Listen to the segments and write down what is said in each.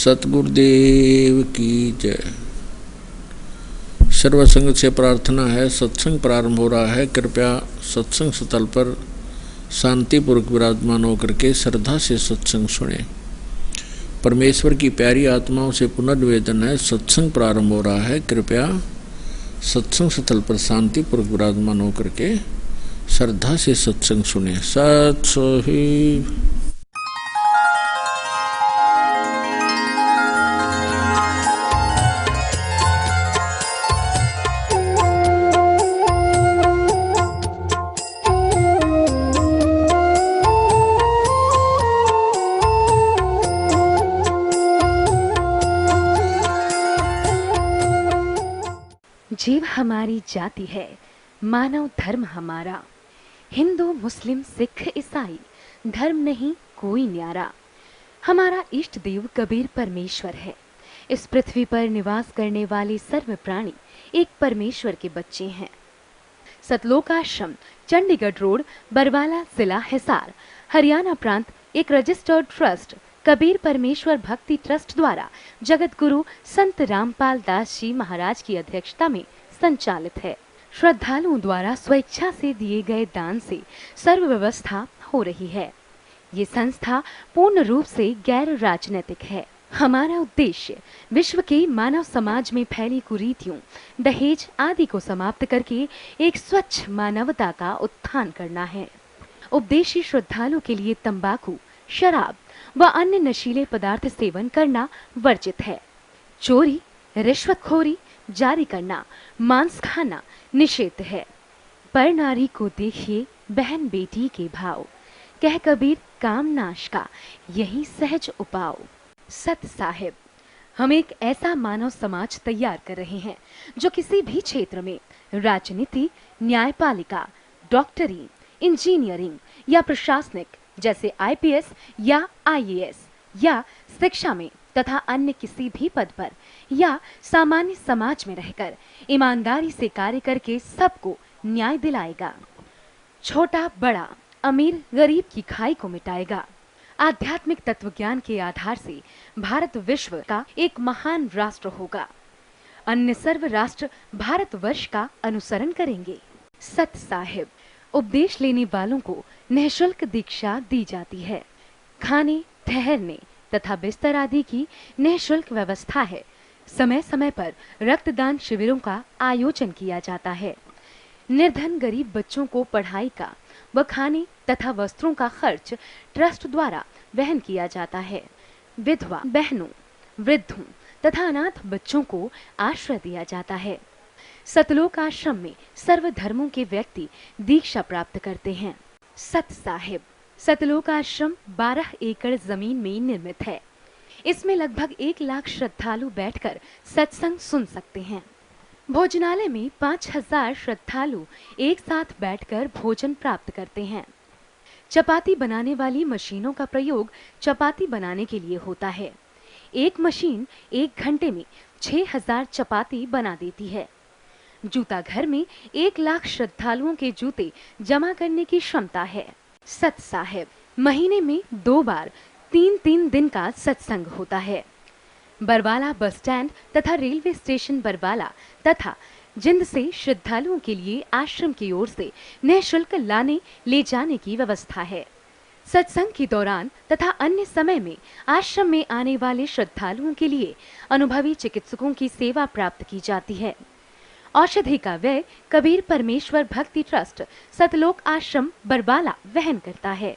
सतगुरुदेव की जय। सर्वसंग से प्रार्थना है, सत्संग प्रारंभ हो रहा है। कृपया सत्संग स्थल पर शांतिपूर्वक विराजमान होकर के श्रद्धा से सत्संग सुने। परमेश्वर की प्यारी आत्माओं से पुनर्निवेदन है, सत्संग प्रारंभ हो रहा है। कृपया सत्संग स्थल पर शांतिपूर्वक विराजमान होकर के श्रद्धा से सत्संग सुने। सत सोही। जीव हमारी जाति है, मानव धर्म हमारा। हिंदू मुस्लिम सिख ईसाई धर्म नहीं कोई न्यारा। हमारा इष्ट देव कबीर परमेश्वर है। इस पृथ्वी पर निवास करने वाले सर्व प्राणी एक परमेश्वर के बच्चे हैं। सतलोक आश्रम, चंडीगढ़ रोड, बरवाला, जिला हिसार, हरियाणा प्रांत एक रजिस्टर्ड ट्रस्ट कबीर परमेश्वर भक्ति ट्रस्ट द्वारा जगत गुरु संत रामपाल दास जी महाराज की अध्यक्षता में संचालित है। श्रद्धालुओं द्वारा स्वेच्छा से दिए गए दान से सर्व व्यवस्था हो रही है। ये संस्था पूर्ण रूप से गैर राजनीतिक है। हमारा उद्देश्य विश्व के मानव समाज में फैली कुरीतियों, दहेज आदि को समाप्त करके एक स्वच्छ मानवता का उत्थान करना है। उपदेशी श्रद्धालु के लिए तंबाकू, शराब व अन्य नशीले पदार्थ सेवन करना वर्जित है। चोरी, रिश्वतखोरी, जारी करना, मांस खाना निषेध है। पर नारी को देखिए बहन बेटी के भाव, कह कबीर काम नाश का यही सहज उपाव। सत साहिब, हम एक ऐसा मानव समाज तैयार कर रहे हैं जो किसी भी क्षेत्र में राजनीति, न्यायपालिका, डॉक्टरी, इंजीनियरिंग या प्रशासनिक जैसे आईपीएस या आईएएस या शिक्षा में तथा अन्य किसी भी पद पर या सामान्य समाज में रहकर ईमानदारी से कार्य करके सबको न्याय दिलाएगा। छोटा बड़ा, अमीर गरीब की खाई को मिटाएगा। आध्यात्मिक तत्वज्ञान के आधार से भारत विश्व का एक महान राष्ट्र होगा। अन्य सर्व राष्ट्र भारतवर्ष का अनुसरण करेंगे। सत साहिब, उपदेश लेने वालों को निःशुल्क दीक्षा दी जाती है। खाने, ठहरने तथा बिस्तर आदि की निःशुल्क व्यवस्था है। समय समय पर रक्तदान शिविरों का आयोजन किया जाता है। निर्धन गरीब बच्चों को पढ़ाई का व खाने तथा वस्त्रों का खर्च ट्रस्ट द्वारा वहन किया जाता है। विधवा बहनों, वृद्धों तथा अनाथ बच्चों को आश्रय दिया जाता है। सतलोक आश्रम में सर्व धर्मों के व्यक्ति दीक्षा प्राप्त करते हैं। सत साहिब, सतलोक आश्रम 12 एकड़ जमीन में निर्मित है। इसमें लगभग 1 लाख श्रद्धालु बैठकर सत्संग सुन सकते हैं। भोजनालय में 5000 श्रद्धालु एक साथ बैठकर भोजन प्राप्त करते हैं। चपाती बनाने वाली मशीनों का प्रयोग चपाती बनाने के लिए होता है। एक मशीन 1 घंटे में 6000 चपाती बना देती है। जूता घर में 1 लाख श्रद्धालुओं के जूते जमा करने की क्षमता है। सत साहिब, महीने में 2 बार 3-3 दिन का सत्संग होता है। बरवाला बस स्टैंड तथा रेलवे स्टेशन बरवाला तथा जिंद से श्रद्धालुओं के लिए आश्रम की ओर से निःशुल्क लाने ले जाने की व्यवस्था है। सत्संग के दौरान तथा अन्य समय में आश्रम में आने वाले श्रद्धालुओं के लिए अनुभवी चिकित्सकों की सेवा प्राप्त की जाती है। औषधि का व्यय कबीर परमेश्वर भक्ति ट्रस्ट सतलोक आश्रम बरवाला वहन करता है।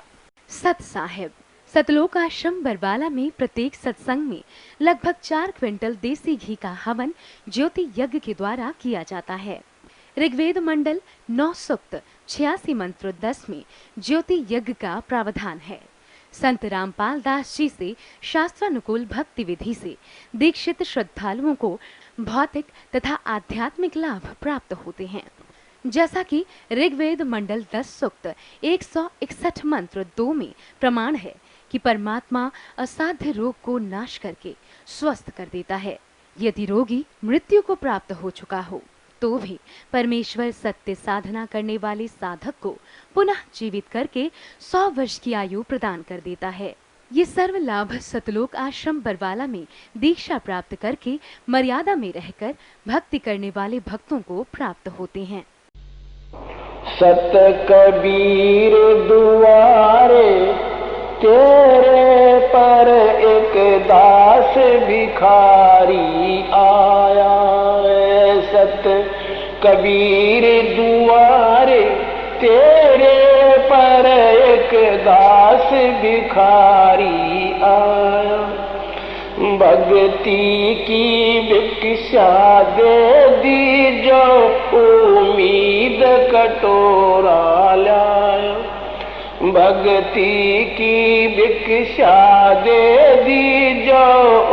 सत साहिब, सतलोक आश्रम बरवाला में प्रत्येक सत्संग में लगभग 4 क्विंटल देसी घी का हवन ज्योति यज्ञ के द्वारा किया जाता है। ऋग्वेद मंडल 9 सूक्त 86 मंत्र 10 में ज्योति यज्ञ का प्रावधान है। संत रामपाल दास जी से शास्त्रानुकूल भक्ति विधि से दीक्षित श्रद्धालुओं को भौतिक तथा आध्यात्मिक लाभ प्राप्त होते हैं। जैसा कि ऋग्वेद मंडल 10 सूक्त 161 मंत्र 2 में प्रमाण है कि परमात्मा असाध्य रोग को नाश करके स्वस्थ कर देता है। यदि रोगी मृत्यु को प्राप्त हो चुका हो तो भी परमेश्वर सत्य साधना करने वाले साधक को पुनः जीवित करके 100 वर्ष की आयु प्रदान कर देता है। ये सर्व लाभ सतलोक आश्रम बरवाला में दीक्षा प्राप्त करके मर्यादा में रहकर भक्ति करने वाले भक्तों को प्राप्त होते हैं। सत कबीर दुआरे तेरे पर एक दास भिखारी आया है। सत कबीर दुआरे तेरे पर एक दास भिखारी आया। भक्ति की भिक्षा दे दी जो उम्मीद कटोरा लाया। भक्ति की भिक्षा दे दी जो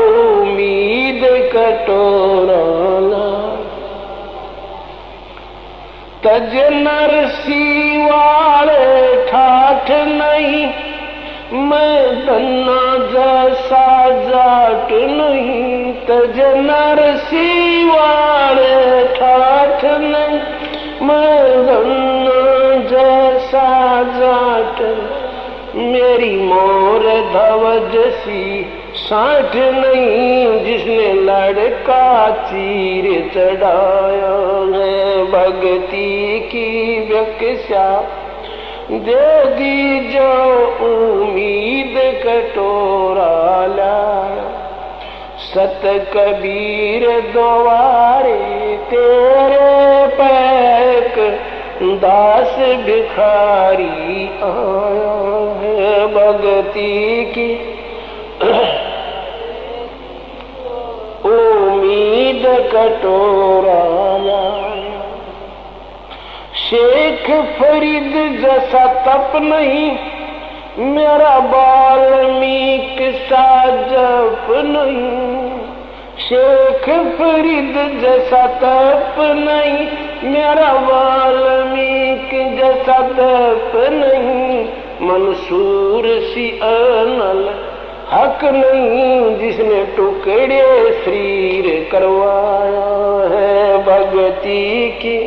उम्मीद कटोरा लाया। तज नरसी वाले ठाठ नहीं, मैं धन्ना जैसा जाट नहीं। तज नरसी वाले ठाठ नहीं, मैं धन्ना जैसा जाट। मेरी मोर धवज सी साठ नहीं, जिसने लड़का चीर चढ़ाया है। भक्ति की भिक्षा दे दी जो उम्मीद कटोरा लाया। सत कबीर द्वारे तेरे पैक दास भिखारी आया है। भक्ति की उम्मीद कटोरा लाया। शेख फरीद जैसा तप नहीं, मेरा वाल्मीकि सा जप नहीं। शेख फरीद जैसा तप नहीं, मेरा वाल्मीकि जैसा तप नहीं। मंसूर सी अनल हक नहीं, जिसने टुकड़े शरीर करवाया है। भक्ति की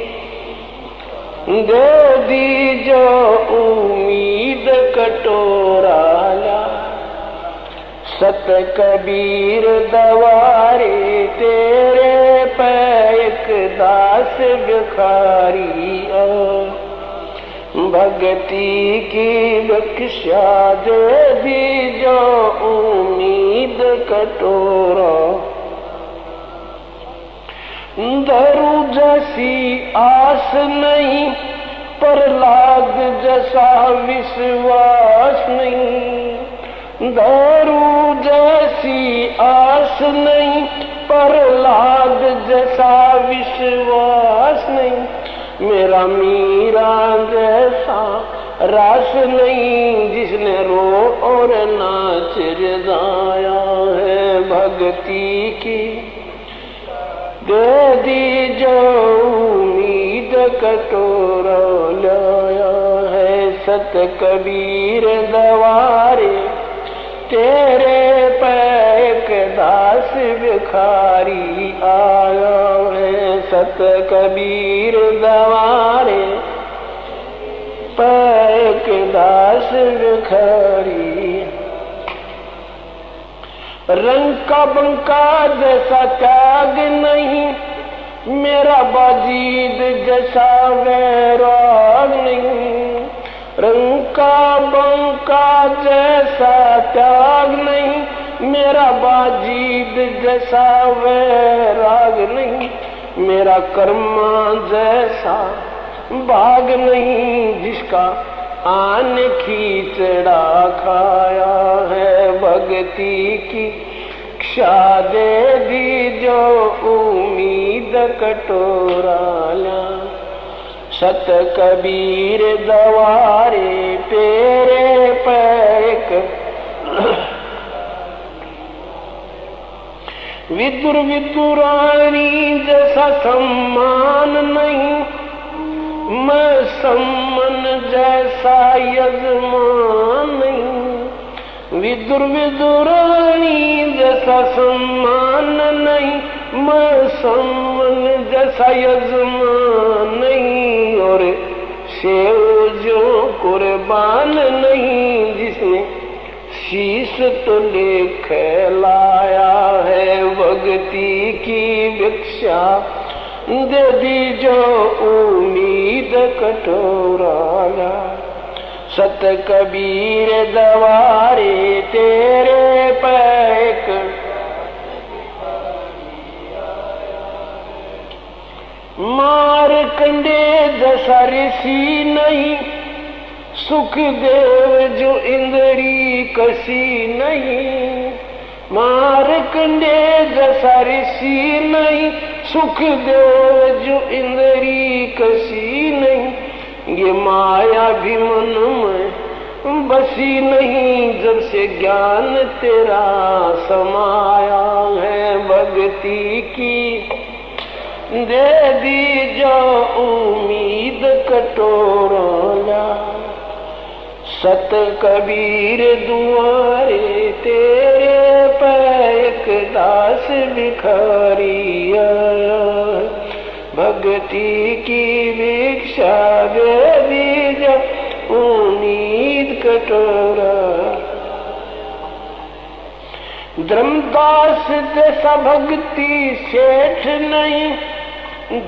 दे दी जो उम्मीद कटोरा ला। सत कबीर दवारे तेरे पैक दास भिखारी आ। भक्ति की भिक्षा दे दी जो उम्मीद कटोरा। धरू जैसी आस नहीं, प्रहलाद जैसा विश्वास नहीं। धरू जैसी आस नहीं, प्रहलाद जैसा विश्वास नहीं। मेरा मीरा जैसा रास नहीं, जिसने रो और नाच रजाया है। भक्ति की दे दी जो उम्मीद कटोरा लाया है। सत कबीर दवारे तेरे पैक दास भिखारी आया है। सत कबीर दवारे पैक दास भिखारी। रंग का बंका जैसा त्याग नहीं, मेरा बाजीद जैसा वैराग नहीं। रंग का बंका जैसा त्याग नहीं, मेरा बाजीद जैसा वैराग नहीं। मेरा कर्मा जैसा भाग नहीं, जिसका आन खींचड़ा खाया है। भक्ति की भिक्षा दे दी जो उम्मीद कटोरा ला। सत कबीर दवारे तेरे पैक। विदुर विदुरानी जैसा सम्मान नहीं, मैं सम्मन जैसा यजमान नहीं। विदुर विदुरानी जैसा सम्मान नहीं, मैं सम्मन जैसा यजमान नहीं। और सेव जो कुर्बान नहीं, जिसने शीश तो लेख लाया है, भक्ति की भिक्षा दे दी जो उम्मीद कटोरा। सत कबीर दवारे तेरे पैक, मारकंडे जैसा ऋषि नहीं, सुखदेव जो इंद्री कसी नहीं। मारकंडे जैसा ऋषि नहीं, सुखदेव जो इंद्री कसी नहीं। ये माया भी मन में बसी नहीं, जब से ज्ञान तेरा समाया है। भक्ति की दे दी जो उम्मीद कटोरा। सत कबीर दुआरे तेरे पैक दास भिखारी आया। भक्ति की भिक्षा दे दी जो उम्मीद कटोरा। धर्मदास जैसा भक्ति सेठ नहीं,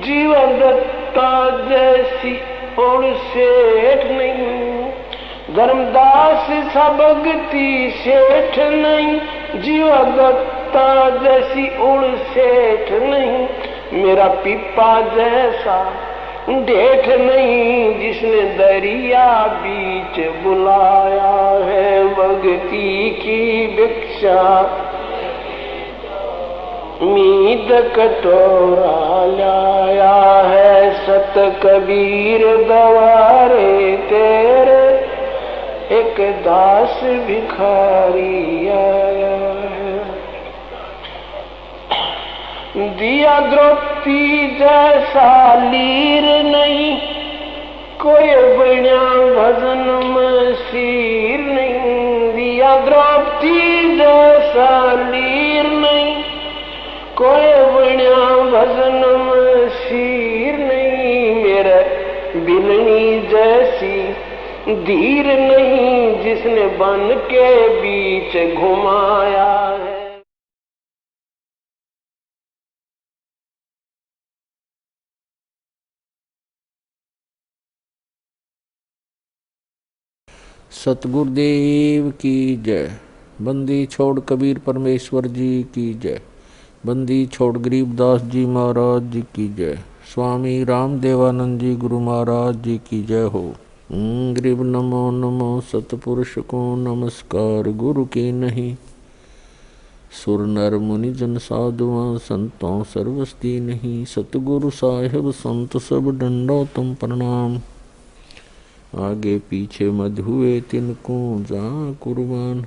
जीवन दत्ता जैसी और सेठ नहीं। धर्मदास सा भक्ति सेठ नहीं, जीवन दत्ता जैसी और सेठ नहीं। मेरा पिपा जैसा डेठ नहीं, जिसने दरिया बीच बुलाया है। भक्ति की भिक्षा उम्मीद कटोरा लाया है। सत कबीर दवारे तेरे एक दास भिखारी आया है। दिया द्रौपदी जैसा लीर नहीं, कोई बना भजन में सिर नहीं। दिया द्रौपदी जैसा लीर नहीं, कोई बना भजन में सिर नहीं। मेरा बिलनी जैसी धीर नहीं, जिसने बन के बीच घुमाया है। सतगुरुदेव की जय। बंदी छोड़ कबीर परमेश्वर जी की जय। बंदी छोड़ गरीबदास जी महाराज जी की जय। स्वामी रामदेवानंद जी गुरु महाराज जी की जय हो। गरीब नमो नमो सतपुरुष को नमस्कार। गुरु की नहीं सुर नर मुनि जन साधुआ, संतों सर्वस्ती नहीं। सतगुरु साहिब संत सब दंडोतम प्रणाम। आगे पीछे मध हुए तिनको जा कुर्बान।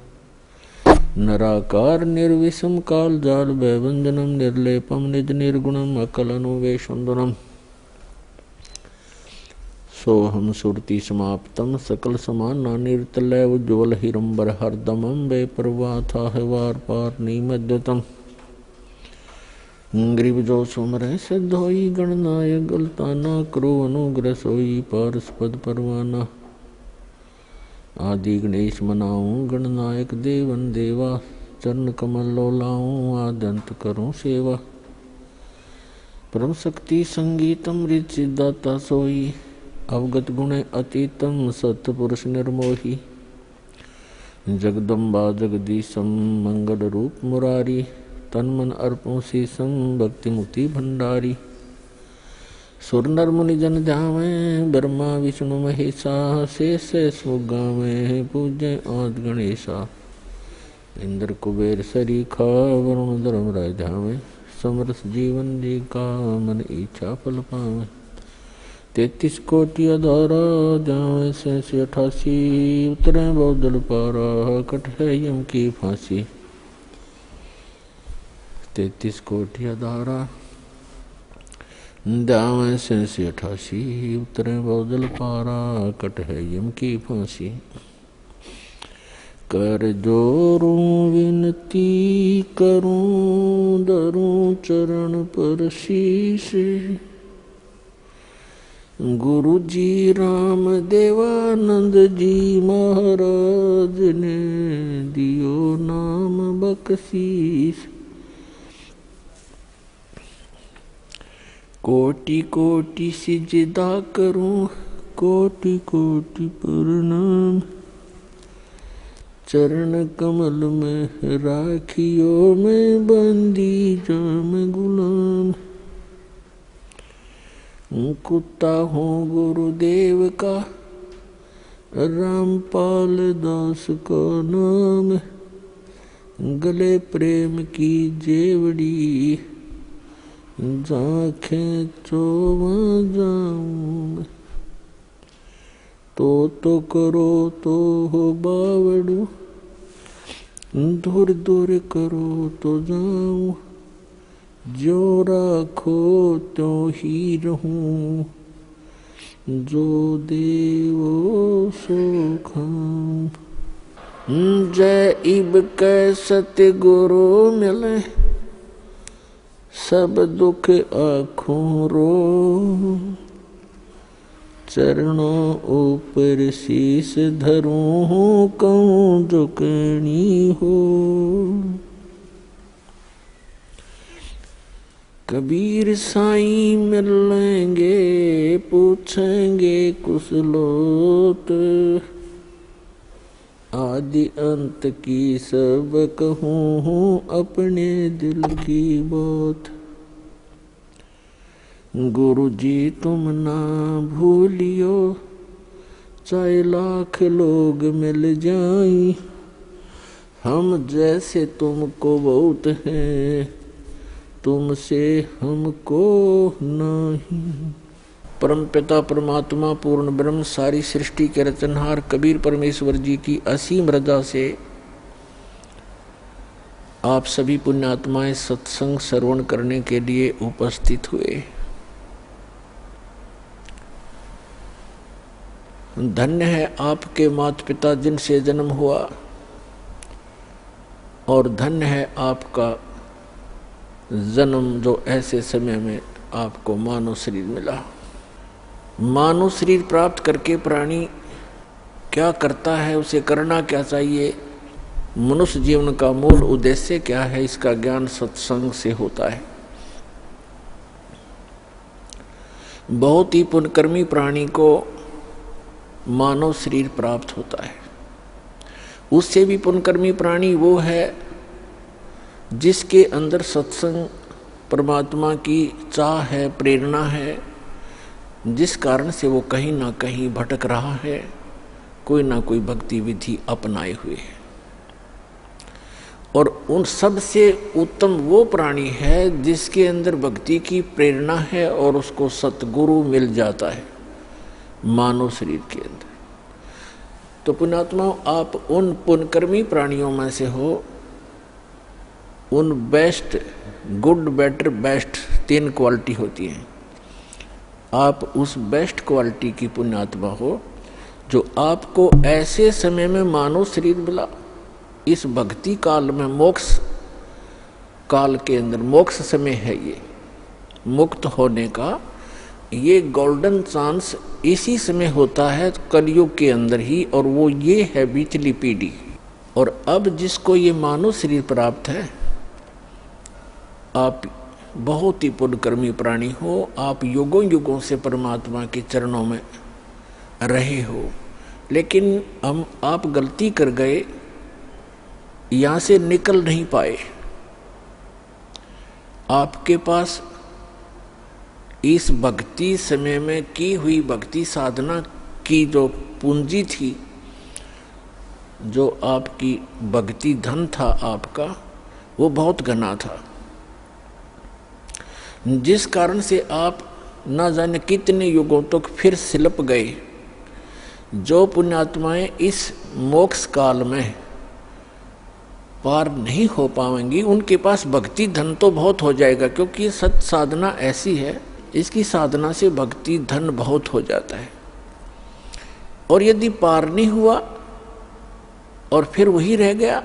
नराकार निर्विषम काल जाल भयभंजनम, निर्लेपम निज निर्गुणम अकल अनुवेशुंदनम। सोहम सुरति समाप्तम सकल समान निर्तलय उज्ज्वल हिरंबर हरदमम वे प्रवाथा है वार पार निमद्यतम। गरीब जो सुमरे सिद्ध होई गणनायक गलताना, करो अनुग्रह सोई पारस्पद परवाना। आदि गणेश मनाऊं गणनायक देवन देवा, चरण कमल लोलाऊं आद्यंत करूं सेवा। परम शक्ति संगीतम रित सिद्धाता सोई, अवगत गुण अतीतम सत्पुरुष निर्मोही। जगदम्बा जगदीशम मंगल रूप मुरारी, तन मन अर्पों शीसम भक्ति मुक्ति भंडारी। सुर नर मुनि जन ध्यावें ब्रह्मा विष्णु महेशा, शेष सुगावें पूज्य आद गणेशा। इंद्र कुबेर सरीखा वरुण धर्मराज ध्यावें, समरस जीवन जी का मन इच्छा फल पावे। 33 कोटि अधारा जावें 88 उतरे बहुदल पारा, कट है यम की फांसी। 33 कोटि अधारा दावें 88 उतरे बहुदल पारा, कट है यम की फांसी। कर जोरूं विनती करूं धरूं चरण पर शीश, गुरु जी राम देवानंद जी महाराज ने दियो नाम बख्शीश। कोटि कोटि सिजदा करूं कोटि कोटि प्रणाम। चरण कमल में राखियो मैं बंदी जाम गुलाम। कुत्ता हूँ गुरुदेव का रामपाल दास का नाम। गले प्रेम की जेवड़ी जाखें चोवा जाऊं। तो करो तो हो बावड़ू दूर दूर करो तो जाऊं। जो राखो त्यों ही रहूं जो देवो सो खाऊं। जय इब कै सतगुरु मिले सब दुख आँखों रो। चरणों ऊपर शीस धरूं कहूँ झुकनी हो। कबीर साईं मिलेंगे पूछेंगे कुशलोत। आदि अंत की सब कहूँ अपने दिल की बात। गुरु जी तुम ना भूलियो चाहे लाख लोग मिल जाएं। हम जैसे तुमको बहुत हैं तुमसे हमको नहीं। परमपिता परमात्मा पूर्ण ब्रह्म सारी सृष्टि के रचनहार कबीर परमेश्वर जी की असीम रजा से आप सभी पुण्यात्माएं सत्संग श्रवण करने के लिए उपस्थित हुए। धन्य है आपके माता पिता जिनसे जन्म हुआ और धन्य है आपका जन्म जो ऐसे समय में आपको मानव शरीर मिला। मानव शरीर प्राप्त करके प्राणी क्या करता है, उसे करना क्या चाहिए, मनुष्य जीवन का मूल उद्देश्य क्या है, इसका ज्ञान सत्संग से होता है। बहुत ही पुण्यकर्मी प्राणी को मानव शरीर प्राप्त होता है। उससे भी पुण्यकर्मी प्राणी वो है जिसके अंदर सत्संग परमात्मा की चाह है, प्रेरणा है, जिस कारण से वो कहीं ना कहीं भटक रहा है, कोई ना कोई भक्ति विधि अपनाए हुए है। और उन सब से उत्तम वो प्राणी है जिसके अंदर भक्ति की प्रेरणा है और उसको सतगुरु मिल जाता है मानव शरीर के अंदर। तो पुण्यात्मा आप उन पुण्यकर्मी प्राणियों में से हो। उन best, good, better, best 3 quality होती हैं। आप उस बेस्ट क्वालिटी की पुण्यात्मा हो जो आपको ऐसे समय में मानव शरीर मिला। इस भक्ति काल में, मोक्ष काल के अंदर, मोक्ष समय है ये, मुक्त होने का ये गोल्डन चांस इसी समय होता है कलयुग के अंदर ही। और वो ये है बीचली पीढ़ी। और अब जिसको ये मानव शरीर प्राप्त है, आप बहुत ही पुण्यकर्मी प्राणी हो। आप युगों युगों से परमात्मा के चरणों में रहे हो, लेकिन आप गलती कर गए, यहाँ से निकल नहीं पाए। आपके पास इस भक्ति समय में की हुई भक्ति साधना की जो पूंजी थी, जो आपकी भक्ति धन था आपका, वो बहुत घना था, जिस कारण से आप न जाने कितने युगों तक फिर सिलप गए। जो पुण्यात्माएं इस मोक्ष काल में पार नहीं हो पाएंगी, उनके पास भक्ति धन तो बहुत हो जाएगा, क्योंकि ये सत साधना ऐसी है, इसकी साधना से भक्ति धन बहुत हो जाता है। और यदि पार नहीं हुआ और फिर वही रह गया,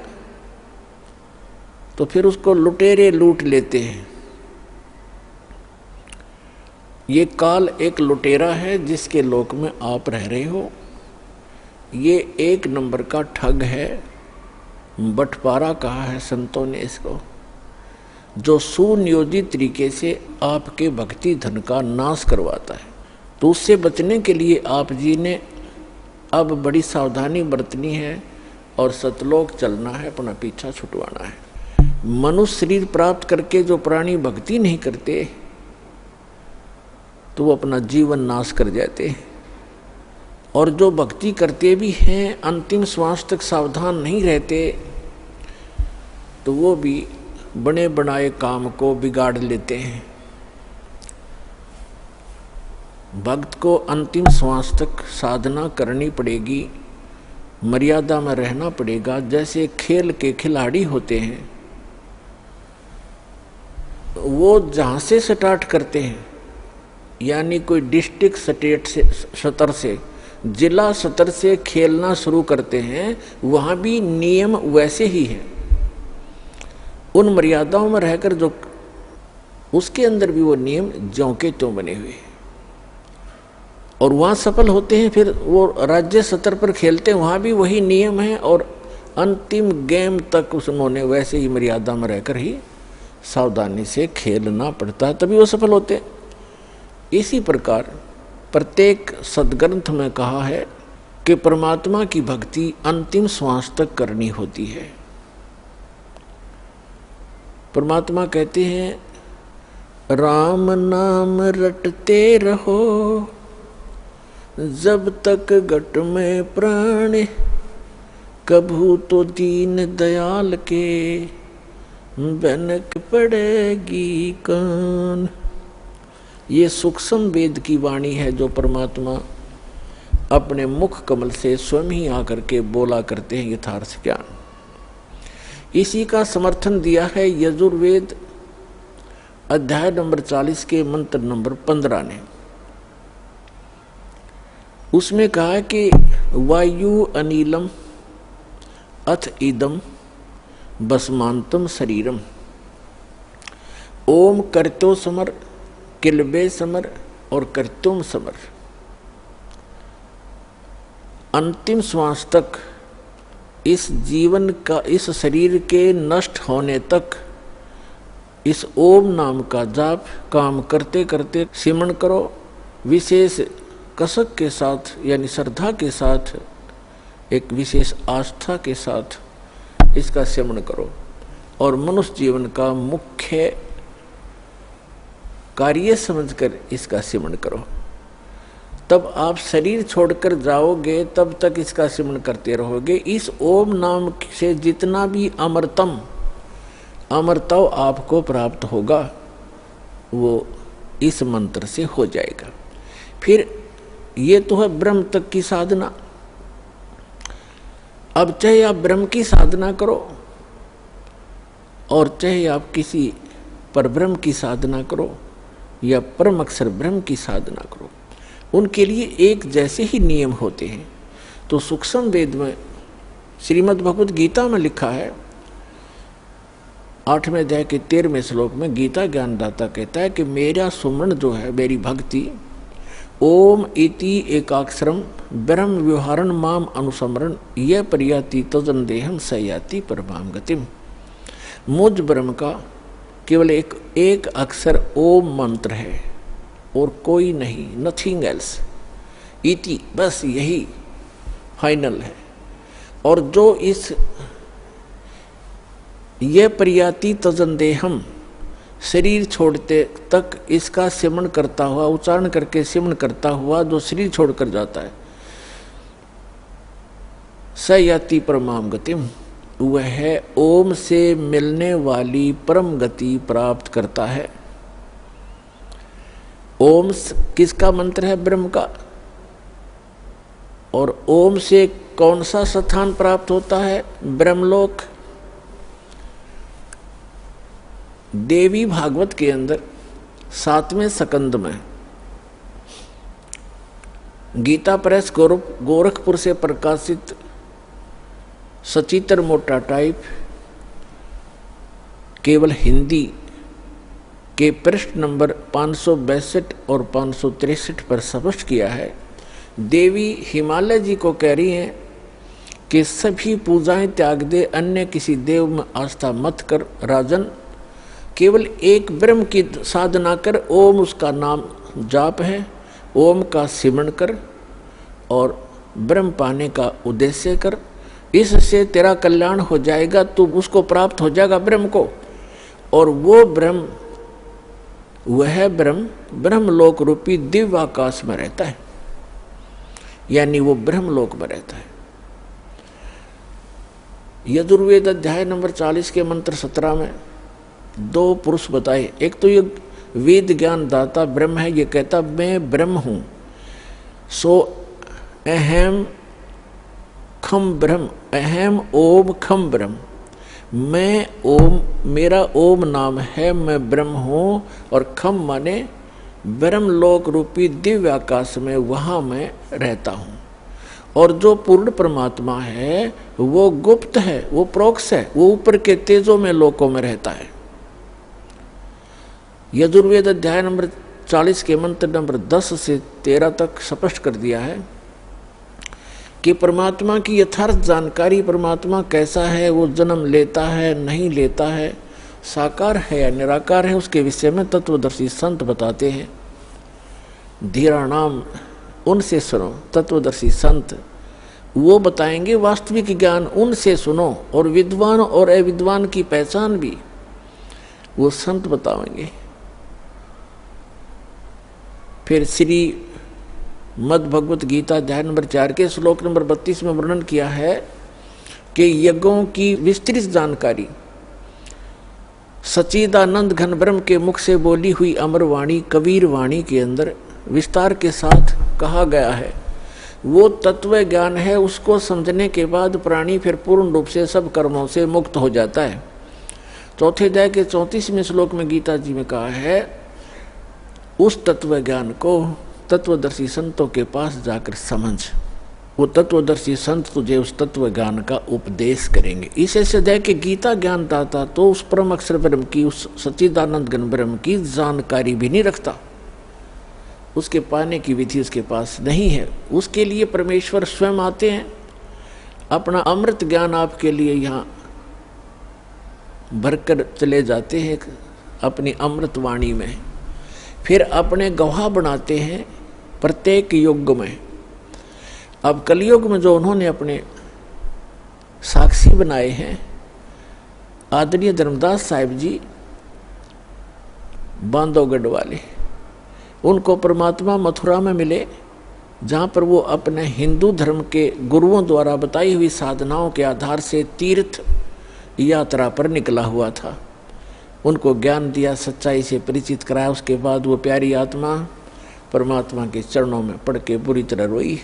तो फिर उसको लुटेरे लूट लेते हैं। ये काल एक लुटेरा है जिसके लोक में आप रह रहे हो। ये एक नंबर का ठग है, बंटवारा कहा है संतों ने इसको, जो सुनियोजित तरीके से आपके भक्ति धन का नाश करवाता है। तो उससे बचने के लिए आप जी ने अब बड़ी सावधानी बरतनी है और सतलोक चलना है, अपना पीछा छुटवाना है। मनुष्य शरीर प्राप्त करके जो प्राणी भक्ति नहीं करते तो वो अपना जीवन नाश कर जाते, और जो भक्ति करते भी हैं अंतिम श्वास तक सावधान नहीं रहते तो वो भी बने बनाए काम को बिगाड़ लेते हैं। भक्त को अंतिम श्वास तक साधना करनी पड़ेगी, मर्यादा में रहना पड़ेगा। जैसे खेल के खिलाड़ी होते हैं, वो जहाँ से स्टार्ट करते हैं, यानी कोई डिस्ट्रिक्ट स्टेट से स्तर से, जिला स्तर से खेलना शुरू करते हैं, वहाँ भी नियम वैसे ही हैं। उन मर्यादाओं में रहकर जो उसके अंदर भी वो नियम ज्यों के त्यों बने हुए हैं, और वहाँ सफल होते हैं। फिर वो राज्य स्तर पर खेलते हैं, वहाँ भी वही नियम है, और अंतिम गेम तक उन्होंने वैसे ही मर्यादा में रहकर ही सावधानी से खेलना पड़ता है, तभी वो सफल होते हैं। इसी प्रकार प्रत्येक सदग्रंथ में कहा है कि परमात्मा की भक्ति अंतिम श्वास तक करनी होती है। परमात्मा कहते हैं राम नाम रटते रहो जब तक घट में प्राण, कभू तो दीन दयाल के बनक पड़ेगी कान। ये सूक्ष्म वेद की वाणी है जो परमात्मा अपने मुख कमल से स्वयं ही आकर के बोला करते हैं यथार्थ ज्ञान। इसी का समर्थन दिया है यजुर्वेद अध्याय नंबर 40 के मंत्र नंबर 15 ने। उसमें कहा कि वायु अनिलम अथ इदम भस्मांतम शरीरम, ओम कर्त्यो समर, किलबे समर और कर्त्युम समर। अंतिम श्वास तक इस जीवन का, इस शरीर के नष्ट होने तक इस ओम नाम का जाप काम करते करते सिमरण करो। विशेष कसक के साथ यानी श्रद्धा के साथ, एक विशेष आस्था के साथ इसका सिमरण करो, और मनुष्य जीवन का मुख्य कार्य समझकर इसका सिमरण करो। तब आप शरीर छोड़कर जाओगे तब तक इसका सिमरण करते रहोगे। इस ओम नाम से जितना भी अमरतम अमरत्व आपको प्राप्त होगा वो इस मंत्र से हो जाएगा। फिर ये तो है ब्रह्म तक की साधना। अब चाहे आप ब्रह्म की साधना करो और चाहे आप किसी परब्रह्म की साधना करो या परम अक्षर ब्रह्म की साधना करो, उनके लिए एक जैसे ही नियम होते हैं। तो सूक्ष्म वेद में श्रीमद् भगवद गीता में लिखा है 8वें अध्याय के 13वें श्लोक में गीता ज्ञानदाता कहता है कि मेरा सुमरण जो है, मेरी भक्ति, ओम इति एकाक्षरम ब्रह्म व्यवहारण माम अनुसमरण यह प्रयाति तजन देहम सयाति परमाम गतिम। मुझ ब्रह्म का केवल एक अक्षर ओम मंत्र है और कोई नहीं, नथिंग एल्स। इति बस यही फाइनल है। और जो इस ये प्रयाति तजन देहम, शरीर छोड़ते तक इसका सिमरण करता हुआ, उच्चारण करके सिमरण करता हुआ जो शरीर छोड़कर जाता है, सयाति परमाम गतिम, वह है ओम से मिलने वाली परम गति प्राप्त करता है। ओम किसका मंत्र है? ब्रह्म का। और ओम से कौन सा स्थान प्राप्त होता है? ब्रह्मलोक। देवी भागवत के अंदर 7वें स्कंद में गीता प्रेस गोरखपुर से प्रकाशित सचित्र मोटा टाइप केवल हिंदी के पृष्ठ नंबर 562 और 563 पर स्पष्ट किया है। देवी हिमालय जी को कह रही हैं कि सभी पूजाएं त्याग दे, अन्य किसी देव में आस्था मत कर राजन, केवल एक ब्रह्म की साधना कर, ओम उसका नाम जाप है, ओम का सिमरण कर और ब्रह्म पाने का उद्देश्य कर, इससे तेरा कल्याण हो जाएगा, तू उसको प्राप्त हो जाएगा ब्रह्म को। और वो ब्रह्म, वह ब्रह्म ब्रह्मलोक रूपी दिव्य आकाश में रहता है, यानी वो ब्रह्मलोक में रहता है। यजुर्वेद अध्याय नंबर 40 के मंत्र 17 में दो पुरुष बताए। एक तो ये वेद ज्ञान दाता ब्रह्म है, ये कहता मैं ब्रह्म हूं, सो अहम खम ब्रह्म, अहम ओम खम ब्रह्म, मैं ओम, मेरा ओम नाम है, मैं ब्रह्म हूं। और खम माने ब्रह्मलोक रूपी दिव्य आकाश में, वहां मैं रहता हूं। और जो पूर्ण परमात्मा है वो गुप्त है, वो प्रोक्ष है, वो ऊपर के तेजों में लोकों में रहता है। यजुर्वेद अध्याय नंबर 40 के मंत्र नंबर 10 से 13 तक स्पष्ट कर दिया है कि परमात्मा की यथार्थ जानकारी, परमात्मा कैसा है, वो जन्म लेता है नहीं लेता है, साकार है या निराकार है, उसके विषय में तत्वदर्शी संत बताते हैं। धीरा नाम उनसे सुनो, तत्वदर्शी संत वो बताएंगे वास्तविक ज्ञान, उनसे सुनो। और विद्वान और अविद्वान की पहचान भी वो संत बताएंगे। फिर श्री मद् भगवत गीता अध्याय नंबर 4 के श्लोक नंबर 32 में वर्णन किया है कि यज्ञों की विस्तृत जानकारी सच्चिदानंद घन ब्रह्म के मुख से बोली हुई अमर वाणी कबीर वाणी के अंदर विस्तार के साथ कहा गया है। वो तत्व ज्ञान है, उसको समझने के बाद प्राणी फिर पूर्ण रूप से सब कर्मों से मुक्त हो जाता है। चौथे अध्याय के 34वें श्लोक में गीता जी में कहा है, उस तत्व ज्ञान को तत्वदर्शी संतों के पास जाकर समझ, वो तत्वदर्शी संत तुझे उस तत्व ज्ञान का उपदेश करेंगे। इसे सदैव के गीता ज्ञान दाता तो उस परम अक्षर ब्रह्म की, उस सच्चिदानंद घन ब्रह्म की जानकारी भी नहीं रखता, उसके पाने की विधि उसके पास नहीं है। उसके लिए परमेश्वर स्वयं आते हैं, अपना अमृत ज्ञान आपके लिए यहाँ भरकर चले जाते हैं अपनी अमृत वाणी में, फिर अपने गवाह बनाते हैं प्रत्येक युग में। अब कलयुग में जो उन्होंने अपने साक्षी बनाए हैं, आदरणीय धर्मदास साहिब जी बांधवगढ़ वाले, उनको परमात्मा मथुरा में मिले, जहाँ पर वो अपने हिंदू धर्म के गुरुओं द्वारा बताई हुई साधनाओं के आधार से तीर्थ यात्रा पर निकला हुआ था। उनको ज्ञान दिया, सच्चाई से परिचित कराया। उसके बाद वो प्यारी आत्मा परमात्मा के चरणों में पड़ के बुरी तरह रोई।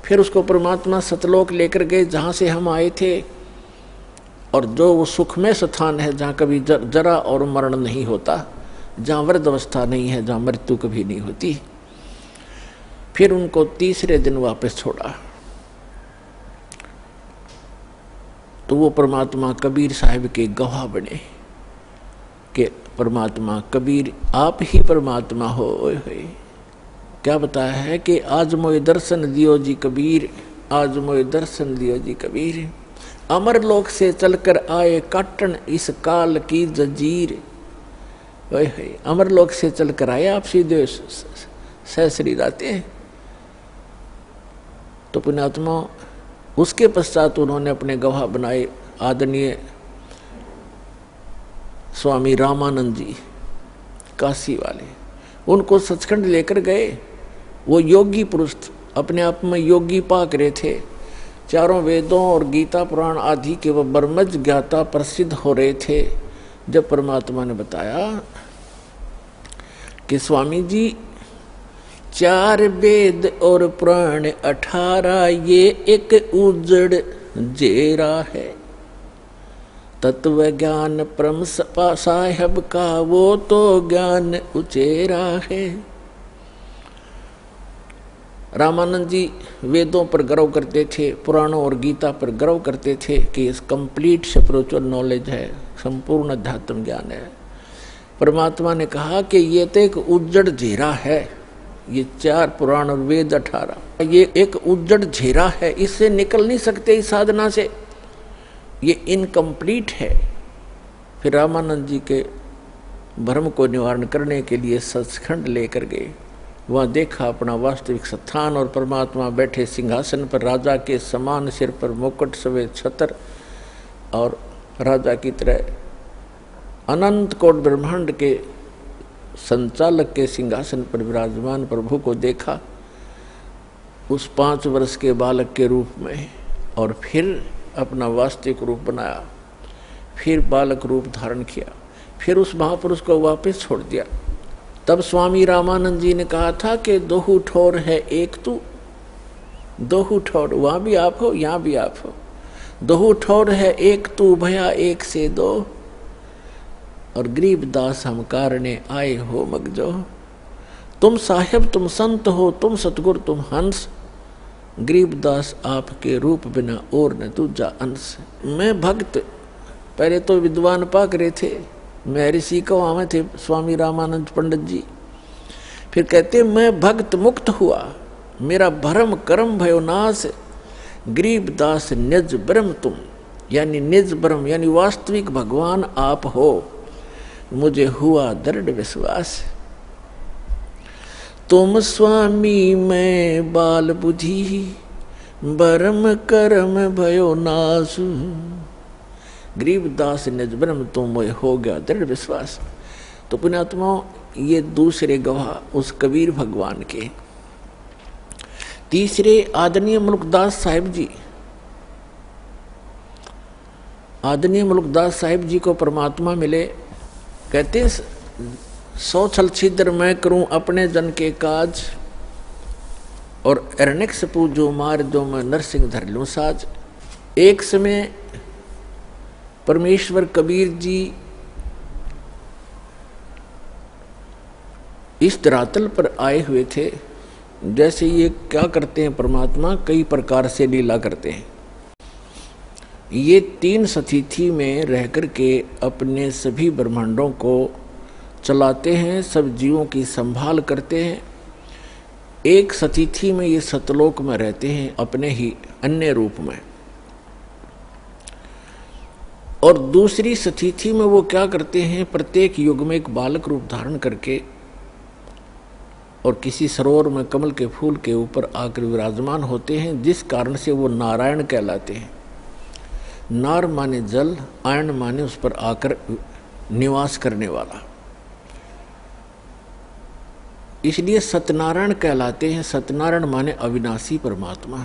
फिर उसको परमात्मा सतलोक लेकर गए, जहाँ से हम आए थे, और जो वो सुखमय स्थान है जहाँ कभी जरा और मरण नहीं होता, जहाँ वृद्ध अवस्था नहीं है, जहाँ मृत्यु कभी नहीं होती। फिर उनको तीसरे दिन वापस छोड़ा तो वो परमात्मा कबीर साहिब के गवाह बने कि परमात्मा कबीर आप ही परमात्मा हो। क्या बताया है कि आज मोए दर्शन दियो जी कबीर, आज मोए दर्शन दियो जी कबीर, अमर लोक से चलकर आए काटन इस काल की जंजीर। अमर लोक से चलकर आए आप सीधे सहसरी जाते हैं। तो पुण्यात्मा उसके पश्चात उन्होंने अपने गवाह बनाए आदरणीय स्वामी रामानंद जी काशी वाले, उनको सचखंड लेकर गए। वो योगी पुरुष अपने आप में योगी पाक रहे थे, चारों वेदों और गीता पुराण आदि के वो ब्रह्मज्ञ ज्ञाता प्रसिद्ध हो रहे थे। जब परमात्मा ने बताया कि स्वामी जी 4 वेद और पुराण 18, ये एक उजड़ जेरा है, तत्व ज्ञान परम साहिब का वो तो ज्ञान उचेरा है। रामानंद जी वेदों पर गर्व करते थे, पुराणों और गीता पर गर्व करते थे कि इस कंप्लीट स्पिरिचुअल नॉलेज है, संपूर्ण अध्यात्म ज्ञान है। परमात्मा ने कहा कि ये तो एक उज्जड़ झेरा है, ये 4 पुराण और वेद 18, ये एक उज्जड़ झेरा है, इससे निकल नहीं सकते इस साधना से, ये इनकम्प्लीट है। फिर रामानंद जी के भ्रम को निवारण करने के लिए सचखंड लेकर गए। वहाँ देखा अपना वास्तविक स्थान और परमात्मा बैठे सिंहासन पर, राजा के समान, सिर पर मुकुट, सफेद छत्र और राजा की तरह अनंत कोट ब्रह्मांड के संचालक के सिंहासन पर विराजमान प्रभु को देखा उस 5 वर्ष के बालक के रूप में, और फिर अपना वास्तविक रूप बनाया, फिर बालक रूप धारण किया, फिर उस महापुरुष को वापस छोड़ दिया। तब स्वामी रामानंद जी ने कहा था कि 2 ठोर है एक तू, 2 ठोर, वहाँ भी आप हो यहाँ भी आप हो, 2 ठोर है एक तू, भया एक से 2, और गरीबदास हम कारणे आए हो मगजो। तुम साहेब तुम संत हो, तुम सतगुर तुम हंस, गरीबदास आपके रूप बिना और न दूजा अंश। मैं भक्त, पहले तो विद्वान पाक रहे थे, मैं ऋषि को आवे थे स्वामी रामानंद पंडित जी, फिर कहते मैं भक्त मुक्त हुआ, मेरा भरम कर्म भयो नाश, गरीबदास निज ब्रह्म तुम, यानी निज ब्रह्म यानी वास्तविक भगवान आप हो, मुझे हुआ दृढ़ विश्वास। तुम स्वामी मैं बाल बुद्धि, बरम कर्म भयो नाश, गरीबदास निज ब्रह्म तुम हो गया दृढ़ विश्वास। तो पुण्यात्माओं, ये दूसरे गवाह उस कबीर भगवान के। तीसरे आदरणीय मुल्कदास साहिब जी, आदरणीय मुल्कदास साहिब जी को परमात्मा मिले, कहते 100 छल छिद्र मैं करूं अपने जन के काज, और अरण्यक्ष पूजो मार दो मैं नरसिंह धर लूं साज। एक समय परमेश्वर कबीर जी इस धरातल पर आए हुए थे। जैसे ये क्या करते हैं परमात्मा, कई प्रकार से लीला करते हैं। ये 3 सतिथि में रह कर के अपने सभी ब्रह्मांडों को चलाते हैं, सब जीवों की संभाल करते हैं। एक सतिथि में ये सतलोक में रहते हैं अपने ही अन्य रूप में, और दूसरी सतिथि में वो क्या करते हैं, प्रत्येक युग में एक बालक रूप धारण करके और किसी सरोवर में कमल के फूल के ऊपर आकर विराजमान होते हैं, जिस कारण से वो नारायण कहलाते हैं। नार माने जल, आयन माने उस पर आकर निवास करने वाला, इसलिए सत्यनारायण कहलाते हैं। सत्यनारायण माने अविनाशी परमात्मा।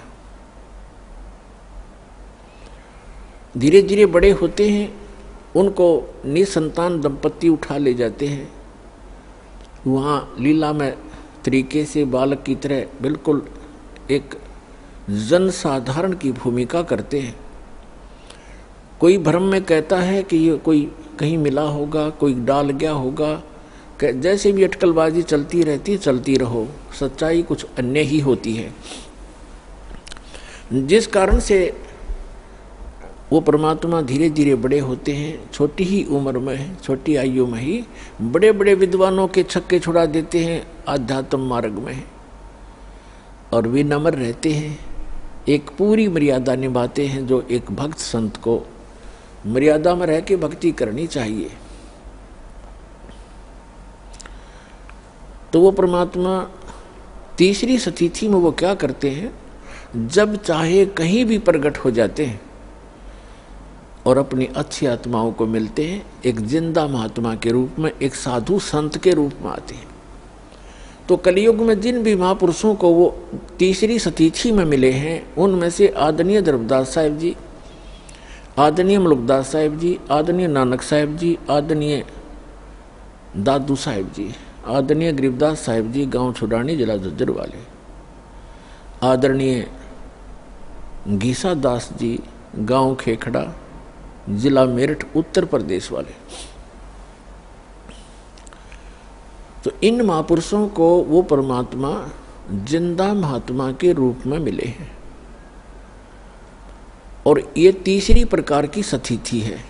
धीरे धीरे बड़े होते हैं, उनको निसंतान दंपत्ति उठा ले जाते हैं, वहाँ लीला में तरीके से बालक की तरह बिल्कुल एक जनसाधारण की भूमिका करते हैं। कोई भ्रम में कहता है कि ये कोई कहीं मिला होगा, कोई डाल गया होगा, जैसे भी अटकलबाजी चलती रहती है, चलती रहो, सच्चाई कुछ अन्य ही होती है। जिस कारण से वो परमात्मा धीरे धीरे बड़े होते हैं, छोटी ही उम्र में, छोटी आयु में ही बड़े बड़े विद्वानों के छक्के छुड़ा देते हैं आध्यात्म मार्ग में, और विनम्र रहते हैं, एक पूरी मर्यादा निभाते हैं जो एक भक्त संत को मर्यादा में रह के भक्ति करनी चाहिए। तो वो परमात्मा तीसरी सतिथि में वो क्या करते हैं, जब चाहे कहीं भी प्रकट हो जाते हैं और अपनी अच्छी आत्माओं को मिलते हैं, एक जिंदा महात्मा के रूप में, एक साधु संत के रूप में आते हैं। तो कलयुग में जिन भी महापुरुषों को वो तीसरी सतिथि में मिले हैं, उनमें से आदरणीय धर्मदास साहिब जी, आदरणीय मुल्कदास साहिब जी, आदरणीय नानक साहिब जी, आदरणीय दादू साहिब जी, आदरणीय गरीबदास साहिब जी गांव छुडानी जिला झज्जर वाले, आदरणीय गीसा दास जी गांव खेखड़ा जिला मेरठ उत्तर प्रदेश वाले। तो इन महापुरुषों को वो परमात्मा जिंदा महात्मा के रूप में मिले हैं, और ये तीसरी प्रकार की सतिथि है।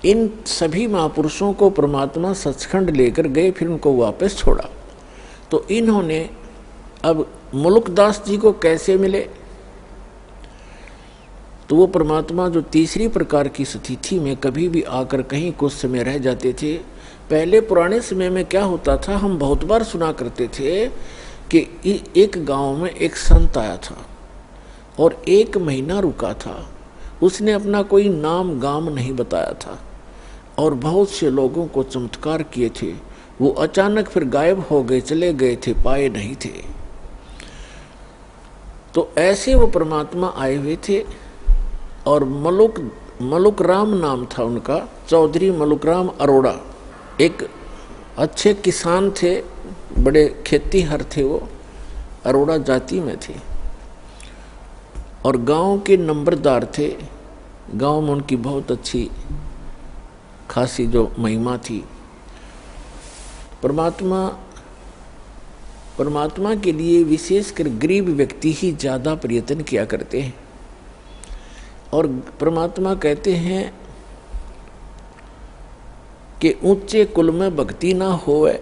इन सभी महापुरुषों को परमात्मा सचखंड लेकर गए, फिर उनको वापस छोड़ा। तो इन्होंने अब मुल्कदास जी को कैसे मिले? तो वो परमात्मा जो तीसरी प्रकार की स्थिति में कभी भी आकर कहीं कुछ समय रह जाते थे। पहले पुराने समय में क्या होता था, हम बहुत बार सुना करते थे कि एक गांव में एक संत आया था और 1 महीना रुका था। उसने अपना कोई नाम गाम नहीं बताया था और बहुत से लोगों को चमत्कार किए थे। वो अचानक फिर गायब हो गए, चले गए थे, पाए नहीं थे। तो ऐसे वो परमात्मा आए हुए थे और मलुक राम नाम था उनका, चौधरी मलुक राम अरोड़ा। एक अच्छे किसान थे, बड़े खेतीहर थे, वो अरोड़ा जाति में थे और गांव के नंबरदार थे। गांव में उनकी बहुत अच्छी खासी जो महिमा थी। परमात्मा के लिए विशेषकर गरीब व्यक्ति ही ज़्यादा प्रयत्न किया करते हैं। और परमात्मा कहते हैं कि ऊंचे कुल में भक्ति ना होवे,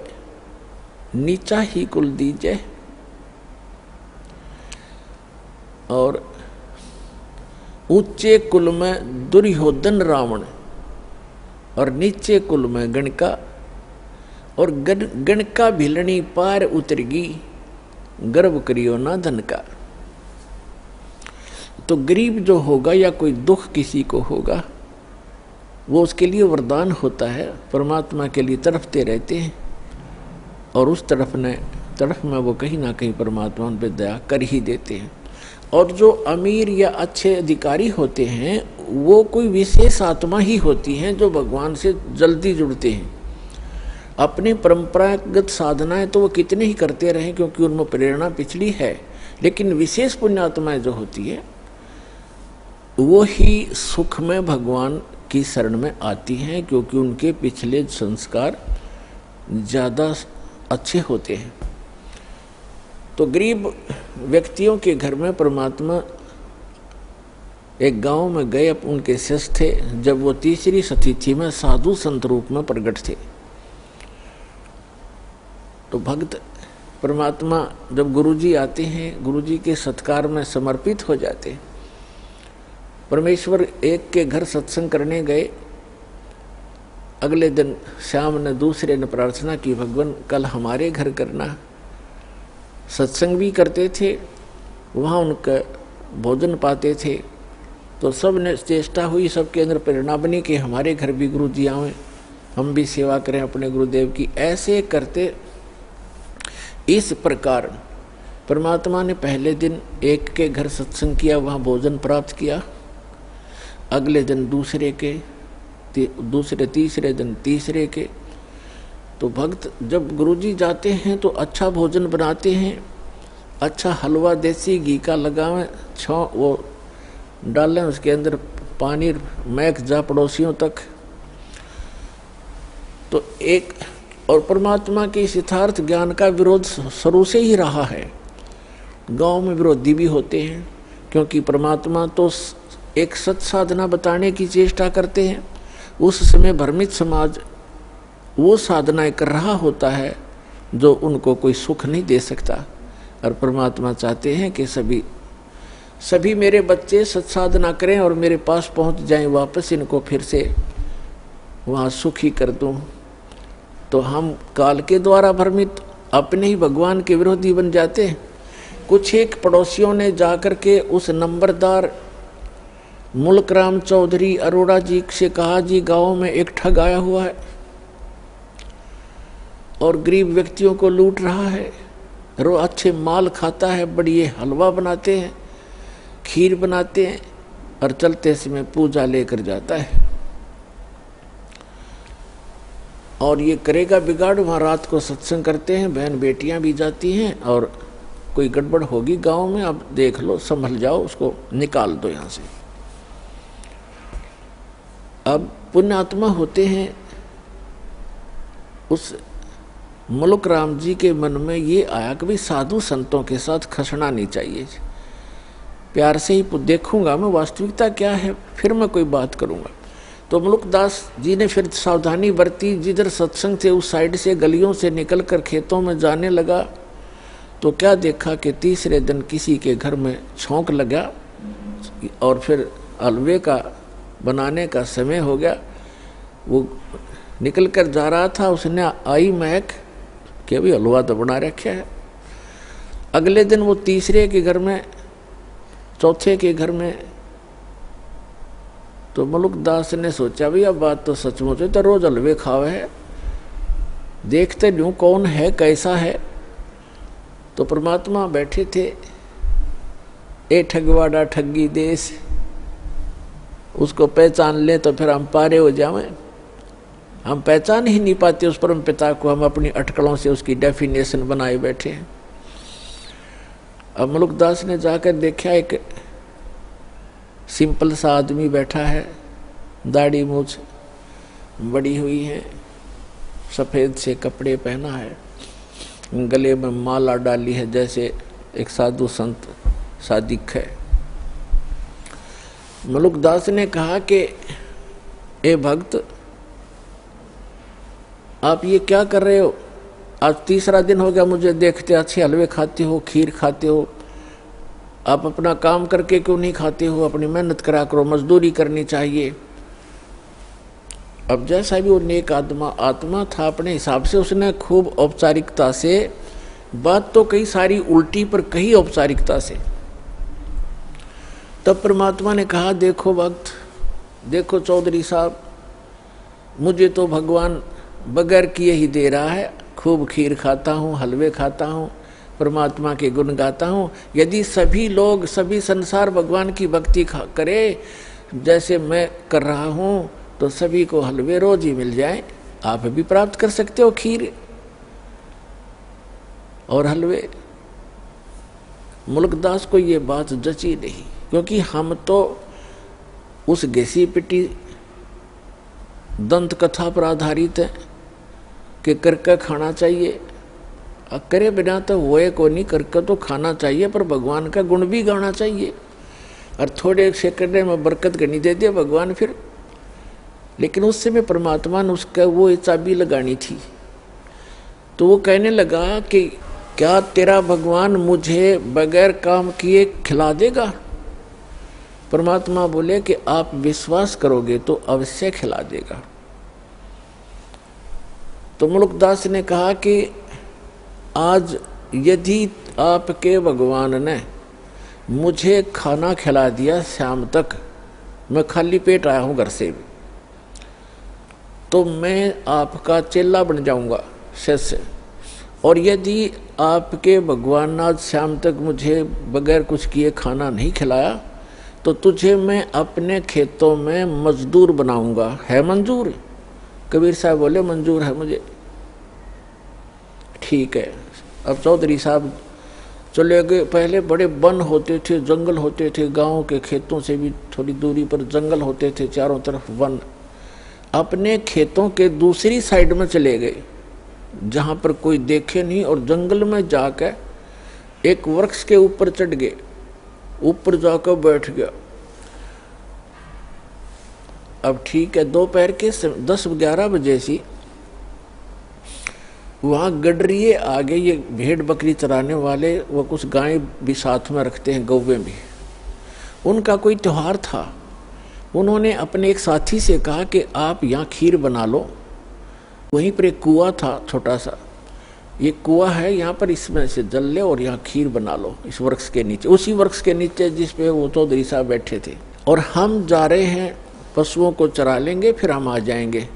नीचा ही कुल दीजे। और ऊंचे कुल में दुर्योधन रावण और नीचे कुल में गणका, और गणका भिलनी पार उतरगी, गर्व करियो ना धन का। तो गरीब जो होगा या कोई दुख किसी को होगा, वो उसके लिए वरदान होता है, परमात्मा के लिए तड़पते रहते हैं और उस तरफ में वो कहीं ना कहीं परमात्मा उन पर दया कर ही देते हैं। और जो अमीर या अच्छे अधिकारी होते हैं, वो कोई विशेष आत्मा ही होती हैं जो भगवान से जल्दी जुड़ते हैं। अपनी परंपरागत साधनाएं तो वो कितने ही करते रहें क्योंकि उनमें प्रेरणा पिछली है, लेकिन विशेष पुण्यात्माएं जो होती है वो ही सुख में भगवान की शरण में आती हैं क्योंकि उनके पिछले संस्कार ज़्यादा अच्छे होते हैं। तो गरीब व्यक्तियों के घर में परमात्मा एक गांव में गए, अब उनके शिष्य थे, जब वो तीसरी स्थिति में साधु संत रूप में प्रकट थे। तो भक्त परमात्मा जब गुरुजी आते हैं, गुरुजी के सत्कार में समर्पित हो जाते हैं। परमेश्वर एक के घर सत्संग करने गए, अगले दिन शाम ने दूसरे ने प्रार्थना की, भगवान कल हमारे घर करना। सत्संग भी करते थे, वहाँ उनका भोजन पाते थे। तो सब ने चेष्टा हुई, सबके अंदर प्रेरणा बनी कि हमारे घर भी गुरु जी आएं, हम भी सेवा करें अपने गुरुदेव की। ऐसे करते इस प्रकार परमात्मा ने पहले दिन एक के घर सत्संग किया, वहाँ भोजन प्राप्त किया। अगले दिन दूसरे तीसरे दिन तीसरे के। तो भक्त जब गुरुजी जाते हैं तो अच्छा भोजन बनाते हैं, अच्छा हलवा देसी घी का लगावें, वो डालें, उसके अंदर पानी महक जा पड़ोसियों तक। तो एक और परमात्मा के इस यथार्थ ज्ञान का विरोध शुरू से ही रहा है। गांव में विरोधी भी होते हैं क्योंकि परमात्मा तो एक सत साधना बताने की चेष्टा करते हैं। उस समय भ्रमित समाज वो साधनाएं कर रहा होता है जो उनको कोई सुख नहीं दे सकता, और परमात्मा चाहते हैं कि सभी मेरे बच्चे सत्साधना करें और मेरे पास पहुंच जाएं, वापस इनको फिर से वहाँ सुखी कर दूं। तो हम काल के द्वारा भ्रमित अपने ही भगवान के विरोधी बन जाते हैं। कुछ एक पड़ोसियों ने जाकर के उस नंबरदार मुल्क राम चौधरी अरोड़ा जी से कहा, जी गांव में एक ठग आया हुआ है और गरीब व्यक्तियों को लूट रहा है, रोज अच्छे माल खाता है, बढ़िया हलवा बनाते हैं, खीर बनाते हैं और चलते समय पूजा लेकर जाता है और ये करेगा बिगाड़। वहाँ रात को सत्संग करते हैं, बहन बेटियां भी जाती हैं और कोई गड़बड़ होगी गांव में, अब देख लो, संभल जाओ, उसको निकाल दो यहाँ से। अब पुण्यात्मा होते हैं, उस मुल्क राम जी के मन में ये आया कि भाई साधु संतों के साथ खसना नहीं चाहिए, प्यार से ही देखूंगा मैं वास्तविकता क्या है, फिर मैं कोई बात करूंगा। तो मुल्कदास जी ने फिर सावधानी बरती, जिधर सत्संग थे उस साइड से गलियों से निकलकर खेतों में जाने लगा। तो क्या देखा कि तीसरे दिन किसी के घर में छौंक लगा और फिर हलवे का बनाने का समय हो गया। वो निकल कर जा रहा था, उसने आई महक कि अभी हलवा तो बना रखा है। अगले दिन वो तीसरे के घर में, चौथे के घर में, तो मुल्कदास ने सोचा भी अब बात तो सचमुच है, तो रोज हलवे खावे है, देखते नहीं कौन है कैसा है। तो परमात्मा बैठे थे, ए ठगवाड़ा ठगी देश, उसको पहचान ले तो फिर हम पारे हो जाएं। हम पहचान ही नहीं पाते उस परम पिता को, हम अपनी अटकलों से उसकी डेफिनेशन बनाए बैठे हैं। अब मुल्कदास ने जाकर देखा एक सिंपल सा आदमी बैठा है, दाढ़ी मूछ बड़ी हुई है, सफ़ेद से कपड़े पहना है, गले में माला डाली है जैसे एक साधु संत सादिक है। मुल्कदास ने कहा कि ए भक्त, आप ये क्या कर रहे हो? आज तीसरा दिन हो गया मुझे देखते, अच्छे हलवे खाते हो, खीर खाते हो, आप अपना काम करके क्यों नहीं खाते हो? अपनी मेहनत करा करो, मजदूरी करनी चाहिए। अब जैसा भी वो नेक आत्मा था, अपने हिसाब से उसने खूब औपचारिकता से बात तो कई सारी उल्टी पर कही औपचारिकता से। तब परमात्मा ने कहा, देखो भक्त, देखो चौधरी साहब, मुझे तो भगवान बगैर किए ही दे रहा है, खूब खीर खाता हूँ, हलवे खाता हूँ, परमात्मा के गुण गाता हूँ। यदि सभी लोग, सभी संसार भगवान की भक्ति करे जैसे मैं कर रहा हूँ, तो सभी को हलवे रोज ही मिल जाए। आप भी प्राप्त कर सकते हो खीर और हलवे। मुल्कदास को ये बात जची नहीं, क्योंकि हम तो उस घिसी पिटी दंत कथा पर आधारित है कि करके खाना चाहिए, करे बिना तो हुए को नहीं, करके तो खाना चाहिए, पर भगवान का गुण भी गाना चाहिए। और थोड़े से करने में बरकत करनी दे दिया भगवान फिर। लेकिन उस समय परमात्मा ने उसका वो चाबी लगानी थी। तो वो कहने लगा कि क्या तेरा भगवान मुझे बगैर काम किए खिला देगा? परमात्मा बोले कि आप विश्वास करोगे तो अवश्य खिला देगा। तो मुल्कदास ने कहा कि आज यदि आपके भगवान ने मुझे खाना खिला दिया शाम तक, मैं खाली पेट आया हूँ घर से भी, तो मैं आपका चेला बन जाऊंगा, शिष्य। और यदि आपके भगवान ने आज शाम तक मुझे बगैर कुछ किए खाना नहीं खिलाया, तो तुझे मैं अपने खेतों में मजदूर बनाऊंगा। है मंजूर? कबीर साहब बोले मंजूर है मुझे। ठीक है। अब चौधरी साहब चले गए। पहले बड़े वन होते थे, जंगल होते थे, गांव के खेतों से भी थोड़ी दूरी पर जंगल होते थे, चारों तरफ वन। अपने खेतों के दूसरी साइड में चले गए जहां पर कोई देखे नहीं, और जंगल में जाकर एक वृक्ष के ऊपर चढ़ गए, ऊपर जाकर बैठ गया। अब ठीक है, दोपहर के 10-11 बजे सी वहाँ गडरिए आगे, ये भेड़ बकरी चराने वाले, वो कुछ गाय भी साथ में रखते हैं, गौवे भी, उनका कोई त्योहार था। उन्होंने अपने एक साथी से कहा कि आप यहाँ खीर बना लो। वहीं पर एक कुआं था छोटा सा, ये कुआं है यहाँ पर, इसमें से जल ले और यहाँ खीर बना लो इस वृक्ष के नीचे, उसी वृक्ष के नीचे जिस पे वो चौधरी साहब बैठे थे। और हम जा रहे हैं, पशुओं को चरा लेंगे, फिर हम आ जाएंगे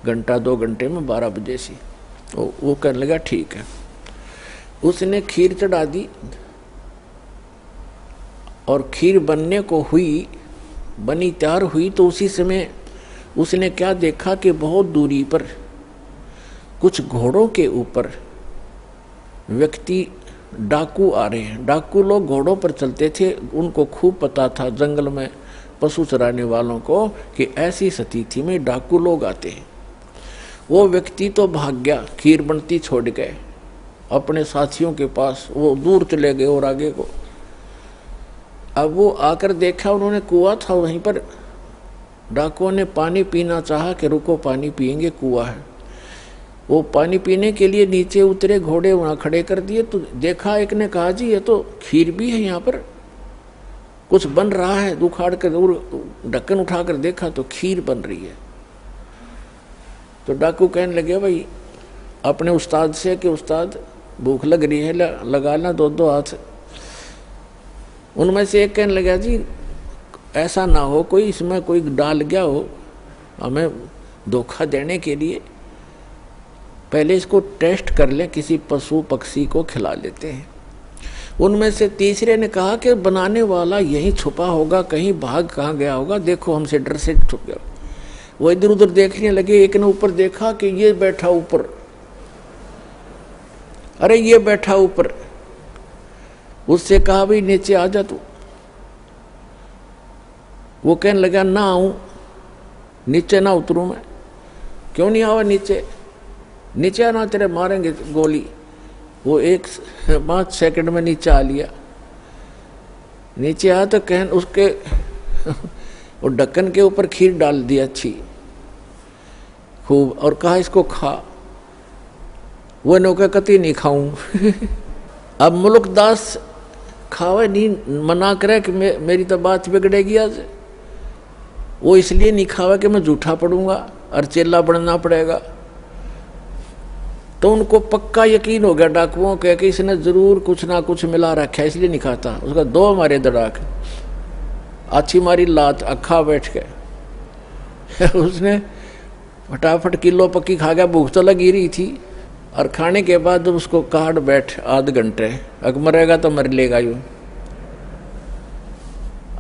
1-2 घंटे में, 12 बजे से। वो कहने लगा ठीक है। उसने खीर चढ़ा दी और खीर बनने को हुई, बनी तैयार हुई, तो उसी समय उसने क्या देखा कि बहुत दूरी पर कुछ घोड़ों के ऊपर व्यक्ति डाकू आ रहे हैं। डाकू लोग घोड़ों पर चलते थे, उनको खूब पता था जंगल में पशु चराने वालों को कि ऐसी स्थिति में डाकू लोग आते हैं। वो व्यक्ति तो भाग गया, खीर बनती छोड़ गए अपने साथियों के पास, वो दूर चले गए और आगे को। अब वो आकर देखा, उन्होंने कुआं था वहीं पर, डाकुओं ने पानी पीना चाहा कि रुको पानी पिएंगे, कुआं है। वो पानी पीने के लिए नीचे उतरे, घोड़े वहाँ खड़े कर दिए। तो देखा, एक ने कहा जी ये तो खीर भी है, यहाँ पर कुछ बन रहा है। उखाड़ कर ढक्कन उठाकर देखा तो खीर बन रही है। तो डाकू कहने लगे भाई अपने उस्ताद से कि उस्ताद भूख लग रही है, लगा ला 2-2 हाथ। उनमें से एक कहने लगा जी ऐसा ना हो कोई इसमें कोई डाल गया हो हमें धोखा देने के लिए, पहले इसको टेस्ट कर लें, किसी पशु पक्षी को खिला लेते हैं। उनमें से तीसरे ने कहा कि बनाने वाला यहीं छुपा होगा, कहीं भाग कहाँ गया होगा, देखो हमसे डर से छुप गया। वो इधर उधर देखने लगे। एक ने ऊपर देखा कि ये बैठा ऊपर, अरे ये बैठा ऊपर। उससे कहा भाई नीचे आ जा तू। वो कहने लगा ना आऊं, नीचे ना उतरूं मैं। क्यों नहीं आवा नीचे? नीचे आना तेरे मारेंगे गोली। वो 5 सेकंड में नीचे आ लिया। नीचे आ तो कहन उसके वो ढक्कन के ऊपर खीर डाल दी अच्छी खूब और कहा इसको खा। वो नौका कति नहीं खाऊं। अब मुल्कदास खावे नहीं, मना करे कि मेरी तो बात बिगड़ेगी आज। वो इसलिए नहीं खावा कि मैं झूठा पड़ूंगा और चेला बनना पड़ेगा। तो उनको पक्का यकीन हो गया डाकुओं के कि इसने जरूर कुछ ना कुछ मिला रखा है, इसलिए नहीं खाता। उसका 2 मारे दड़ाक, अच्छी मारी लात, अखा बैठ के उसने फटाफट किलो पक्की खा गया। भूख तो लगी रही थी और खाने के बाद उसको काट बैठ आध घंटे, अगर मरेगा तो मर लेगा। यूँ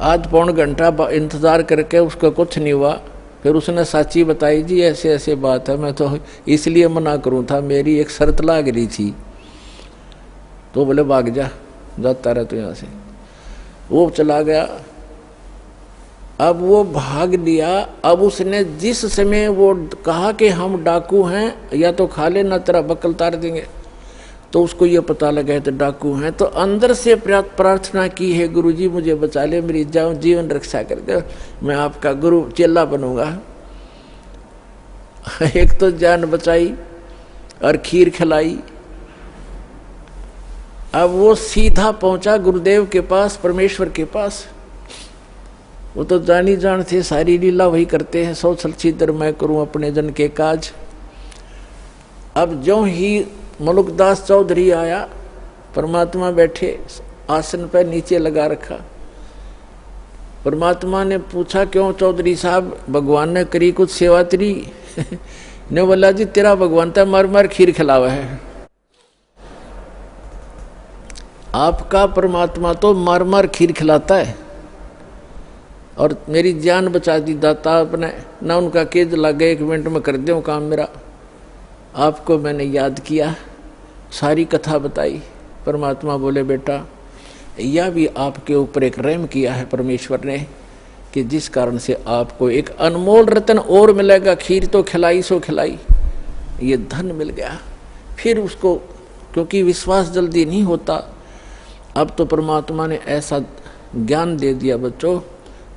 आध पौन घंटा इंतजार करके उसका कुछ नहीं हुआ। फिर उसने साची बताई जी ऐसे ऐसे बात है, मैं तो इसलिए मना करूं था, मेरी एक शर्त लाग रही थी। तो बोले भाग जा, जाता रहा तो यहाँ से। वो चला गया। अब वो भाग लिया। अब उसने जिस समय वो कहा कि हम डाकू हैं या तो खा लेना तेरा बकल तार देंगे, तो उसको ये पता लगा तो डाकू हैं। तो अंदर से प्रार्थना की है गुरुजी मुझे बचा ले, मेरी जीवन रक्षा कर दे, मैं आपका गुरु चेला बनूंगा। एक तो जान बचाई और खीर खिलाई। अब वो सीधा पहुंचा गुरुदेव के पास, परमेश्वर के पास। वो तो जानी जान थे, सारी लीला वही करते हैं, 100 छलछीतर मैं करूं अपने जन के काज। अब जो ही मुल्कदास चौधरी आया, परमात्मा बैठे आसन पर नीचे लगा रखा। परमात्मा ने पूछा क्यों चौधरी साहब, भगवान ने करी कुछ सेवा तेरी? ने बोला जी तेरा भगवान तो मार मार खीर खिलावा है, आपका परमात्मा तो मार मार खीर खिलाता है और मेरी जान बचा दी दाता आपने ना। उनका केज लग गए, 1 मिनट में कर दूं काम मेरा। आपको मैंने याद किया, सारी कथा बताई। परमात्मा बोले बेटा यह भी आपके ऊपर एक रहम किया है परमेश्वर ने कि जिस कारण से आपको एक अनमोल रतन और मिलेगा। खीर तो खिलाई सो खिलाई, ये धन मिल गया। फिर उसको क्योंकि विश्वास जल्दी नहीं होता, अब तो परमात्मा ने ऐसा ज्ञान दे दिया बच्चों,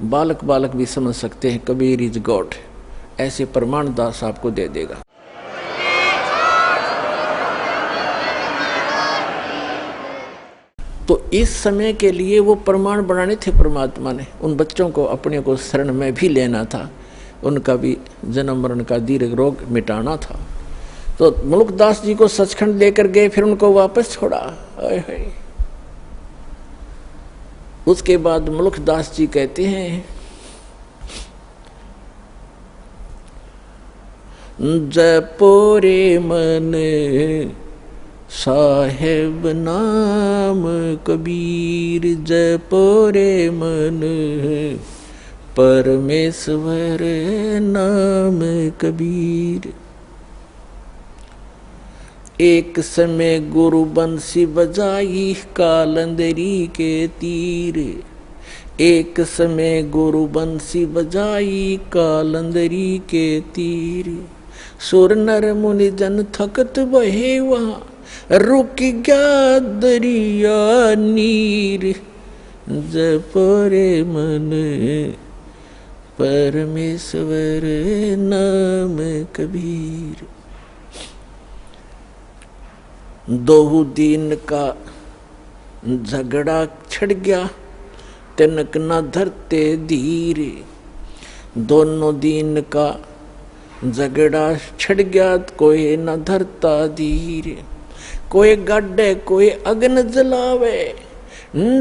बालक बालक भी समझ सकते हैं कबीर इज गॉड। ऐसे प्रमाण दास आपको दे देगा। तो इस समय के लिए वो प्रमाण बनाने थे परमात्मा ने। उन बच्चों को अपने को शरण में भी लेना था, उनका भी जन्म मरण का दीर्घ रोग मिटाना था। तो मुल्कदास जी को सचखंड लेकर गए, फिर उनको वापस छोड़ा। उसके बाद मुल्कदास जी कहते हैं जपोरे मन साहेब नाम कबीर, जपोरे मन परमेश्वर नाम कबीर। एक समय गुरु बंसी बजाई कालंदरी के तीर, एक समय गुरु बंसी बजाई कालंदरी के तीर। सुर नर मुनि जन थकत बहे वहाँ, रुक गया दरिया नीर। जपरे मन परमेश्वर नाम कबीर। दो दिन का झगड़ा छिड़ गया, तिनक न धरते धीर। दोनों दिन का झगड़ा छिड़ गया, कोई न धरता धीर। कोई गाड़े कोई अग्न जलावे,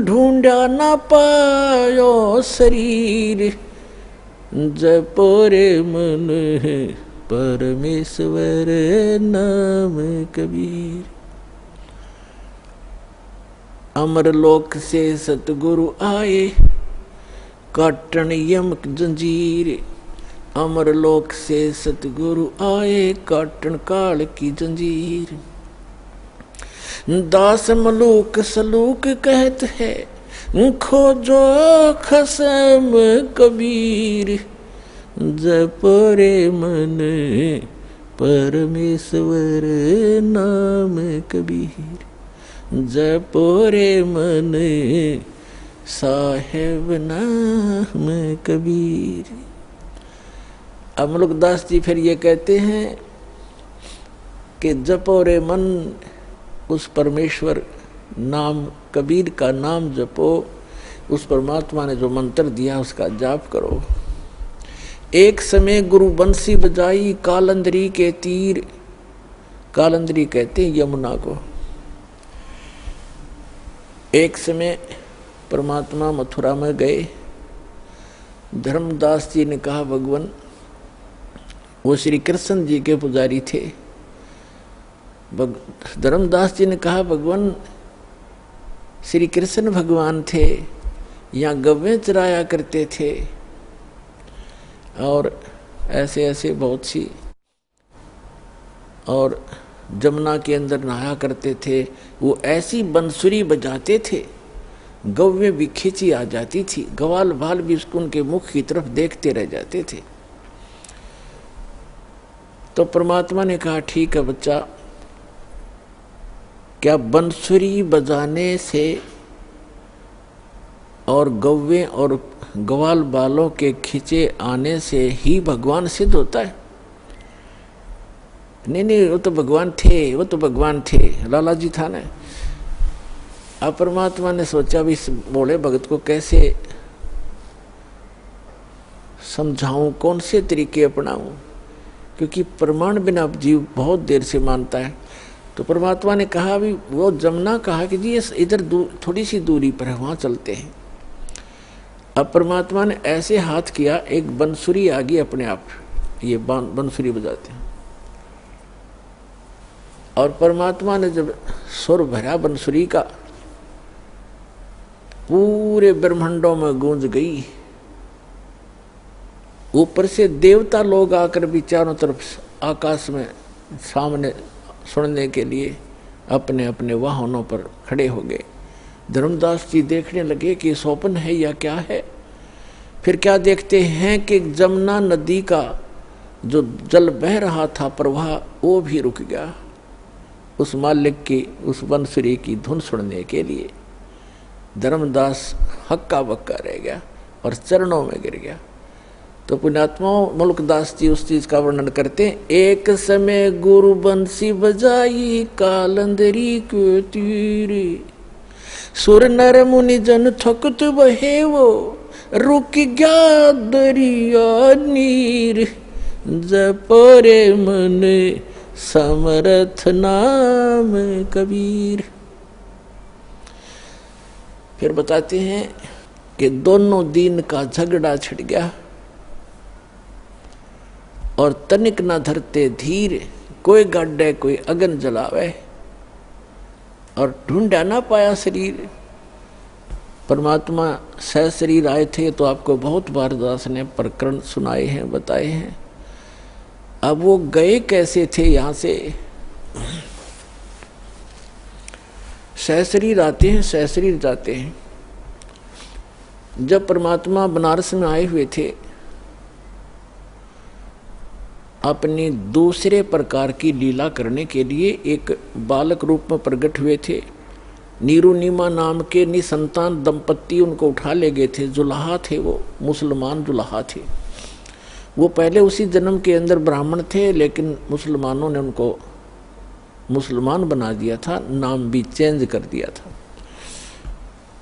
ढूंढा ना पायो शरीर। जपो रे मन परमेश्वर नाम कबीर। अमरलोक से सतगुरु आए, काटन यमक जंजीर। अमरलोक से सतगुरु आए, काटन काल की जंजीर। दास मलूक सलूक कहत है, खोजो खसम कबीर। जपो रे मन परमेश्वर नाम कबीर। जपो रे मन साहेब नाम कबीर। अब मुल्कदास जी फिर ये कहते हैं कि जपो रे मन, उस परमेश्वर नाम कबीर का नाम जपो, उस परमात्मा ने जो मंत्र दिया उसका जाप करो। एक समय गुरु बंसी बजाई कालंदरी के तीर। कालंदरी कहते हैं यमुना को। एक समय परमात्मा मथुरा में गए। धर्मदास जी ने कहा भगवान, वो श्री कृष्ण जी के पुजारी थे। धर्मदास जी ने कहा भगवान, श्री कृष्ण भगवान थे, यहाँ गव्वें चराया करते थे और ऐसे ऐसे बहुत सी, और जमुना के अंदर नहाया करते थे। वो ऐसी बंसुरी बजाते थे, गव्वें भी खींची आ जाती थी, ग्वाल बाल भी उसको उनके मुख की तरफ देखते रह जाते थे। तो परमात्मा ने कहा ठीक है बच्चा, क्या बंसुरी बजाने से और गव्वे और ग्वाल बालों के खींचे आने से ही भगवान सिद्ध होता है? नहीं नहीं, वो तो भगवान थे, वो तो भगवान थे, लाला जी था ना। अब परमात्मा ने सोचा भी इस बोले भगत को कैसे समझाऊं, कौन से तरीके अपनाऊं, क्योंकि प्रमाण बिना जीव बहुत देर से मानता है। तो परमात्मा ने कहा भी, वो जमुना कहा कि जी इधर थोड़ी सी दूरी पर है, वहां चलते हैं। अब परमात्मा ने ऐसे हाथ किया, एक बंसुरी आ गई अपने आप, ये बंसुरी बजाते हैं। और परमात्मा ने जब सुर भरा बंसुरी का, पूरे ब्रह्मांडों में गूंज गई। ऊपर से देवता लोग आकर भी चारों तरफ आकाश में सामने सुनने के लिए अपने अपने वाहनों पर खड़े हो गए। धर्मदास जी देखने लगे कि स्वप्न है या क्या है। फिर क्या देखते हैं कि जमुना नदी का जो जल बह रहा था प्रवाह, वो भी रुक गया उस मालिक की, उस बंसुरी की धुन सुनने के लिए। धर्मदास हक्का बक्का रह गया और चरणों में गिर गया। तो पुण्यात्माओं, मुल्कदास जी उस चीज का वर्णन करते हैं। एक समय गुरु बंसी बजाई कालंदरी के तीर। सुर नर मुनि जन थकत बहे वो, रुक गया दरिया नीर। जपो रे मन समर्थ नाम कबीर। फिर बताते हैं कि दोनों दिन का झगड़ा छिड़ गया और तनिक न धरते धीर। कोई गाड़े कोई अग्न जलावे और ढूंढा ना पाया शरीर। परमात्मा सह शरीर आए थे, तो आपको बहुत बार दास ने प्रकरण सुनाए हैं, बताए हैं। अब वो गए कैसे थे यहाँ से? सह शरीर आते हैं, सह शरीर जाते हैं। जब परमात्मा बनारस में आए हुए थे, अपनी दूसरे प्रकार की लीला करने के लिए एक बालक रूप में प्रकट हुए थे। नीरू नीमा नाम के निसंतान दंपत्ति उनको उठा ले गए थे। जुलाहा थे, वो मुसलमान जुलाहा थे। वो पहले उसी जन्म के अंदर ब्राह्मण थे, लेकिन मुसलमानों ने उनको मुसलमान बना दिया था, नाम भी चेंज कर दिया था।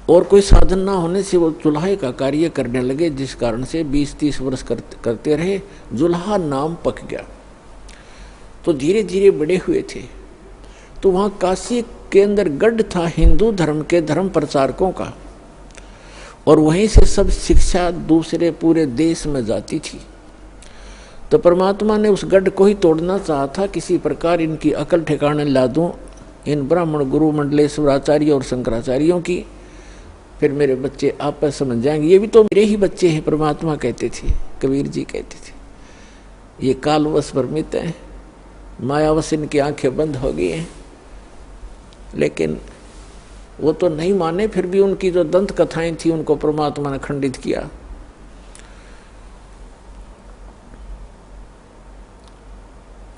और कोई साधन ना होने से वो चुल्हे का कार्य करने लगे, जिस कारण से 20-30 वर्ष करते रहे। जुल्हा नाम पक गया तो धीरे धीरे बड़े हुए थे। तो वहाँ काशी के अंदर गढ़ था हिंदू धर्म के धर्म प्रचारकों का, और वहीं से सब शिक्षा दूसरे पूरे देश में जाती थी। तो परमात्मा ने उस गढ़ को ही तोड़ना चाहा था, किसी प्रकार इनकी अकल ठिकाने ला दूं, इन ब्राह्मण गुरु मंडलेश्वराचार्य और शंकराचार्यों की, फिर मेरे बच्चे आपस समझ जाएंगे। ये भी तो मेरे ही बच्चे हैं, परमात्मा कहते थे, कबीर जी कहते थे। ये कालवश भ्रमित हैं, मायावश इनकी आंखें बंद हो गई हैं। लेकिन वो तो नहीं माने, फिर भी उनकी जो दंत कथाएं थी उनको परमात्मा ने खंडित किया।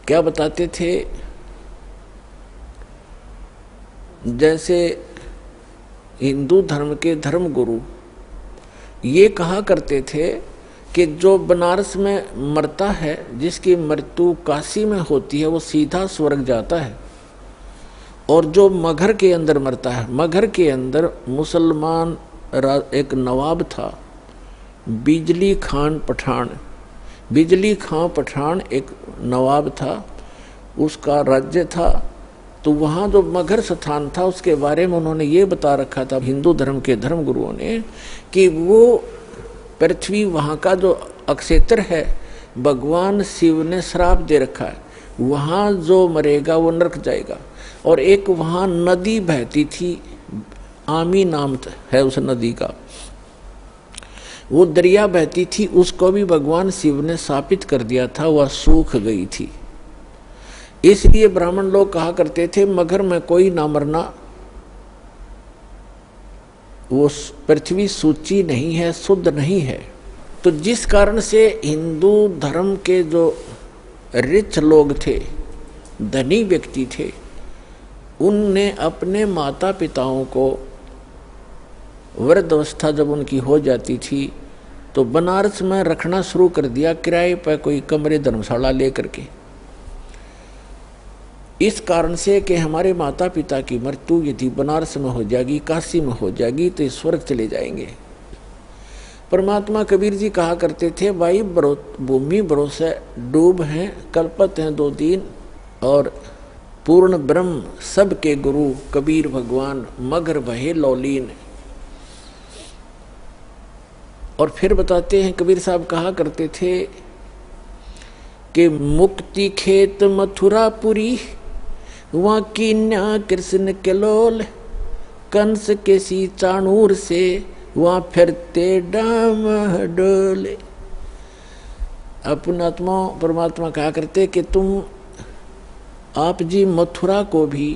क्या बताते थे, जैसे हिंदू धर्म के धर्म गुरु ये कहा करते थे कि जो बनारस में मरता है, जिसकी मृत्यु काशी में होती है, वो सीधा स्वर्ग जाता है। और जो मगहर के अंदर मरता है, मगहर के अंदर मुसलमान एक नवाब था, बिजली खान पठान। बिजली खां पठान एक नवाब था, उसका राज्य था। तो वहाँ जो मगहर स्थान था उसके बारे में उन्होंने ये बता रखा था, हिंदू धर्म के धर्म गुरुओं ने, कि वो पृथ्वी वहाँ का जो अक्षेत्र है, भगवान शिव ने श्राप दे रखा है, वहाँ जो मरेगा वो नरक जाएगा। और एक वहाँ नदी बहती थी, आमी नाम है उस नदी का, वो दरिया बहती थी, उसको भी भगवान शिव ने शापित कर दिया था, वह सूख गई थी। इसलिए ब्राह्मण लोग कहा करते थे मगहर में कोई ना मरना, वो पृथ्वी सूची नहीं है, शुद्ध नहीं है। तो जिस कारण से हिंदू धर्म के जो रिच लोग थे, धनी व्यक्ति थे, उनने अपने माता पिताओं को वृद्ध अवस्था जब उनकी हो जाती थी तो बनारस में रखना शुरू कर दिया, किराए पर कोई कमरे धर्मशाला लेकर के। इस कारण से कि हमारे माता पिता की मृत्यु यदि बनारस में हो जाएगी, काशी में हो जाएगी, तो स्वर्ग चले जाएंगे। परमात्मा कबीर जी कहा करते थे, भाई भूमि भरोसे डूब हैं, कल्पत हैं 2 दिन, और पूर्ण ब्रह्म सबके गुरु कबीर भगवान मगहर भये लौलीन। और फिर बताते हैं, कबीर साहब कहा करते थे कि मुक्ति खेत मथुरापुरी, वहाँ कीन्या कृष्ण के लोल, कंस के सी चाणूर से वहाँ फिरते डाम डोले। अपना आत्मा परमात्मा कहा करते कि तुम आप जी मथुरा को भी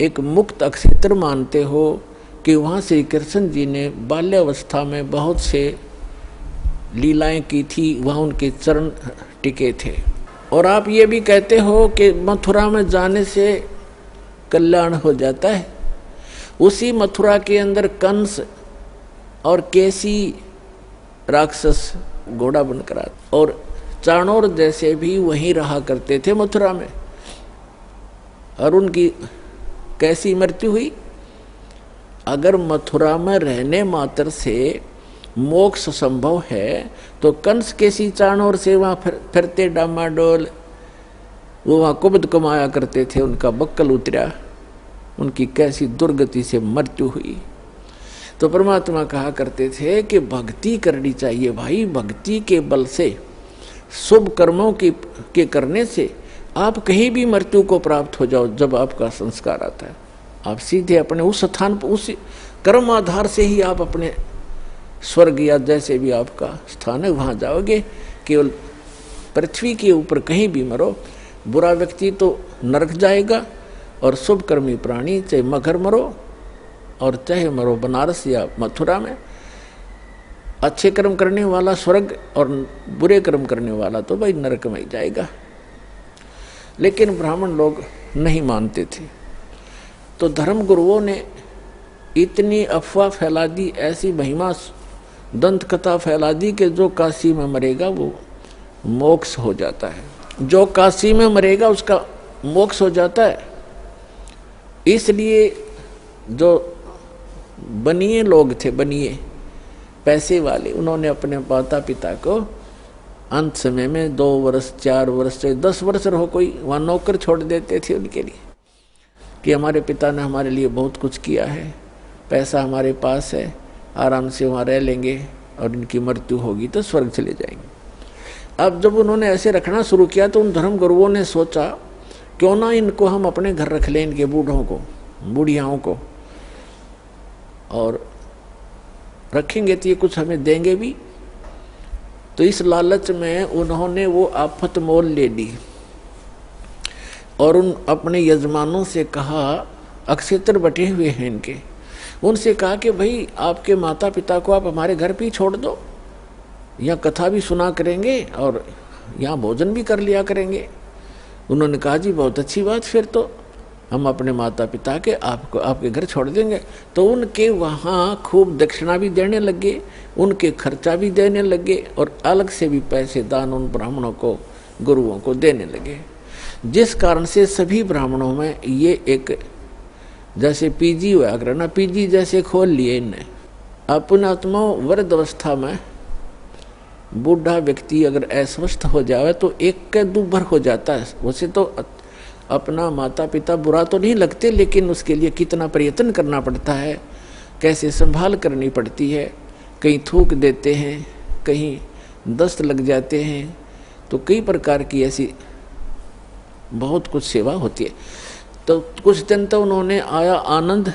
एक मुक्त अक्षेत्र मानते हो, कि वहाँ श्री कृष्ण जी ने बाल्यावस्था में बहुत से लीलाएं की थी, वहाँ उनके चरण टिके थे। और आप ये भी कहते हो कि मथुरा में जाने से कल्याण हो जाता है। उसी मथुरा के अंदर कंस और केसी राक्षस घोड़ा बनकर आते, और चाणोर जैसे भी वहीं रहा करते थे मथुरा में। और उनकी कैसी मृत्यु हुई? अगर मथुरा में रहने मात्र से मोक्ष संभव है, तो कंस केसी चाणोर से वहाँ फिरते डामाडोल, वो वहाँ कुबद कमाया करते थे, उनका बक्कल उतरा, उनकी कैसी दुर्गति से मृत्यु हुई। तो परमात्मा कहा करते थे कि भक्ति करनी चाहिए भाई, भक्ति के बल से, शुभ कर्मों के करने से आप कहीं भी मृत्यु को प्राप्त हो जाओ। जब आपका संस्कार आता है, आप सीधे अपने उस स्थान पर, उस कर्म आधार से ही आप अपने स्वर्ग या जैसे भी आपका स्थान है वहाँ जाओगे। केवल पृथ्वी के ऊपर कहीं भी मरो, बुरा व्यक्ति तो नरक जाएगा, और शुभ कर्मी प्राणी चाहे मगहर मरो और चाहे मरो बनारस या मथुरा में, अच्छे कर्म करने वाला स्वर्ग और बुरे कर्म करने वाला तो भाई नरक में ही जाएगा। लेकिन ब्राह्मण लोग नहीं मानते थे, तो धर्म गुरुओं ने इतनी अफवाह फैला दी, ऐसी महिमा दंत कथा फैला दी कि जो काशी में मरेगा वो मोक्ष हो जाता है। जो काशी में मरेगा उसका मोक्ष हो जाता है। इसलिए जो बनिए लोग थे, बनिए पैसे वाले, उन्होंने अपने माता पिता को अंत समय में 2 वर्ष 4 वर्ष से 10 वर्ष रहो, कोई वहाँ नौकर छोड़ देते थे उनके लिए कि हमारे पिता ने हमारे लिए बहुत कुछ किया है, पैसा हमारे पास है, आराम से वहाँ रह लेंगे और इनकी मृत्यु होगी तो स्वर्ग चले जाएंगे। अब जब उन्होंने ऐसे रखना शुरू किया तो उन धर्म गुरुओं ने सोचा क्यों ना इनको हम अपने घर रख लें, इनके बूढ़ों को, बूढ़ियाओं को, और रखेंगे तो ये कुछ हमें देंगे भी। तो इस लालच में उन्होंने वो आफत मोल ले ली और उन अपने यजमानों से कहा, अक्षेत्र बटे हुए हैं इनके, उनसे कहा कि भाई आपके माता पिता को आप हमारे घर पे ही छोड़ दो, यहाँ कथा भी सुना करेंगे और यहाँ भोजन भी कर लिया करेंगे। उन्होंने कहा जी बहुत अच्छी बात, फिर तो हम अपने माता पिता के आपको आपके घर छोड़ देंगे। तो उनके वहाँ खूब दक्षिणा भी देने लगे, उनके खर्चा भी देने लगे और अलग से भी पैसे दान उन ब्राह्मणों को, गुरुओं को देने लगे। जिस कारण से सभी ब्राह्मणों में ये एक जैसे पीजी हुआ करना, पीजी जैसे खोल लिए इनने। अपने आत्मा वृद्ध अवस्था में बूढ़ा व्यक्ति अगर अस्वस्थ हो जाए तो एक के दूभर हो जाता है। वैसे तो अपना माता पिता बुरा तो नहीं लगते, लेकिन उसके लिए कितना प्रयत्न करना पड़ता है, कैसे संभाल करनी पड़ती है। कहीं थूक देते हैं, कहीं दस्त लग जाते हैं, तो कई प्रकार की ऐसी बहुत कुछ सेवा होती है। तो कुछ दिन तो उन्होंने आया आनंद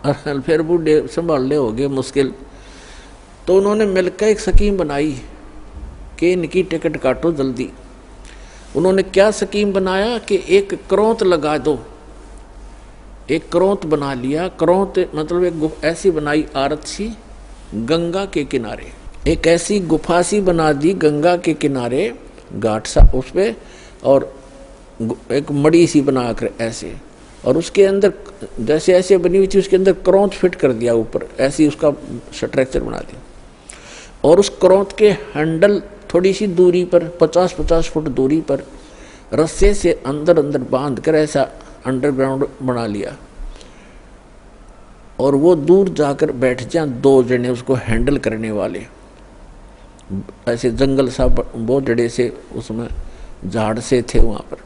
और फिर बूढ़े संभालने हो गए मुश्किल। तो उन्होंने मिलकर एक स्कीम बनाई कि इनकी टिकट काटो जल्दी। उन्होंने क्या स्कीम बनाया कि एक करौंत लगा दो, एक करौंत बना लिया। करौंत मतलब एक ऐसी बनाई आरत सी गंगा के किनारे, एक ऐसी गुफा सी बना दी गंगा के किनारे, घाट सा उस पे, और एक मड़ी सी बनाकर ऐसे, और उसके अंदर जैसे ऐसे बनी हुई थी उसके अंदर करौंत फिट कर दिया ऊपर, ऐसी उसका स्ट्रक्चर बना दिया। और उस करौंत के हैंडल थोड़ी सी दूरी पर 50-50 फुट दूरी पर रस्से से अंदर अंदर बांध कर ऐसा अंडरग्राउंड बना लिया। और वो दूर जाकर बैठ जाए 2 जने उसको हैंडल करने वाले, ऐसे जंगल सा बहुत जड़े से उसमें झाड़ से थे वहाँ पर।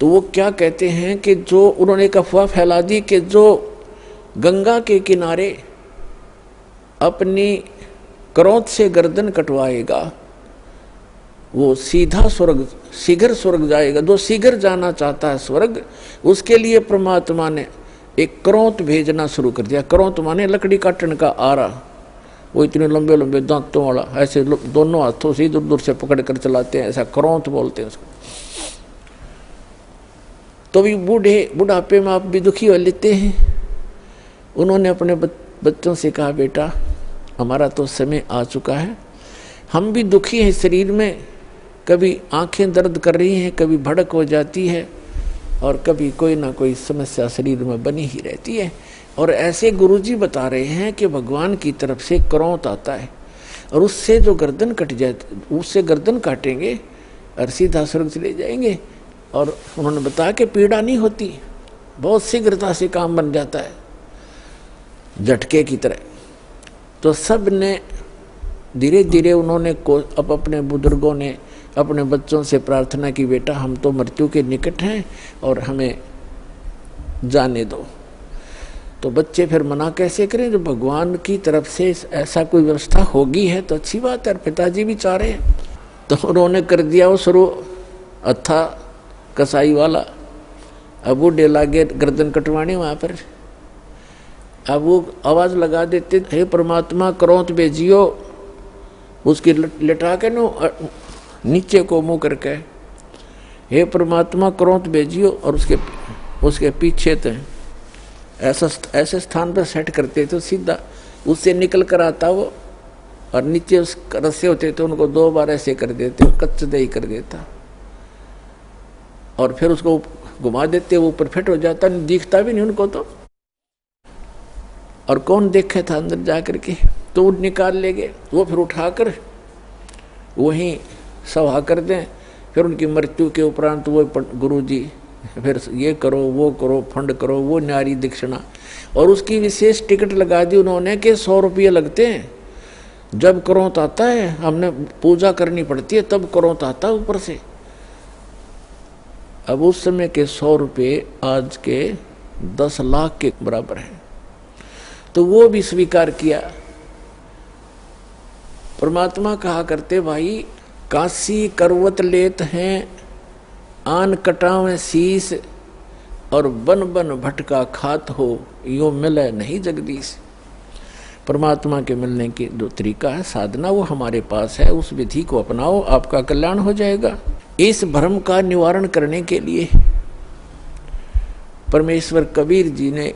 तो वो क्या कहते हैं कि जो उन्होंने एक अफवाह फैला दी कि जो गंगा के किनारे अपनी करौंत से गर्दन कटवाएगा वो सीधा स्वर्ग, शीघ्र स्वर्ग जाएगा। जो शीघ्र जाना चाहता है स्वर्ग, उसके लिए परमात्मा ने एक करौंत भेजना शुरू कर दिया। करौंत माने लकड़ी काटने का आरा, वो इतने लंबे लंबे दांतों वाला, ऐसे दोनों हाथों से दूर दूर से पकड़ कर चलाते हैं, ऐसा करौंत बोलते हैं उसको। तो भी बुढ़ापे में आप भी दुखी हो लेते हैं। उन्होंने अपने बच्चों से कहा, बेटा हमारा तो समय आ चुका है, हम भी दुखी हैं शरीर में, कभी आंखें दर्द कर रही हैं, कभी भड़क हो जाती है, और कभी कोई ना कोई समस्या शरीर में बनी ही रहती है। और ऐसे गुरुजी बता रहे हैं कि भगवान की तरफ से करौंत आता है और उससे जो गर्दन कट जाए, उससे गर्दन काटेंगे और सीधा स्वर्ग चले जाएंगे। और उन्होंने बताया कि पीड़ा नहीं होती, बहुत शीघ्रता से काम बन जाता है, झटके की तरह। तो सब ने धीरे धीरे उन्होंने अब अपने बुजुर्गों ने अपने बच्चों से प्रार्थना की, बेटा हम तो मृत्यु के निकट हैं और हमें जाने दो। तो बच्चे फिर मना कैसे करें, जो भगवान की तरफ से ऐसा कोई व्यवस्था होगी है तो अच्छी बात है। और पिताजी भी चाह रहे हैं, तो उन्होंने कर दिया वो शुरू अथा कसाई वाला। अब वो डेला गए गर्दन कटवाने वहाँ पर। अब वो आवाज़ लगा देते, हे परमात्मा करौंत भेजियो, उसकी लटा के नो नीचे को मुँह करके, हे परमात्मा करौंत भेजियो, और उसके पीछे थे ऐसे स्थान पर सेट करते तो सीधा उससे निकल कर आता वो, और नीचे उस रस्से होते थे उनको 2 बार ऐसे कर देते, कच्चे दही कर देता, और फिर उसको घुमा देते, वो ऊपर फिट हो जाता, दिखता भी नहीं उनको तो। और कौन देखे था अंदर जा कर के, तो वो निकाल ले गए। वो फिर उठाकर वहीं सभा कर दें, फिर उनकी मृत्यु के उपरांत वो गुरु जी फिर ये करो वो करो, फंड करो, वो न्यारी दक्षिणा, और उसकी विशेष टिकट लगा दी उन्होंने कि 100 रुपये लगते हैं, जब करो तो आता है, हमने पूजा करनी पड़ती है तब करो तो आता ऊपर से। अब उस समय के 100 रुपये आज के 10 लाख के बराबर है, तो वो भी स्वीकार किया। परमात्मा कहा करते, भाई काशी करवत लेत हैं, आन कटावें शीस, और बन बन भटका खात हो, यो मिले नहीं जगदीश। परमात्मा के मिलने की जो तरीका है साधना, वो हमारे पास है, उस विधि को अपनाओ, आपका कल्याण हो जाएगा। इस भ्रम का निवारण करने के लिए परमेश्वर कबीर जी ने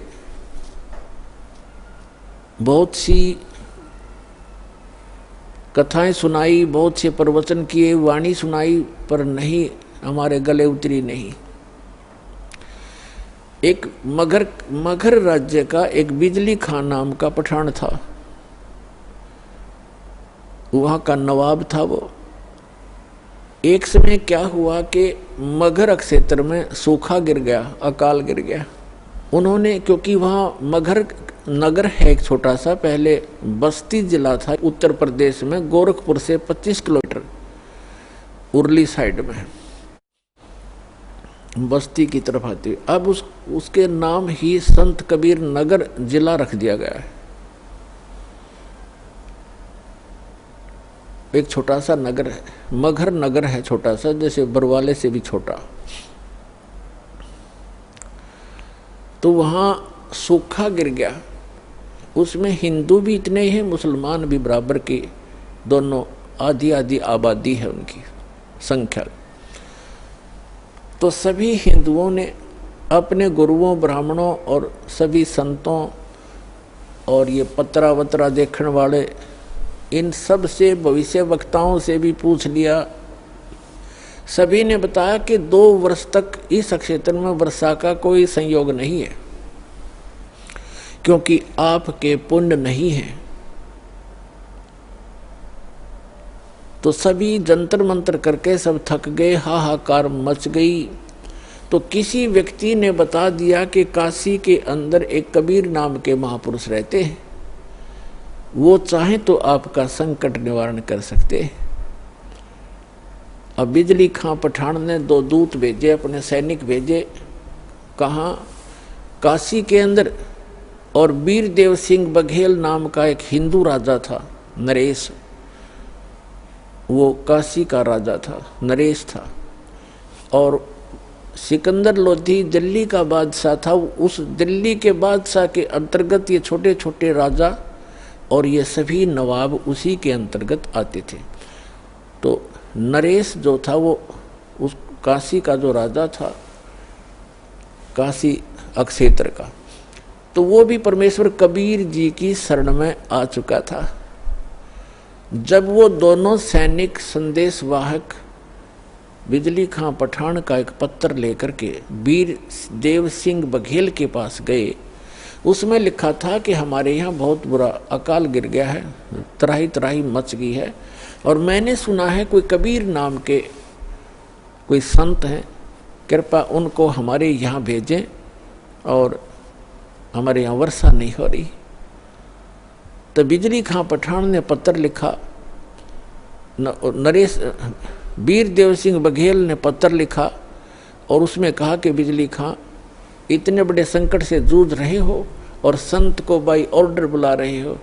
बहुत सी कथाएं सुनाई, बहुत से प्रवचन किए, वाणी सुनाई, पर नहीं, हमारे गले उतरी नहीं। एक मगध राज्य का एक बिजली खान नाम का पठान था, वहां का नवाब था वो। एक समय क्या हुआ कि मगध क्षेत्र में सूखा गिर गया, अकाल गिर गया। उन्होंने, क्योंकि वहां मगध नगर है एक छोटा सा, पहले बस्ती जिला था उत्तर प्रदेश में, गोरखपुर से 25 किलोमीटर उरली साइड में, बस्ती की तरफ आती हुई। अब उसके नाम ही संत कबीर नगर जिला रख दिया गया है। एक छोटा सा नगर है, मगहर नगर है छोटा सा, जैसे बरवाले से भी छोटा। तो वहां सूखा गिर गया, उसमें हिंदू भी इतने ही हैं, मुसलमान भी बराबर की, दोनों आधी आधी आबादी है उनकी संख्या। तो सभी हिंदुओं ने अपने गुरुओं, ब्राह्मणों और सभी संतों और ये पत्रा वत्रा देखने वाले, इन सब से, भविष्य वक्ताओं से भी पूछ लिया। सभी ने बताया कि 2 वर्ष तक इस क्षेत्र में वर्षा का कोई संयोग नहीं है, क्योंकि आपके पुण्य नहीं है। तो सभी जंतर मंत्र करके सब थक गए, हाहाकार मच गई। तो किसी व्यक्ति ने बता दिया कि काशी के अंदर एक कबीर नाम के महापुरुष रहते हैं, वो चाहे तो आपका संकट निवारण कर सकते हैं। अब बिजली खां पठान ने 2 दूत भेजे, अपने सैनिक भेजे, कहाँ? काशी के अंदर। और वीरदेव सिंह बघेल नाम का एक हिंदू राजा था, नरेश, वो काशी का राजा था, नरेश था। और सिकंदर लोधी दिल्ली का बादशाह था। उस दिल्ली के बादशाह के अंतर्गत ये छोटे छोटे राजा और ये सभी नवाब उसी के अंतर्गत आते थे। तो नरेश जो था वो उस काशी का जो राजा था, काशी क्षेत्र का, तो वो भी परमेश्वर कबीर जी की शरण में आ चुका था। जब वो दोनों सैनिक संदेशवाहक बिजली खां पठान का एक पत्र लेकर के वीर देव सिंह बघेल के पास गए, उसमें लिखा था कि हमारे यहाँ बहुत बुरा अकाल गिर गया है, त्राही त्राही मच गई है, और मैंने सुना है कोई कबीर नाम के कोई संत हैं, कृपा उनको हमारे यहाँ भेजें, और हमारे यहाँ वर्षा नहीं हो रही। तो बिजली खां पठान ने पत्र लिखा, नरेश वीर देव सिंह बघेल ने पत्र लिखा, और उसमें कहा कि बिजली खां, इतने बड़े संकट से जूझ रहे हो और संत को बाई ऑर्डर बुला रहे हो,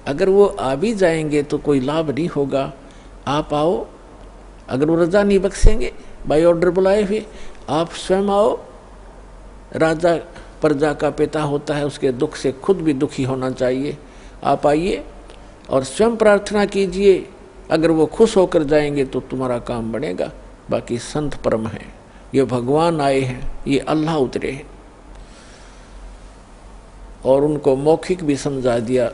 अगर वो आ भी जाएंगे तो कोई लाभ नहीं होगा, आप आओ। अगर वो रजा नहीं बख्शेंगे बाई ऑर्डर बुलाए हुए, आप स्वयं आओ। राजा प्रजा का पिता होता है, उसके दुख से खुद भी दुखी होना चाहिए। आप आइए और स्वयं प्रार्थना कीजिए, अगर वो खुश होकर जाएंगे तो तुम्हारा काम बनेगा। बाकी संत परम है, ये भगवान आए हैं, ये अल्लाह उतरे हैं। और उनको मौखिक भी समझा दिया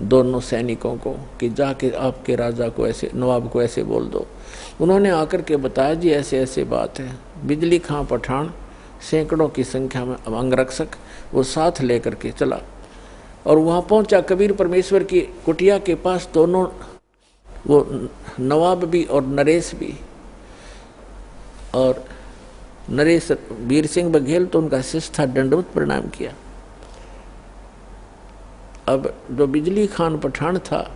दोनों सैनिकों को कि जाके आपके राजा को ऐसे, नवाब को ऐसे बोल दो। उन्होंने आकर के बताया, जी ऐसे ऐसे बात है। बिजली खां पठान सैकड़ों की संख्या में अंगरक्षक वो साथ लेकर के चला और वहाँ पहुँचा। कबीर परमेश्वर की कुटिया के पास दोनों वो नवाब भी और नरेश भी, और नरेश वीर सिंह बघेल तो उनका शिष्य था, दंडवत प्रणाम किया। अब जो बिजली खान पठान था,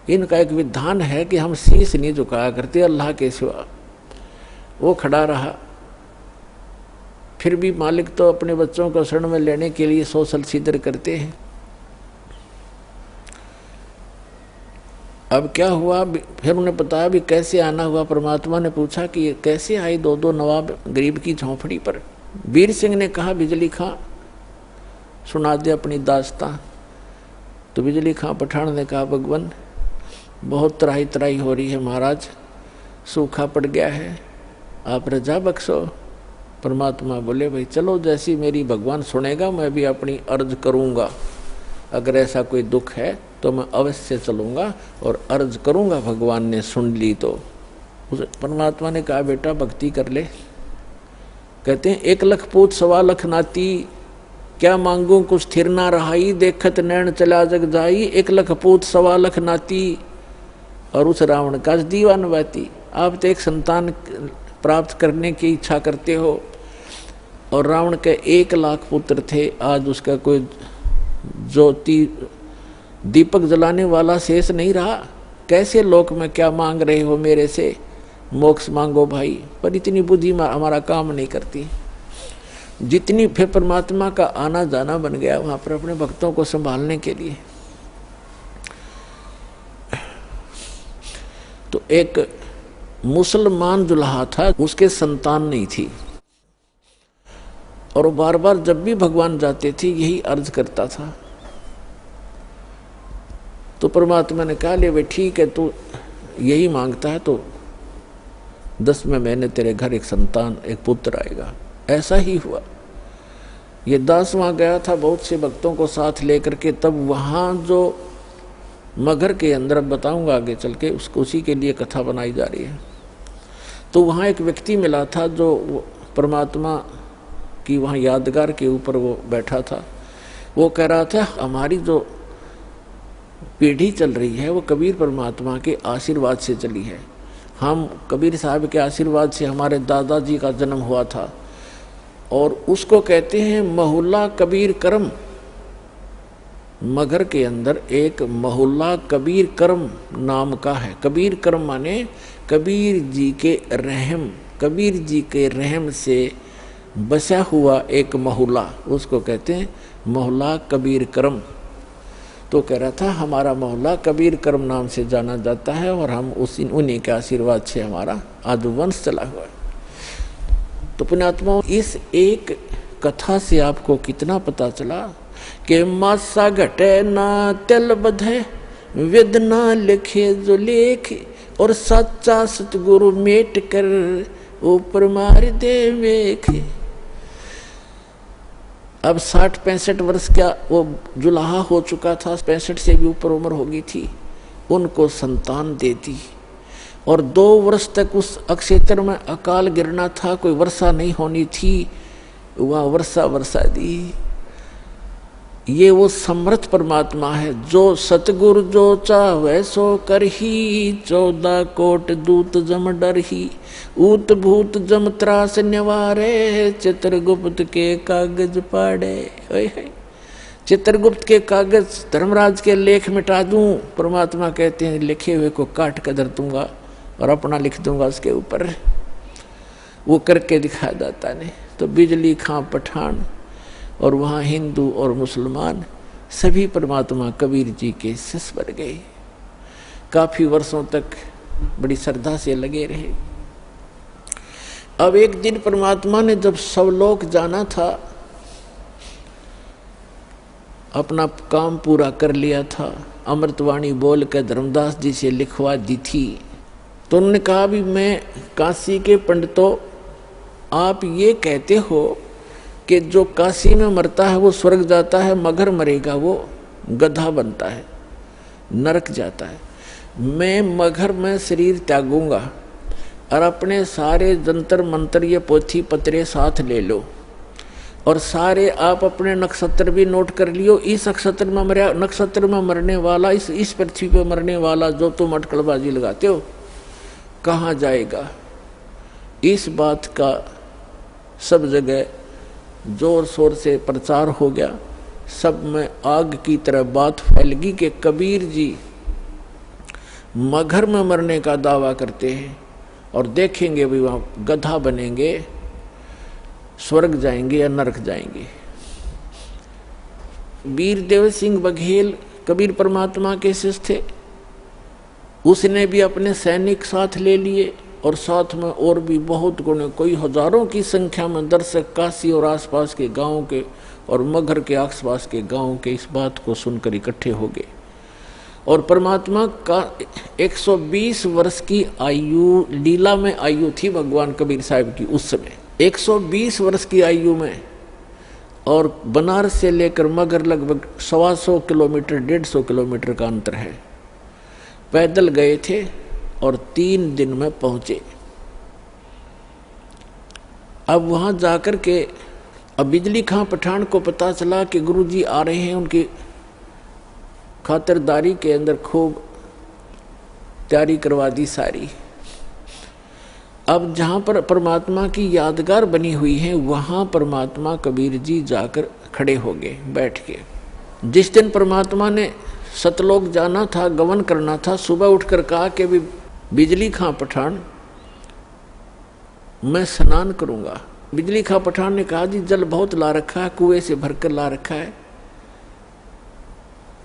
इनका एक विधान है कि हम शीश नहीं झुकाया करते अल्लाह के सिवा। वो खड़ा रहा, फिर भी मालिक तो अपने बच्चों को शरण में लेने के लिए सोशल सीदर करते हैं। अब क्या हुआ, फिर उन्हें बताया भी कैसे आना हुआ। परमात्मा ने पूछा कि ये कैसे आई दो दो नवाब गरीब की झोंपड़ी पर। वीर सिंह ने कहा बिजली खां सुना दे अपनी दास्तां। तो बिजली खां पठान ने कहा भगवान बहुत त्राही त्राही हो रही है महाराज, सूखा पड़ गया है, आप रजा बख्शो। परमात्मा बोले भाई चलो, जैसी मेरी भगवान सुनेगा मैं भी अपनी अर्ज करूँगा। अगर ऐसा कोई दुख है तो मैं अवश्य चलूँगा और अर्ज करूँगा। भगवान ने सुन ली तो उस परमात्मा ने कहा बेटा भक्ति कर ले। कहते हैं 1 लाख पूत 1.25 लाख नाती, क्या मांगू कुछ स्थिर ना रहाई, देखत नैन चला जग जाई। 1 लाख पूत 1.25 लाख नाती, और उस रावण का दीवान बाती। आप तो एक संतान प्राप्त करने की इच्छा करते हो, और रावण के 1 लाख पुत्र थे, आज उसका कोई ज्योति दीपक जलाने वाला शेष नहीं रहा। कैसे लोक में क्या मांग रहे हो मेरे से, मोक्ष मांगो भाई। पर इतनी बुद्धि हमारा काम नहीं करती जितनी। फिर परमात्मा का आना जाना बन गया वहां पर अपने भक्तों को संभालने के लिए। तो एक मुसलमान दुल्हा था, उसके संतान नहीं थी, और वो बार बार जब भी भगवान जाते थे यही अर्ज करता था। तो परमात्मा ने कहा ले वे ठीक है, तू यही मांगता है तो 10वें महीने तेरे घर एक संतान एक पुत्र आएगा। ऐसा ही हुआ। ये दास वहाँ गया था बहुत से भक्तों को साथ लेकर के। तब वहाँ जो मगर के अंदर, बताऊंगा आगे चल के, उसको उसी के लिए कथा बनाई जा रही है। तो वहाँ एक व्यक्ति मिला था जो परमात्मा की वहाँ यादगार के ऊपर वो बैठा था। वो कह रहा था हमारी जो पीढ़ी चल रही है वो कबीर परमात्मा के आशीर्वाद से चली है। हम कबीर साहब के आशीर्वाद से हमारे दादाजी का जन्म हुआ था, और उसको कहते हैं महुल्ला कबीर करम। मगर के अंदर एक महुल्ला कबीर करम नाम का है। कबीर करम माने कबीर जी के रहम, कबीर जी के रहम से बसा हुआ एक महुल्ला, उसको कहते हैं मोहल्ला कबीर करम। तो कह रहा था हमारा मोहल्ला कबीर करम नाम से जाना जाता है, और हम उन्हीं के आशीर्वाद से हमारा आदि वंश चला हुआ है। तो पुण्यात्माओं, इस एक कथा से आपको कितना पता चला कि मासा घटे ना तिल बधे, वेद ना लिखे जो लेख, और सच्चा सतगुरु मेट कर ऊपर मार दे मेख। अब 60-65 वर्ष का वो जुलाहा हो चुका था, 65 से भी ऊपर उम्र हो गई थी। उनको संतान दे दी, और 2 वर्ष तक उस अक्षेत्र में अकाल गिरना था, कोई वर्षा नहीं होनी थी, वहाँ वर्षा दी। ये वो समर्थ परमात्मा है जो सतगुरु जो चाहे सो करही, 14 कोट दूत जम डरही, ऊत भूत जम त्रास निवारे, चित्रगुप्त के कागज पाड़े। चित्रगुप्त के कागज धर्मराज के लेख मिटा दूं, परमात्मा कहते हैं लिखे हुए को काट कर धर दूंगा और अपना लिख दूंगा उसके ऊपर। वो करके दिखा दाता ने। तो बिजली खां पठान और वहाँ हिंदू और मुसलमान सभी परमात्मा कबीर जी के शिष्य बन गए। काफी वर्षों तक बड़ी श्रद्धा से लगे रहे। अब एक दिन परमात्मा ने जब सब लोग जाना था, अपना काम पूरा कर लिया था, अमृतवाणी बोल कर धर्मदास जी से लिखवा दी थी, तो उन्होंने कहा भी मैं काशी के पंडितों, आप ये कहते हो कि जो काशी में मरता है वो स्वर्ग जाता है, मगर मरेगा वो गधा बनता है, नरक जाता है। मैं मगर में शरीर त्यागूंगा और अपने सारे जंतर मंत्र ये पोथी पत्रे साथ ले लो और सारे आप अपने नक्षत्र भी नोट कर लियो। इस नक्षत्र में मरने वाला, इस पृथ्वी पे मरने वाला जो तुम अटकलबाजी लगाते हो कहाँ जाएगा। इस बात का सब जगह जोर शोर से प्रचार हो गया। सब में आग की तरह बात फैल गई कि कबीर जी मगर में मरने का दावा करते हैं और देखेंगे भी वहाँ गधा बनेंगे, स्वर्ग जाएंगे या नरक जाएंगे। वीरदेव सिंह बघेल कबीर परमात्मा के शिष्य थे। उसने भी अपने सैनिक साथ ले लिए और साथ में और भी बहुत गुणे, कोई हजारों की संख्या में दर्शक काशी और आसपास के गांवों के और मगर के आसपास के गांवों के इस बात को सुनकर इकट्ठे हो गए। और परमात्मा का 120 वर्ष की आयु, लीला में आयु थी भगवान कबीर साहब की उस समय, 120 वर्ष की आयु में। और बनारस से लेकर मगर लगभग 125 किलोमीटर 150 किलोमीटर का अंतर है। पैदल गए थे और 3 दिन में पहुंचे। अब वहां जाकर के अब बिजली खां पठान को पता चला कि गुरुजी आ रहे हैं। उनकी खातिरदारी के अंदर खूब तैयारी करवा दी सारी। अब जहाँ पर परमात्मा की यादगार बनी हुई है वहाँ परमात्मा कबीर जी जाकर खड़े हो गए बैठ के। जिस दिन परमात्मा ने सतलोक जाना था, गमन करना था, सुबह उठकर कहा कि भी बिजली खां पठान मैं स्नान करूँगा। बिजली खां पठान ने कहा जी जल बहुत ला रखा है, कुएं से भरकर ला रखा है।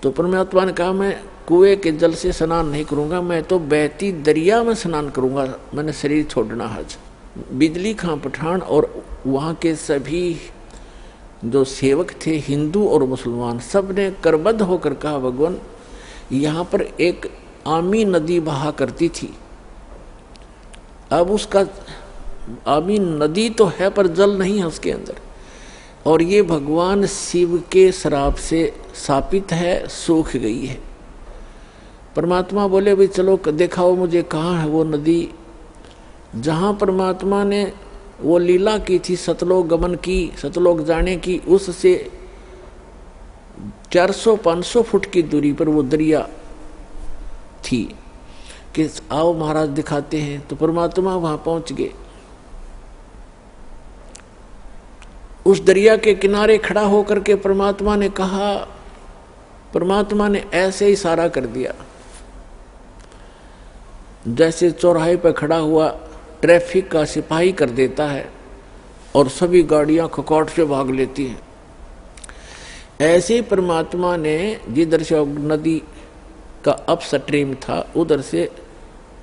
तो परमात्मा ने कहा मैं कुएं के जल से स्नान नहीं करूंगा, मैं तो बहती दरिया में स्नान करूंगा, मैंने शरीर छोड़ना हज। बिजली खां पठान और वहाँ के सभी जो सेवक थे हिंदू और मुसलमान, सब ने करबद्ध होकर कहा भगवान यहाँ पर एक आमी नदी बहा करती थी। अब उसका आमी नदी तो है पर जल नहीं है उसके अंदर, और ये भगवान शिव के श्राप से शापित है, सूख गई है। परमात्मा बोले भाई चलो दिखाओ मुझे कहाँ है वो नदी जहाँ परमात्मा ने वो लीला की थी, सतलोक गमन की, सतलोक जाने की। उससे 400-500 फुट की दूरी पर वो दरिया थी कि आओ महाराज दिखाते हैं। तो परमात्मा वहाँ पहुँच गए। उस दरिया के किनारे खड़ा होकर के परमात्मा ने कहा, परमात्मा ने ऐसे इशारा कर दिया जैसे चौराहे पर खड़ा हुआ ट्रैफिक का सिपाही कर देता है और सभी गाड़ियां खकाट से भाग लेती हैं। ऐसे परमात्मा ने जिधर से नदी का अपस्ट्रीम था उधर से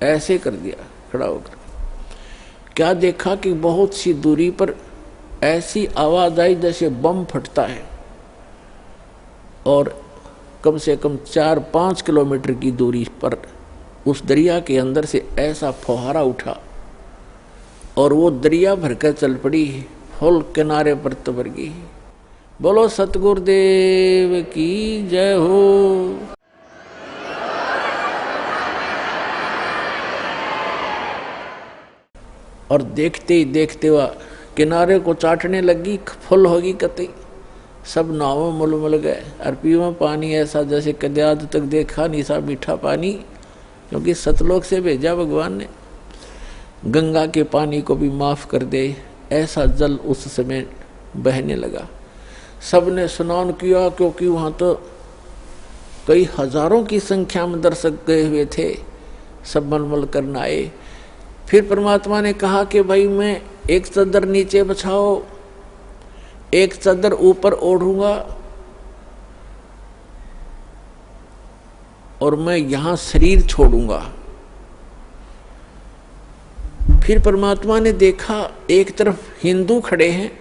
ऐसे कर दिया खड़ा होकर। क्या देखा कि बहुत सी दूरी पर ऐसी आवाज आई जैसे बम फटता है, और कम से कम 4-5 किलोमीटर की दूरी पर उस दरिया के अंदर से ऐसा फुहारा उठा और वो दरिया भरकर चल पड़ी, फुल किनारे पर तबर गई। बोलो सतगुरुदेव की जय हो। और देखते ही देखते हुआ किनारे को चाटने लगी, फुल होगी कतई। सब नावों मुलमुल गए और पीवा पानी ऐसा जैसे कदे आज तक देखा नहीं सा मीठा पानी, क्योंकि सतलोक से भेजा भगवान ने। गंगा के पानी को भी माफ कर दे ऐसा जल उस समय बहने लगा। सब ने स्नान किया क्योंकि वहाँ तो कई हजारों की संख्या में दर्शक गए हुए थे, सब मलमल करने आए। फिर परमात्मा ने कहा कि भाई मैं एक चादर नीचे बिछाओ, एक चादर ऊपर ओढ़ूंगा और मैं यहां शरीर छोड़ूंगा। फिर परमात्मा ने देखा एक तरफ हिंदू खड़े हैं,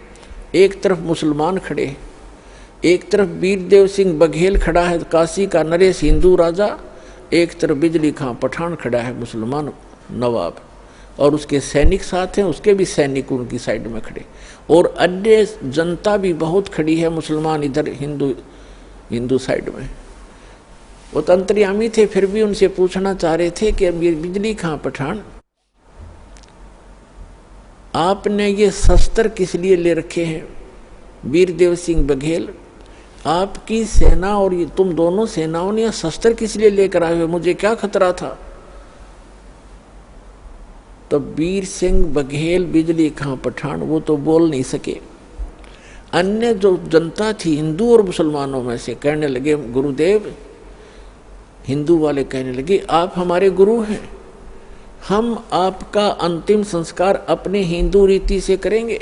एक तरफ मुसलमान खड़े हैं। एक तरफ वीरदेव सिंह बघेल खड़ा है काशी का नरेश हिंदू राजा, एक तरफ बिजली खां पठान खड़ा है मुसलमान नवाब, और उसके सैनिक साथ हैं, उसके भी सैनिक उनकी साइड में खड़े, और अन्य जनता भी बहुत खड़ी है मुसलमान इधर हिंदू साइड में। वो तो अंतर्यामी थे, फिर भी उनसे पूछना चाह रहे थे कि बिजली खां पठान आपने ये शस्त्र किस लिए ले रखे हैं? वीरदेव सिंह बघेल, आपकी सेना और ये तुम दोनों सेनाओं ने शस्त्र किस लिए लेकर आए हो, मुझे क्या खतरा था। तो वीर सिंह बघेल, बिजली खां पठान, वो तो बोल नहीं सके। अन्य जो जनता थी हिंदू और मुसलमानों में से कहने लगे, गुरुदेव, हिंदू वाले कहने लगे, आप हमारे गुरु हैं, हम आपका अंतिम संस्कार अपने हिंदू रीति से करेंगे,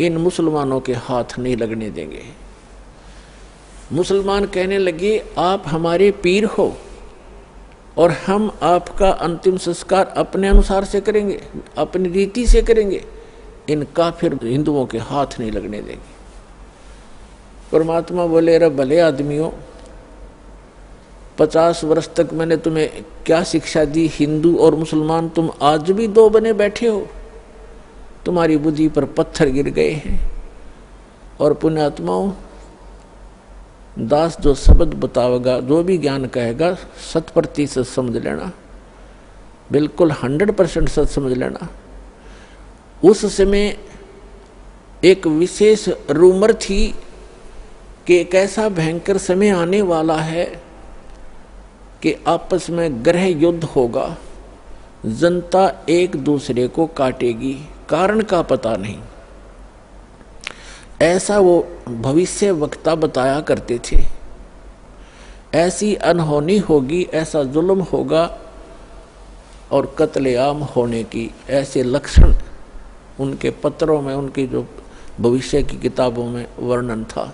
इन मुसलमानों के हाथ नहीं लगने देंगे। मुसलमान कहने लगे, आप हमारे पीर हो और हम आपका अंतिम संस्कार अपने अनुसार से करेंगे, अपनी रीति से करेंगे, इन काफिर हिंदुओं के हाथ नहीं लगने देंगे। परमात्मा बोले, रे भले आदमियों, 50 वर्ष तक मैंने तुम्हें क्या शिक्षा दी, हिंदू और मुसलमान तुम आज भी दो बने बैठे हो, तुम्हारी बुद्धि पर पत्थर गिर गए हैं। और पुण्यात्माओं, दास जो शब्द बतावेगा, जो भी ज्ञान कहेगा, 100% समझ लेना, बिल्कुल 100% सच समझ लेना। उस समय एक विशेष रूमर थी कि एक ऐसा भयंकर समय आने वाला है कि आपस में ग्रह युद्ध होगा, जनता एक दूसरे को काटेगी, कारण का पता नहीं। ऐसा वो भविष्य वक्ता बताया करते थे। ऐसी अनहोनी होगी, ऐसा जुल्म होगा और कत्लेआम होने की ऐसे लक्षण उनके पत्रों में, उनकी जो भविष्य की किताबों में वर्णन था।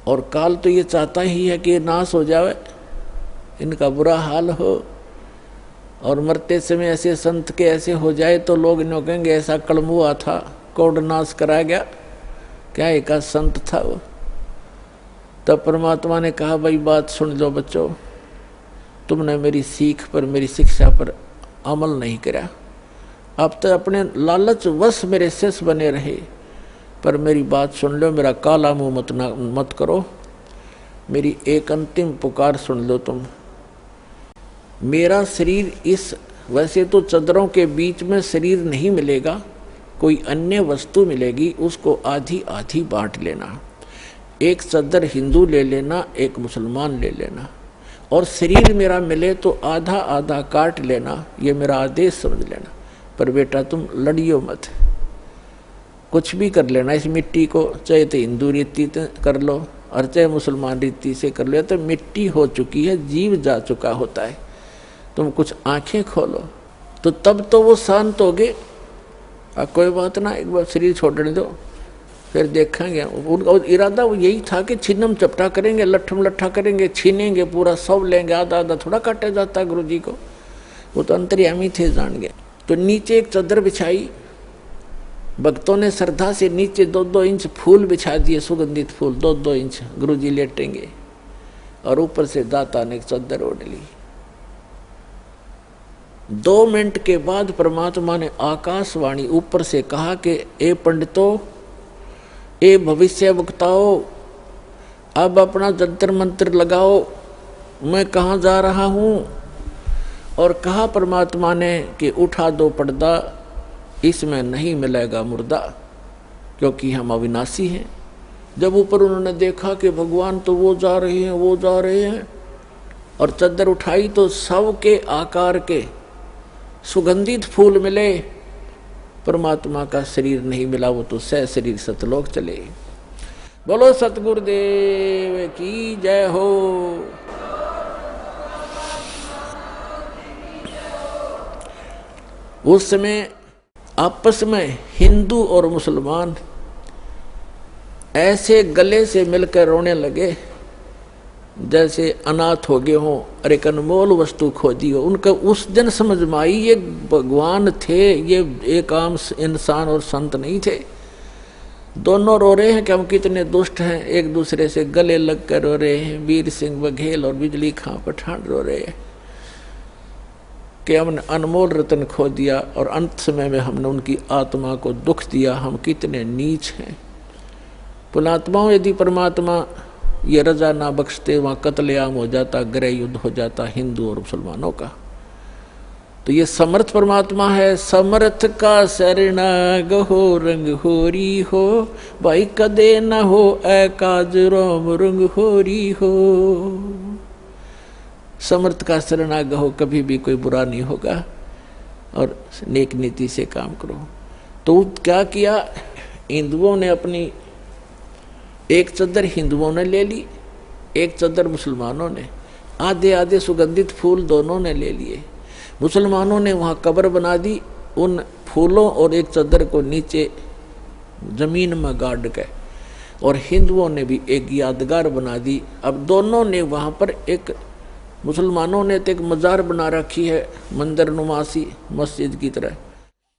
और काल तो ये चाहता ही है कि नाश हो जावे, इनका बुरा हाल हो, और मरते समय ऐसे संत के ऐसे हो जाए तो लोग इन्हों कहेंगे ऐसा कलम हुआ था, कोड नाश कराया गया, क्या एक संत था वो। तब परमात्मा ने कहा, भाई बात सुन लो बच्चों, तुमने मेरी सीख पर, मेरी शिक्षा पर अमल नहीं करा, अब तो अपने लालच वश मेरे शिष्य बने रहे, पर मेरी बात सुन लो, मेरा काला मुंह मत करो, मेरी एक अंतिम पुकार सुन लो तुम। मेरा शरीर इस, वैसे तो चदरों के बीच में शरीर नहीं मिलेगा, कोई अन्य वस्तु मिलेगी, उसको आधी आधी बांट लेना, एक चदर हिंदू ले लेना, एक मुसलमान ले लेना, और शरीर मेरा मिले तो आधा आधा काट लेना, ये मेरा आदेश समझ लेना। पर बेटा तुम लड़ियो मत, कुछ भी कर लेना इस मिट्टी को, चाहे तो हिंदू रीति कर लो और चाहे मुसलमान रीति से कर लो, तो मिट्टी हो चुकी है, जीव जा चुका होता है। तुम कुछ आंखें खोलो तो तब तो वो शांत हो गए, कोई बात ना, एक बार शरीर छोड़ने दो, फिर देखेंगे। उनका इरादा वो यही था कि छिन्नम चपटा करेंगे, लट्ठम लट्ठा करेंगे, छीनेंगे, पूरा सब लेंगे, आधा आधा थोड़ा काटा जाता गुरु जी को, वो तो अंतर्यामी थे, जान गए। तो नीचे एक चादर बिछाई, भक्तों ने श्रद्धा से नीचे 2-2 इंच फूल बिछा दिए, सुगंधित फूल 2-2 इंच, गुरु जी लेटेंगे, और ऊपर से दाता ने एक चादर ओढ़ ली। 2 मिनट के बाद परमात्मा ने आकाशवाणी ऊपर से कहा कि ए पंडितों, ए भविष्य वक्ताओं, अब अपना जंतर मंत्र लगाओ, मैं कहाँ जा रहा हूँ। और कहा परमात्मा ने कि उठा दो पर्दा, इसमें नहीं मिलेगा मुर्दा, क्योंकि हम अविनाशी हैं। जब ऊपर उन्होंने देखा कि भगवान तो वो जा रहे हैं, वो जा रहे हैं, और चादर उठाई तो सब के आकार के सुगंधित फूल मिले, परमात्मा का शरीर नहीं मिला, वो तो सह शरीर सतलोक चले। बोलो सतगुरुदेव की जय हो। उस समय आपस में हिंदू और मुसलमान ऐसे गले से मिलकर रोने लगे जैसे अनाथ हो गए हों और एक अनमोल वस्तु खोजी हो। उनका उस दिन समझ में आई ये भगवान थे, ये एक आम इंसान और संत नहीं थे। दोनों रो रहे हैं कि हम कितने दुष्ट हैं, एक दूसरे से गले लग कर रो रहे हैं। वीर सिंह बघेल और बिजली खां पठान रो रहे हैं कि हमने अनमोल रतन खो दिया और अंत समय में हमने उनकी आत्मा को दुख दिया, हम कितने नीच हैं। पुणात्माओं, यदि परमात्मा ये रजा ना बख्शते, वहाँ कत्लेआम हो जाता, गृह युद्ध हो जाता हिंदू और मुसलमानों का। तो ये समर्थ परमात्मा है। समर्थ का शरणाग हो रंग होरी हो, भाई कदे न हो एकाज रोम रंग होरी हो। समर्थ का शरणाग हो, कभी भी कोई बुरा नहीं होगा और नेक नीति से काम करो। तो क्या किया, हिंदुओं ने अपनी एक चद्दर हिंदुओं ने ले ली, एक चद्दर मुसलमानों ने, आधे आधे सुगंधित फूल दोनों ने ले लिए। मुसलमानों ने वहाँ कब्र बना दी, उन फूलों और एक चद्दर को नीचे जमीन में गाड़ के, और हिंदुओं ने भी एक यादगार बना दी। अब दोनों ने वहाँ पर एक, मुसलमानों ने तो एक मजार बना रखी है मंदिर नुमासी, मस्जिद की तरह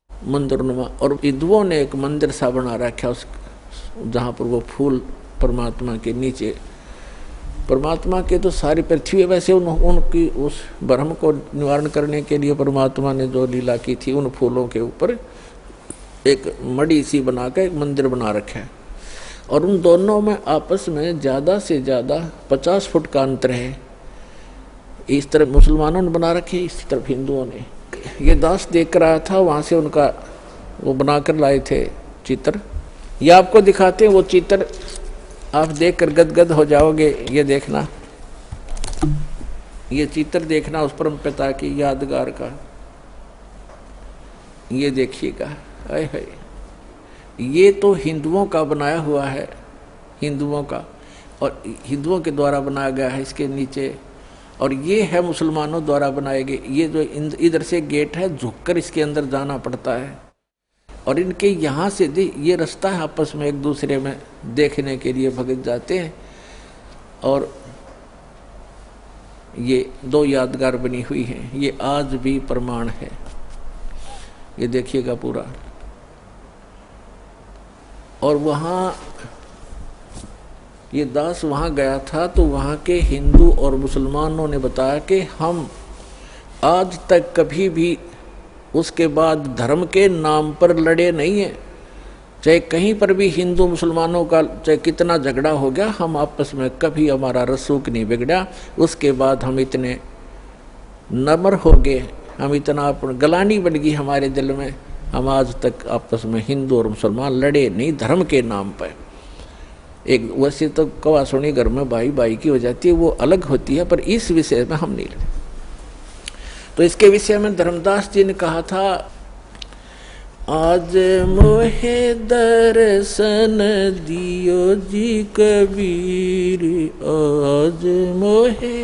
मंदिर नुमा, और हिंदुओं ने एक मंदिर सा बना रखा उस जहाँ पर वो फूल परमात्मा के नीचे, परमात्मा के तो सारी पृथ्वी है। वैसे उनकी उस भ्रम को निवारण करने के लिए परमात्मा ने जो लीला की थी, उन फूलों के ऊपर एक मड़ी सी बना कर एक मंदिर बना रखा है। और उन दोनों में आपस में ज़्यादा से ज़्यादा 50 फुट का अंतर है। इस तरफ मुसलमानों ने बना रखे, इस तरफ हिंदुओं ने। ये दास देख रहा था, वहाँ से उनका वो बनाकर लाए थे चित्र। ये आपको दिखाते हैं वो चित्र, आप देखकर गदगद हो जाओगे। ये देखना, ये चित्र देखना उस परम पिता की यादगार का। ये देखिएगा, हाय हाय, ये तो हिंदुओं का बनाया हुआ है, हिंदुओं का, और हिंदुओं के द्वारा बनाया गया है इसके नीचे। और ये है मुसलमानों द्वारा बनाए गए। ये जो इधर से गेट है, झुककर इसके अंदर जाना पड़ता है, और इनके यहाँ से ये रास्ता है, आपस में एक दूसरे में देखने के लिए भगत जाते हैं। और ये दो यादगार बनी हुई हैं, ये आज भी प्रमाण है। ये देखिएगा पूरा। और वहाँ ये दास वहाँ गया था, तो वहाँ के हिंदू और मुसलमानों ने बताया कि हम आज तक कभी भी उसके बाद धर्म के नाम पर लड़े नहीं हैं। चाहे कहीं पर भी हिंदू मुसलमानों का चाहे कितना झगड़ा हो गया, हम आपस में कभी हमारा रसूख नहीं बिगड़ा। उसके बाद हम इतने नम्र हो गए, हम इतना अपन गलानी बन गई हमारे दिल में, हम आज तक आपस में हिंदू और मुसलमान लड़े नहीं धर्म के नाम पर। एक वैसे तो कवा सुनी घर में भाई भाई की हो जाती है, वो अलग होती है, पर इस विषय में हम नहीं लड़े। तो इसके विषय में धर्मदास जी ने कहा था, आज मोहे दर्शन दियो जी कबीर, आज मोहे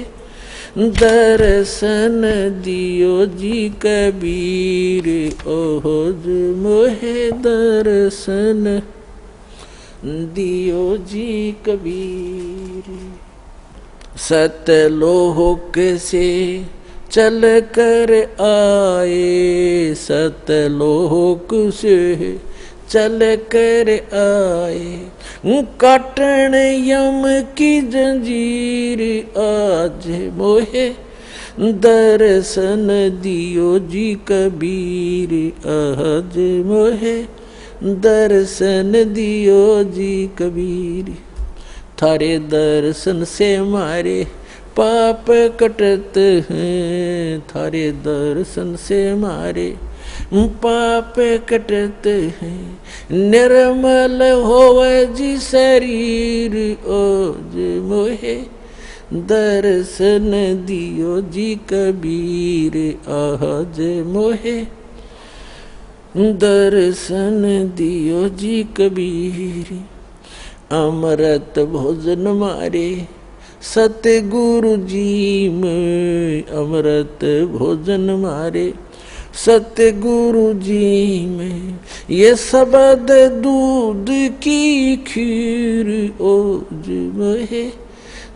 दर्शन दियो जी कबीर, आज मोहे दर्शन दियो जी कबीर। सतलोक से चल कर आए, सतलोक से चल कर आए, काटन यम की जंजीर, आज मोहे दर्शन दियो जी कबीर, आज मोहे दर्शन दियो जी कबीर। थारे दर्शन से मारे पाप कटत हैं, थारे दर्शन से मारे पाप कटत हैं, निर्मल होवे जी शरीर, ओज मोहे दर्शन दियो जी कबीर, आज मोहे दर्शन दियो जी कबीर। अमृत भोजन मारे सतगुरु जी में, अमृत भोजन मारे सतगुरु जी में, ये शब्द दूध की खीर, ओज मोहे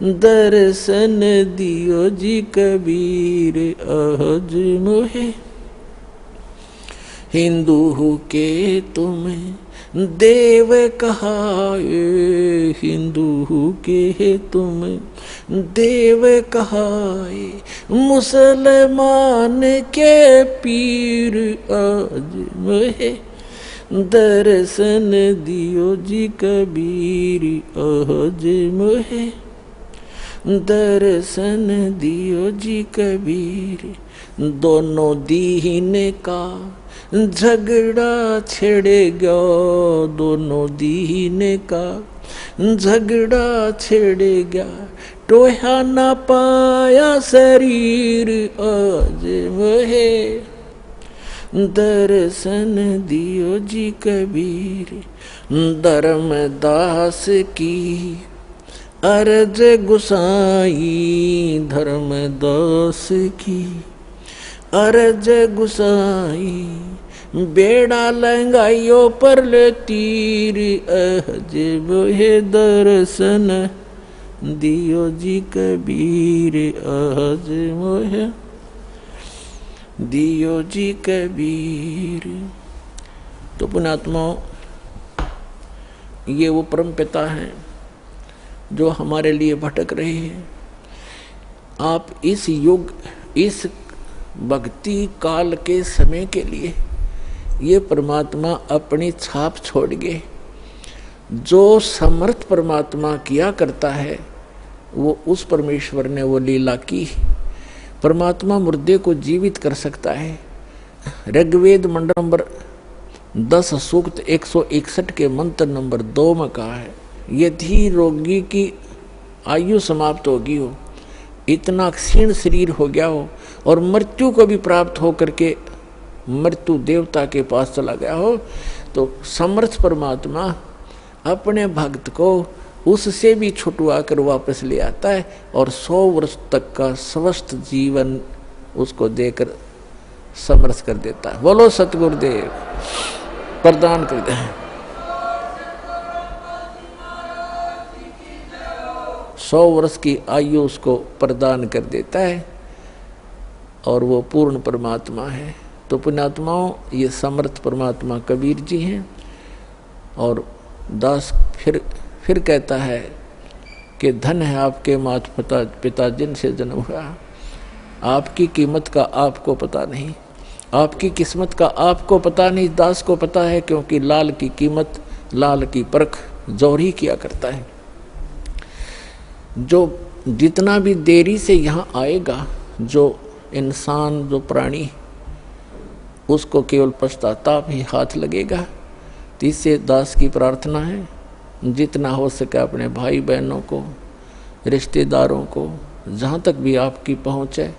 दर्शन दियो जी कबीर, आज मोहे हिंदू के तुम्हें देव कहाए, हिंदू के तुम देव कहाए, मुसलमान के पीर, आज मोहे दर्शन दियो जी कबीर, आज मोहे दर्शन दियो जी कबीर। दोनों दीन का झगड़ा छेड़ेगा, दोनों दीन का झगड़ा छेड़ेगा, टोहा ना पाया शरीर आज वहे, दर्शन दियो जी कबीर, धर्मदास की अर्ज गुसाई, धर्मदास की अर्ज गुसाई, बेड़ा लंगाइयो पर ले तीर, अज वहे दर्शन दियो जी कबीर, आज वहे दियो जी कबीर। तो पुण्यात्माओं, ये वो परम पिता हैं जो हमारे लिए भटक रहे हैं। आप इस युग, इस भक्ति काल के समय के लिए ये परमात्मा अपनी छाप छोड़ गए। जो समर्थ परमात्मा किया करता है वो उस परमेश्वर ने वो लीला की। परमात्मा मुर्दे को जीवित कर सकता है। ऋग्वेद मंडल नंबर 10 सूक्त 161 के मंत्र नंबर 2 में कहा है, यदि रोगी की आयु समाप्त होगी हो, इतना क्षीण शरीर हो गया हो और मृत्यु को भी प्राप्त हो करके मृत्यु देवता के पास चला गया हो, तो समर्थ परमात्मा अपने भक्त को उससे भी छुटवा कर वापस ले आता है और 100 वर्ष तक का स्वस्थ जीवन उसको देकर समर्थ कर देता है। बोलो सतगुरुदेव प्रदान कर दे। 100 वर्ष की आयु उसको प्रदान कर देता है और वो पूर्ण परमात्मा है। तो पुण्यात्माओं, ये समर्थ परमात्मा कबीर जी हैं। और दास फिर कहता है कि धन है आपके माता पिता जिनसे जन्म हुआ, आपकी कीमत का आपको पता नहीं, आपकी किस्मत का आपको पता नहीं, दास को पता है, क्योंकि लाल की कीमत, लाल की परख जौहरी किया करता है। जो जितना भी देरी से यहाँ आएगा, जो इंसान, जो प्राणी, उसको केवल पश्चाताप ही हाथ लगेगा। तो इससे दास की प्रार्थना है, जितना हो सके अपने भाई बहनों को, रिश्तेदारों को, जहाँ तक भी आपकी पहुँच है,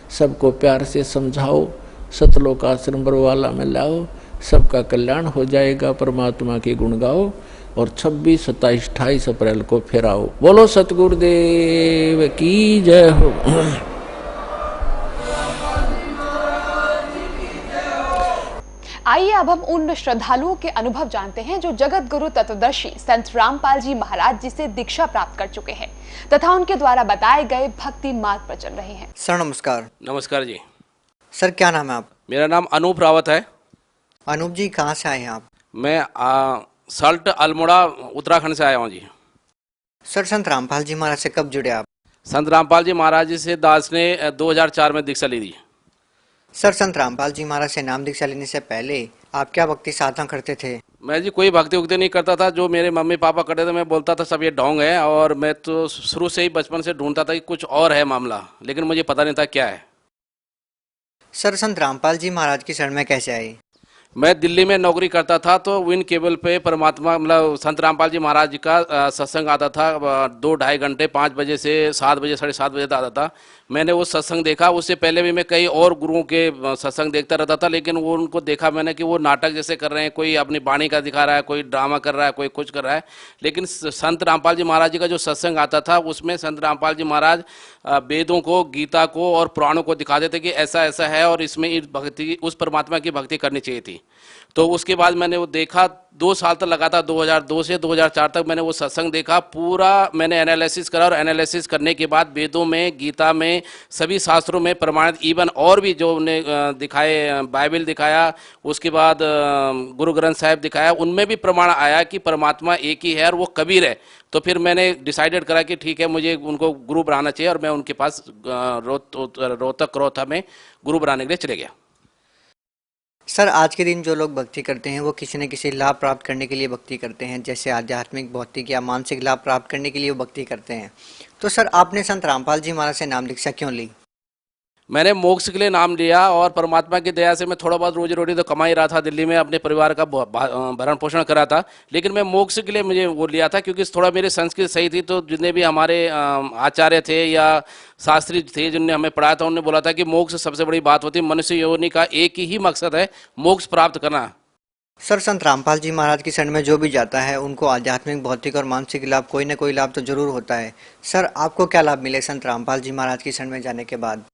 सबको प्यार से समझाओ, सतलोक आश्रम बरवाला में लाओ, सबका कल्याण हो जाएगा। परमात्मा के गुण गाओ और 26, 27, 28 अप्रैल को फिर आओ। बोलो सतगुरुदेव की जय हो। आइए अब हम उन श्रद्धालुओं के अनुभव जानते हैं जो जगत गुरु तत्वदर्शी संत रामपाल जी महाराज जी से दीक्षा प्राप्त कर चुके हैं तथा उनके द्वारा बताए गए भक्ति मार्ग पर चल रहे हैं। सर नमस्कार। नमस्कार जी। सर क्या नाम है आप? मेरा नाम अनूप रावत है। अनूप जी कहाँ से आए हैं आप? मैं सल्ट अल्मोड़ा उत्तराखंड से आया हूँ जी। सर संत रामपाल जी महाराज से कब जुड़े आप? संत रामपाल जी महाराज जी से दास ने 2004 में दीक्षा ली थी। सर संत रामपाल जी महाराज से नाम दीक्षा लेने से पहले आप क्या भक्ति साधना करते थे? मैं जी कोई भक्ति उक्ति नहीं करता था। जो मेरे मम्मी पापा करते थे मैं बोलता था सब ये ढोंग है, और मैं तो शुरू से ही बचपन से ढूंढता था कि कुछ और है मामला, लेकिन मुझे पता नहीं था क्या है। सर संत रामपाल जी महाराज की शरण में कैसे आए? मैं दिल्ली में नौकरी करता था, तो विन केबल पे परमात्मा मतलब संत रामपाल जी महाराज जी का सत्संग आता था 2-2.5 घंटे, 5 बजे से 7 बजे 7:30 बजे तक आता था। मैंने वो सत्संग देखा। उससे पहले भी मैं कई और गुरुओं के सत्संग देखता रहता था, लेकिन वो उनको देखा मैंने कि वो नाटक जैसे कर रहे हैं, कोई अपनी वाणी का दिखा रहा है, कोई ड्रामा कर रहा है, कोई कुछ कर रहा है। लेकिन संत रामपाल जी महाराज जी का जो सत्संग आता था उसमें संत रामपाल जी महाराज वेदों को, गीता को और पुराणों को दिखाते थे कि ऐसा ऐसा है और इसमें इस भक्ति, उस परमात्मा की भक्ति करनी चाहिए थी। तो उसके बाद मैंने वो देखा, 2 साल तक लगातार 2002 से 2004 तक मैंने वो सत्संग देखा। पूरा मैंने एनालिसिस करा और एनालिसिस करने के बाद वेदों में, गीता में, सभी शास्त्रों में प्रमाणित, इवन और भी जो उन्हें दिखाए, बाइबल दिखाया, उसके बाद गुरु ग्रंथ साहिब दिखाया, उनमें भी प्रमाण आया कि परमात्मा एक ही है और वो कबीर है। तो फिर मैंने डिसाइडेड करा कि ठीक है, मुझे उनको गुरु बनाना चाहिए, और मैं उनके पास रोहतक रोहता में गुरु बनाने के लिए चले गया। सर आज के दिन जो लोग भक्ति करते हैं वो किसी न किसी लाभ प्राप्त करने के लिए भक्ति करते हैं, जैसे आध्यात्मिक, भौतिक या मानसिक लाभ प्राप्त करने के लिए वो भक्ति करते हैं। तो सर आपने संत रामपाल जी महाराज से नाम दीक्षा क्यों ली? मैंने मोक्ष के लिए नाम लिया और परमात्मा की दया से मैं थोड़ा बहुत रोजी रोटी तो कमा ही रहा था, दिल्ली में अपने परिवार का भरण पोषण करा था, लेकिन मैं मोक्ष के लिए मुझे वो लिया था क्योंकि थोड़ा मेरी संस्कृति सही थी। तो जितने भी हमारे आचार्य थे या शास्त्री थे जिनने हमें पढ़ाया था, उन्होंने बोला था कि मोक्ष सबसे बड़ी बात होती है, मनुष्य योनि का एक ही मकसद है, मोक्ष प्राप्त करना। सर, संत रामपाल जी महाराज की शरण में जो भी जाता है उनको आध्यात्मिक, भौतिक और मानसिक लाभ, कोई ना कोई लाभ तो जरूर होता है। सर, आपको क्या लाभ मिले संत रामपाल जी महाराज की शरण में जाने के बाद?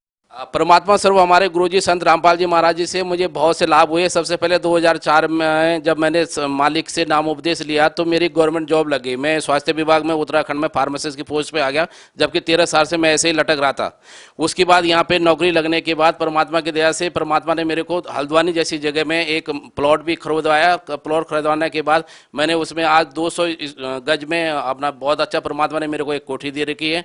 परमात्मा सर्व हमारे गुरुजी संत रामपाल जी महाराज जी से मुझे बहुत से लाभ हुए। सबसे पहले 2004 में जब मैंने मालिक से नामोपदेश लिया तो मेरी गवर्नमेंट जॉब लग गई। मैं स्वास्थ्य विभाग में उत्तराखंड में फार्मासिस्ट की पोस्ट पे आ गया, जबकि 13 साल से मैं ऐसे ही लटक रहा था। उसके बाद यहाँ पे नौकरी लगने के बाद परमात्मा की दया से परमात्मा ने मेरे को हल्द्वानी जैसी जगह में एक प्लॉट भी खरीदवाया। प्लॉट खरीदवाने के बाद मैंने उसमें आज 200 गज में अपना बहुत अच्छा परमात्मा ने मेरे को एक कोठी दे रखी है।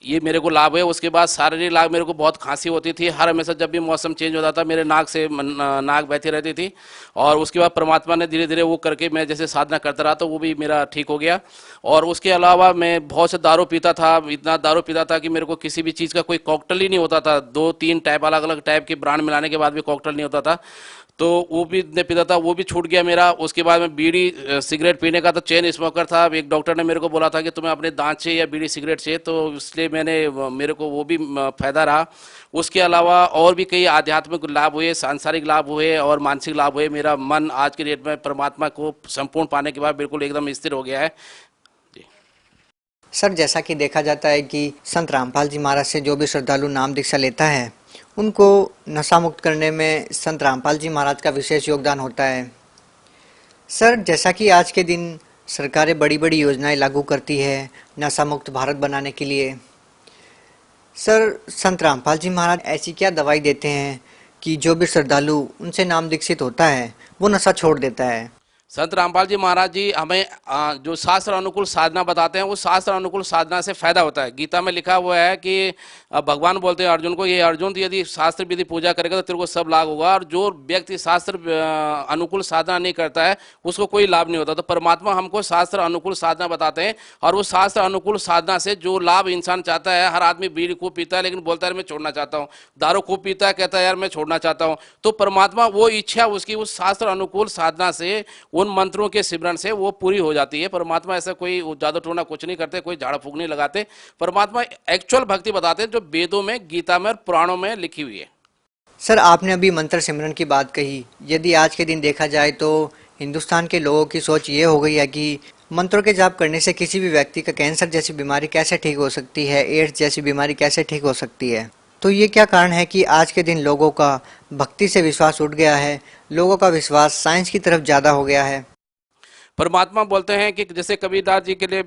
ये मेरे को लाभ है। उसके बाद शारीरिक लाभ, मेरे को बहुत खांसी होती थी, हर हमेशा जब भी मौसम चेंज होता था मेरे नाक से नाक बहती रहती थी। और उसके बाद परमात्मा ने धीरे धीरे वो करके मैं जैसे साधना करता रहा तो वो भी मेरा ठीक हो गया। और उसके अलावा मैं बहुत से दारू पीता था, इतना दारू पीता था कि मेरे को किसी भी चीज़ का कोई कॉकटेल ही नहीं होता था। 2-3 टाइप अलग अलग टाइप के ब्रांड मिलाने के बाद भी कॉकटेल नहीं होता था, तो वो भी इतने पीता था, वो भी छूट गया मेरा। उसके बाद में बीड़ी सिगरेट पीने का तो चेन स्मोकर था। एक डॉक्टर ने मेरे को बोला था कि तुम्हें अपने दांत से या बीड़ी सिगरेट से, तो इसलिए मेरे को वो भी फायदा रहा। उसके अलावा और भी कई आध्यात्मिक लाभ हुए, सांसारिक लाभ हुए और मानसिक लाभ हुए। मेरा मन आज के डेट में परमात्मा को संपूर्ण पाने के बाद बिल्कुल एकदम स्थिर हो गया है। सर, जैसा कि देखा जाता है कि संत रामपाल जी महाराज से जो भी श्रद्धालु नाम दीक्षा लेता है उनको नशा मुक्त करने में संत रामपाल जी महाराज का विशेष योगदान होता है। सर, जैसा कि आज के दिन सरकारें बड़ी बड़ी योजनाएं लागू करती है नशा मुक्त भारत बनाने के लिए, सर संत रामपाल जी महाराज ऐसी क्या दवाई देते हैं कि जो भी श्रद्धालु उनसे नाम दीक्षित होता है वो नशा छोड़ देता है? संत रामपाल जी महाराज जी हमें जो शास्त्र अनुकूल साधना बताते हैं, उस शास्त्र अनुकूल साधना से फायदा होता है। गीता में लिखा हुआ है कि भगवान बोलते हैं अर्जुन को, ये अर्जुन तो यदि शास्त्र विधि पूजा करेगा तो तेरे को सब लाभ होगा, और जो व्यक्ति शास्त्र अनुकूल साधना नहीं करता है उसको कोई लाभ नहीं होता। तो परमात्मा हमको शास्त्र अनुकूल साधना बताते हैं, और उस शास्त्र अनुकूल साधना से जो लाभ इंसान चाहता है, हर आदमी बीड़ी खूब पीता है लेकिन बोलता है मैं छोड़ना चाहता हूँ, दारू खूब पीता है कहता है यार मैं छोड़ना चाहता हूँ, तो परमात्मा वो इच्छा उसकी उस शास्त्र अनुकूल साधना से, उन मंत्रों के सिमरन से वो पूरी हो जाती है। परमात्मा ऐसा कोई जादू टोना कुछ नहीं करते, कोई झाड़ फूक नहीं लगाते। परमात्मा एक्चुअल भक्ति बताते हैं जो वेदों में, गीता में और पुराणों में लिखी हुई है। सर, आपने अभी मंत्र सिमरन की बात कही। यदि आज के दिन देखा जाए तो हिंदुस्तान के लोगों की सोच ये हो गई है कि मंत्रों के जाप करने से किसी भी व्यक्ति का कैंसर जैसी बीमारी कैसे ठीक हो सकती है, एड्स जैसी बीमारी कैसे ठीक हो सकती है। तो ये क्या कारण है कि आज के दिन लोगों का भक्ति से विश्वास उठ गया है, लोगों का विश्वास साइंस की तरफ ज़्यादा हो गया है? परमात्मा बोलते हैं कि जैसे कबीरदास जी के लिए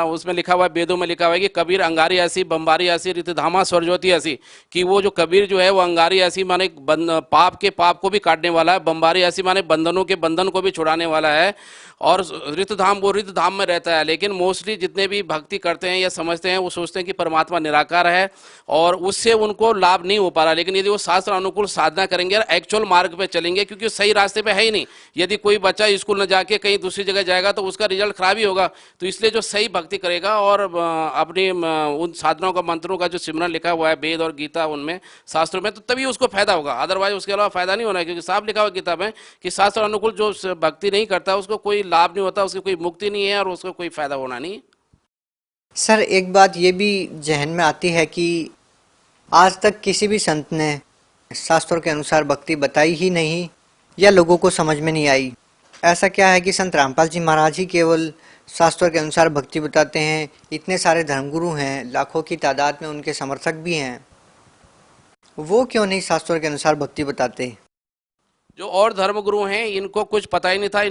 उसमें लिखा हुआ है, वेदों में लिखा हुआ है कि कबीर अंगारी ऐसी, बम्बारी ऐसी, रितधामा स्वरज्योति ऐसी, कि वो जो कबीर जो है वो अंगारी ऐसी माने पाप के पाप को भी काटने वाला है, बम्बारी ऐसी माने बंधनों के बंधन को भी छुड़ाने वाला है, और रितधाम वो रितधाम में रहता है। लेकिन मोस्टली जितने भी भक्ति करते हैं या समझते हैं वो सोचते हैं कि परमात्मा निराकार है और उससे उनको लाभ नहीं हो पा रहा। लेकिन यदि वो शास्त्र अनुकूल साधना करेंगे और एक्चुअल मार्ग पे चलेंगे, क्योंकि सही रास्ते पे है ही नहीं। यदि कोई बच्चा स्कूल न जाके कहीं दूसरी जगह जाएगा तो उसका रिजल्ट खराब ही होगा। तो इसलिए जो सही भक्ति करेगा और अपनी उन साधनाओं का, मंत्रों का जो सिमरन लिखा हुआ है वेद और गीता उनमें शास्त्रों में, तो तभी उसको फायदा होगा। अदरवाइज उसके अलावा फायदा नहीं होना है, क्योंकि साफ लिखा हुआ गीता में कि शास्त्र अनुकूल जो भक्ति नहीं करता उसको कोई लाभ नहीं होता, उसकी कोई मुक्ति नहीं है और उसको कोई फायदा होना नहीं। सर, एक बात ये भी जहन में आती है कि आज तक किसी भी संत ने शास्त्रों के अनुसार भक्ति बताई ही नहीं या लोगों को समझ में नहीं आई। ऐसा क्या है कि संत रामपाल जी महाराज ही केवल शास्त्रों के अनुसार भक्ति बताते हैं? इतने सारे धर्मगुरु हैं, लाखों की तादाद में उनके समर्थक भी हैं, वो क्यों नहीं शास्त्रों के अनुसार भक्ति बताते? जो और धर्मगुरु हैं इनको कुछ पता ही नहीं था।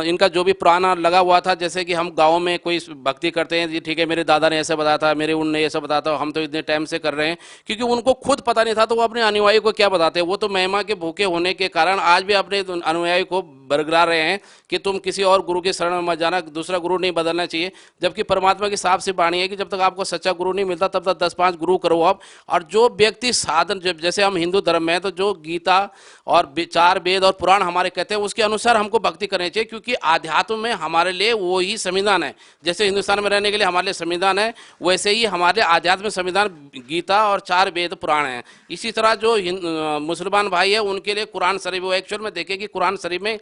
इनका जो भी पुराना लगा हुआ था, जैसे कि हम गांव में कोई भक्ति करते हैं जी, ठीक है मेरे दादा ने ऐसे बताया था, मेरे उनने ऐसा बताया था, हम तो इतने टाइम से कर रहे हैं, क्योंकि उनको खुद पता नहीं था तो वो अपने अनुयायी को क्या बताते हैं। वो तो महिमा के भूखे होने के कारण आज भी अपने अनुयायी को बरगला रहे हैं कि तुम किसी और गुरु के शरण में मत जाना, दूसरा गुरु नहीं बदलना चाहिए। जबकि परमात्मा की साफ सी वाणी है कि जब तक आपको सच्चा गुरु नहीं मिलता तब तक 10-5 गुरु करो आप। और जो व्यक्ति साधन, जैसे हम हिंदू धर्म में है तो जो गीता और चार वेद और पुराण हमारे कहते हैं उसके अनुसार हमको भक्ति करनी चाहिए, क्योंकि आध्यात्म में हमारे लिए वो ही संविधान है। जैसे हिंदुस्तान में रहने के लिए हमारे लिए संविधान है, वैसे ही हमारे आध्यात्म में संविधान गीता और चार वेद पुराण है। इसी तरह जो मुसलमान भाई है उनके लिए कुरान शरीफ, वो एक्चुअल में देखें कि कुरान शरीफ में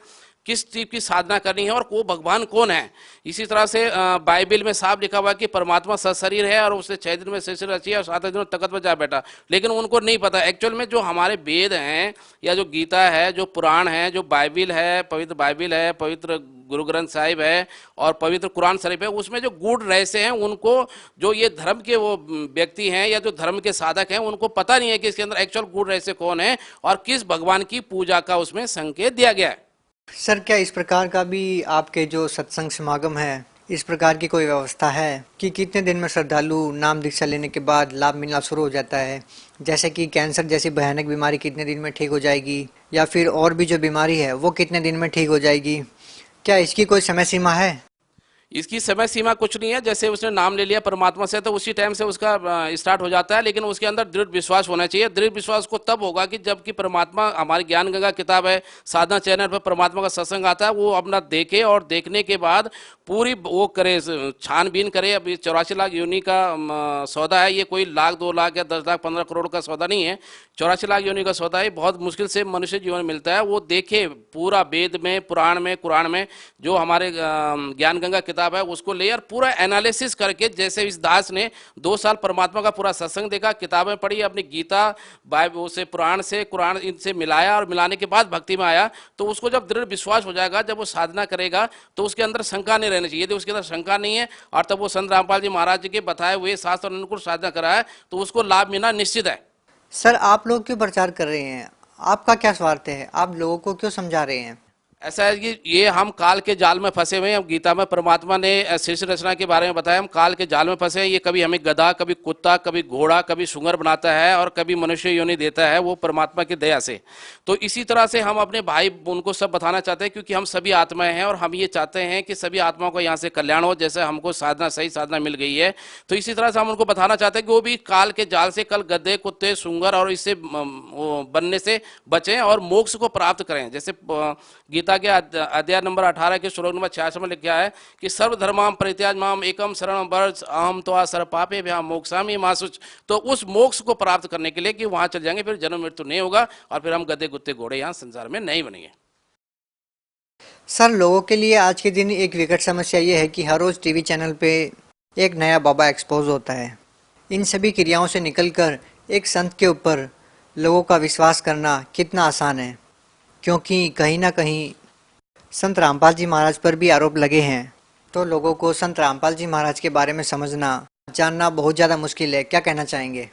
किस चीज की साधना करनी है और वो भगवान कौन है। इसी तरह से बाइबल में साफ लिखा हुआ है कि परमात्मा सशरीर है और उसने 6 दिन में सृष्टि रची है और 7 दिन में तख्त पर जा बैठा, लेकिन उनको नहीं पता एक्चुअल में जो हमारे वेद हैं या जो गीता है, जो पुराण है, जो बाइबल है, पवित्र बाइबल है, पवित्र गुरु ग्रंथ साहिब है और पवित्र कुरान शरीफ है, उसमें जो गूढ़ रहस्य हैं उनको जो ये धर्म के वो व्यक्ति हैं या जो धर्म के साधक हैं उनको पता नहीं है कि इसके अंदर एक्चुअल गूढ़ रहस्य कौन है और किस भगवान की पूजा का उसमें संकेत दिया गया है। सर, क्या इस प्रकार का भी आपके जो सत्संग समागम है, इस प्रकार की कोई व्यवस्था है कि कितने दिन में श्रद्धालु नाम दीक्षा लेने के बाद लाभ मिलना शुरू हो जाता है? जैसे कि कैंसर जैसी भयानक बीमारी कितने दिन में ठीक हो जाएगी, या फिर और भी जो बीमारी है वो कितने दिन में ठीक हो जाएगी? क्या इसकी कोई समय सीमा है? इसकी समय सीमा कुछ नहीं है। जैसे उसने नाम ले लिया परमात्मा से तो उसी टाइम से उसका स्टार्ट हो जाता है, लेकिन उसके अंदर दृढ़ विश्वास होना चाहिए। दृढ़ विश्वास को तब होगा कि जबकि परमात्मा, हमारी ज्ञान गंगा किताब है, साधना चैनल पर परमात्मा का सत्संग आता है, वो अपना देखे और देखने के बाद पूरी वो करे, छानबीन करे। अभी 84 लाख योनि का सौदा है, ये कोई लाख 2 लाख या 10 लाख 15 करोड़ का सौदा नहीं है। 84 लाख योनि का सौदा है, बहुत मुश्किल से मनुष्य जीवन मिलता है। वो देखे पूरा वेद में, पुराण में, कुरान में, जो हमारे ज्ञान गंगा किताब है उसको ले और पूरा एनालिसिस करके, जैसे इस दास ने 2 साल परमात्मा का पूरा सत्संग देखा, किताबें पढ़ी, अपनी गीता बाइबल से, पुराण से, कुरान इनसे मिलाया और मिलाने के बाद भक्ति में आया, तो उसको जब दृढ़ विश्वास हो जाएगा, जब वो साधना करेगा तो उसके अंदर शंका नहीं रहनी चाहिए। यदि उसके अंदर शंका नहीं है और तब वो संत रामपाल जी महाराज जी के बताए हुए शास्त्र अनुकूल साधना कराए तो उसको लाभ मिलना निश्चित है। सर, आप लोग क्यों प्रचार कर रहे हैं? आपका क्या स्वार्थ है? आप लोगों को क्यों समझा रहे हैं? ऐसा है कि ये हम काल के जाल में फंसे हुए हैं। गीता में परमात्मा ने सृष्टि रचना के बारे में बताया, हम काल के जाल में फंसे हैं। ये कभी हमें गधा, कभी कुत्ता, कभी घोड़ा, कभी सुंगर बनाता है और कभी मनुष्य योनि देता है, वो परमात्मा की दया से। तो इसी तरह से हम अपने भाई उनको सब बताना चाहते हैं, क्योंकि हम सभी आत्माएं हैं और हम ये चाहते हैं कि सभी आत्माओं को यहाँ से कल्याण हो। जैसे हमको साधना, सही साधना मिल गई है, तो इसी तरह से हम उनको बताना चाहते हैं कि वो भी काल के जाल से, कल गधे, कुत्ते, सुंगर और इससे बनने से बचें और मोक्ष को प्राप्त करें। जैसे गीता के अध्याय नंबर 18 के श्लोक नंबर 66 में लिखा है कि सर्वधर्माम परित्याज माम एकम शरणम व्रज अहम त्वा सर्व पापे भ्याम मोक्षामि मा शुच। तो उस मोक्ष को प्राप्त करने के लिए कि वहां चल जाएंगे, फिर जन्म मृत्यु नहीं होगा और फिर हम गधे, कुत्ते, घोड़े यहाँ संसार में नहीं बनेंगे। सर, लोगों के लिए आज के दिन एक विकट समस्या ये है कि हर रोज टीवी चैनल पे एक नया बाबा एक्सपोज होता है। इन सभी क्रियाओं से निकलकर एक संत के ऊपर लोगों का विश्वास करना कितना आसान है, क्योंकि कहीं ना कहीं संत रामपाल जी महाराज पर भी आरोप लगे हैं। तो लोगों को संत रामपाल जी महाराज के बारे में समझना, जानना बहुत ज़्यादा मुश्किल है। क्या कहना चाहेंगे?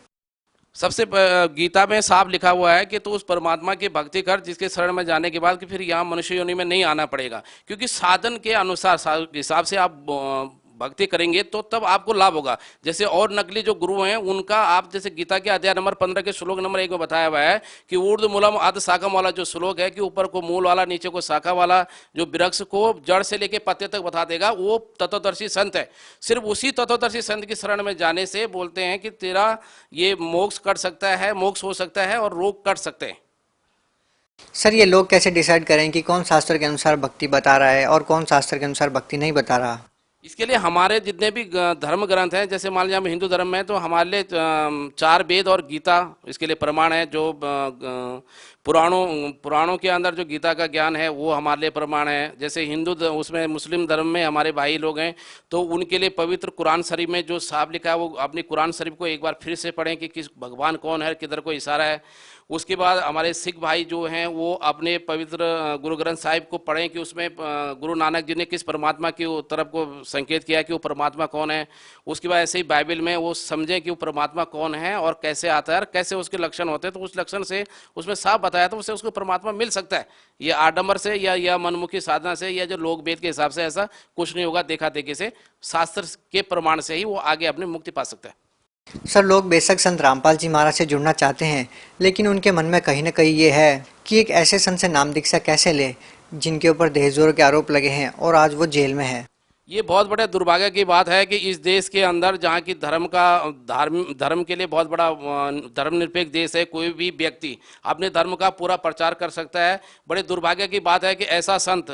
सबसे गीता में साफ लिखा हुआ है कि तू उस परमात्मा की भक्ति कर जिसके शरण में जाने के बाद कि फिर यहाँ मनुष्य योनि में नहीं आना पड़ेगा, क्योंकि साधन के अनुसार हिसाब से आप भक्ति करेंगे तो तब आपको लाभ होगा। जैसे और नकली जो गुरु हैं उनका आप, जैसे गीता के अध्याय नंबर 15 के श्लोक नंबर 1 में बताया हुआ है कि ऊर्ध्व मूलम अध शाखम वाला जो श्लोक है कि ऊपर को मूल वाला, नीचे को शाखा वाला, जो वृक्ष को जड़ से लेके पत्ते तक बता देगा, वो तत्वदर्शी संत है। सिर्फ उसी तत्वदर्शी संत की शरण में जाने से बोलते हैं कि तेरा ये मोक्ष कट सकता है, मोक्ष हो सकता है और रोग कट सकते हैं। सर, ये लोग कैसे डिसाइड करें कि कौन शास्त्र के अनुसार भक्ति बता रहा है और कौन शास्त्र के अनुसार भक्ति नहीं बता रहा? इसके लिए हमारे जितने भी धर्म ग्रंथ हैं, जैसे मान लीजिए हम हिंदू धर्म में, तो हमारे लिए 4 वेद और गीता इसके लिए प्रमाण है। जो पुराणों के अंदर जो गीता का ज्ञान है वो हमारे लिए प्रमाण है। जैसे हिंदू उसमें मुस्लिम धर्म में हमारे भाई लोग हैं तो उनके लिए पवित्र कुरान शरीफ में जो साफ लिखा है वो अपनी कुरान शरीफ को एक बार फिर से पढ़ें कि किस भगवान कौन है, किधर को इशारा है। उसके बाद हमारे सिख भाई जो हैं वो अपने पवित्र गुरु ग्रंथ साहिब को पढ़ें कि उसमें गुरु नानक जी ने किस परमात्मा की तरफ को संकेत किया कि वो परमात्मा कौन है। उसके बाद ऐसे ही बाइबल में वो समझें कि वो परमात्मा कौन है और कैसे आता है और कैसे उसके लक्षण होते हैं, तो उस लक्षण से उसमें साफ बताया तो उससे उसको परमात्मा मिल सकता है। ये आडंबर से या मनमुखी साधना से या जो लोक वेद के हिसाब से ऐसा कुछ नहीं होगा। देखा देखी से, शास्त्र के प्रमाण से ही वो आगे अपनी मुक्ति पा सकता है। सर, लोग बेशक संत रामपाल जी महाराज से जुड़ना चाहते हैं, लेकिन उनके मन में कहीं ना कहीं ये है कि एक ऐसे संत से नाम दीक्षा कैसे ले जिनके ऊपर दहेज के आरोप लगे हैं और आज वो जेल में है। ये बहुत बड़े दुर्भाग्य की बात है कि इस देश के अंदर जहाँ की धर्म के लिए बहुत बड़ा धर्मनिरपेक्ष देश है, कोई भी व्यक्ति अपने धर्म का पूरा प्रचार कर सकता है। बड़े दुर्भाग्य की बात है कि ऐसा संत,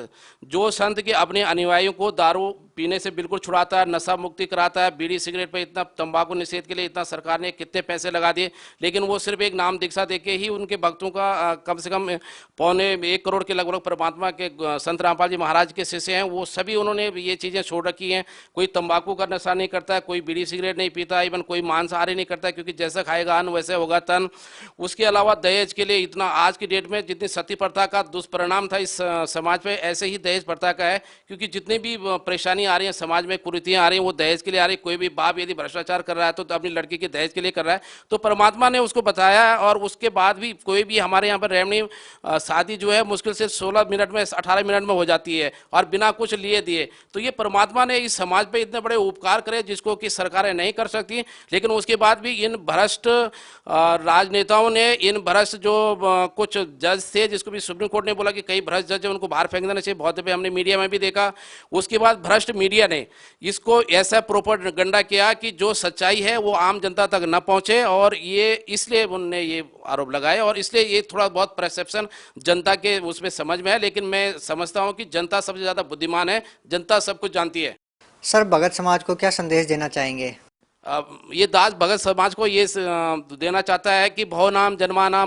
जो संत के अपने अनुयायियों को दारू पीने से बिल्कुल छुड़ाता है, नशा मुक्ति कराता है, बीड़ी सिगरेट पर इतना, तंबाकू निषेध के लिए इतना सरकार ने कितने पैसे लगा दिए, लेकिन वो सिर्फ एक नाम दीक्षा देके ही उनके भक्तों का कम से कम 1.25 करोड़ के लगभग परमात्मा के संत रामपाल जी महाराज के शिष्य हैं, वो सभी उन्होंने ये चीज़ें छोड़ रखी हैं। कोई तंबाकू का नशा नहीं करता है, कोई बीड़ी सिगरेट नहीं पीता, इवन कोई मांसाहारी नहीं करता है, क्योंकि जैसा खाएगा अन्न वैसे होगा तन। उसके अलावा दहेज के लिए इतना, आज की डेट में जितनी सती प्रथा का दुष्परिणाम था इस समाज पे, ऐसे ही दहेज प्रथा का है, क्योंकि जितनी भी परेशानी आ रही है समाज में, कुरीतियाँ आ रही हैं, वो दहेज के लिए आ रही है। कोई भी बाप यदि भ्रष्टाचार कर रहा है तो अपनी लड़की के दहेज के लिए कर रहा है, तो परमात्मा ने उसको बताया है। और उसके बाद भी कोई भी हमारे यहाँ पर रेमनी शादी जो है मुश्किल से 16 मिनट में, 18 मिनट में हो जाती है, और बिना कुछ लिए दिए। तो ये परमात्मा ने इस समाज पे इतने बड़े उपकार करे जिसको कि सरकारें नहीं कर सकती। लेकिन उसके बाद भी इन भ्रष्ट राजनेताओं ने, इन भ्रष्ट जो कुछ जज थे, जिसको भी सुप्रीम कोर्ट ने बोला कि कई भ्रष्ट जज है उनको बाहर फेंक देना चाहिए, बहुत दफे हमने मीडिया में भी देखा। उसके बाद भ्रष्ट मीडिया ने इसको ऐसा प्रोपेगेंडा किया कि जो सच्चाई है वो आम जनता तक न पहुंचे, और ये इसलिए उन्होंने ये आरोप लगाए, और इसलिए ये थोड़ा बहुत परसेप्शन जनता के उसमें समझ में है। लेकिन मैं समझता हूं कि जनता सबसे ज्यादा बुद्धिमान है, जनता सब कुछ जानती है। सर, भगत समाज को क्या संदेश देना चाहेंगे? ये दास भगत समाज को ये देना चाहता है कि भव नाम जन्माना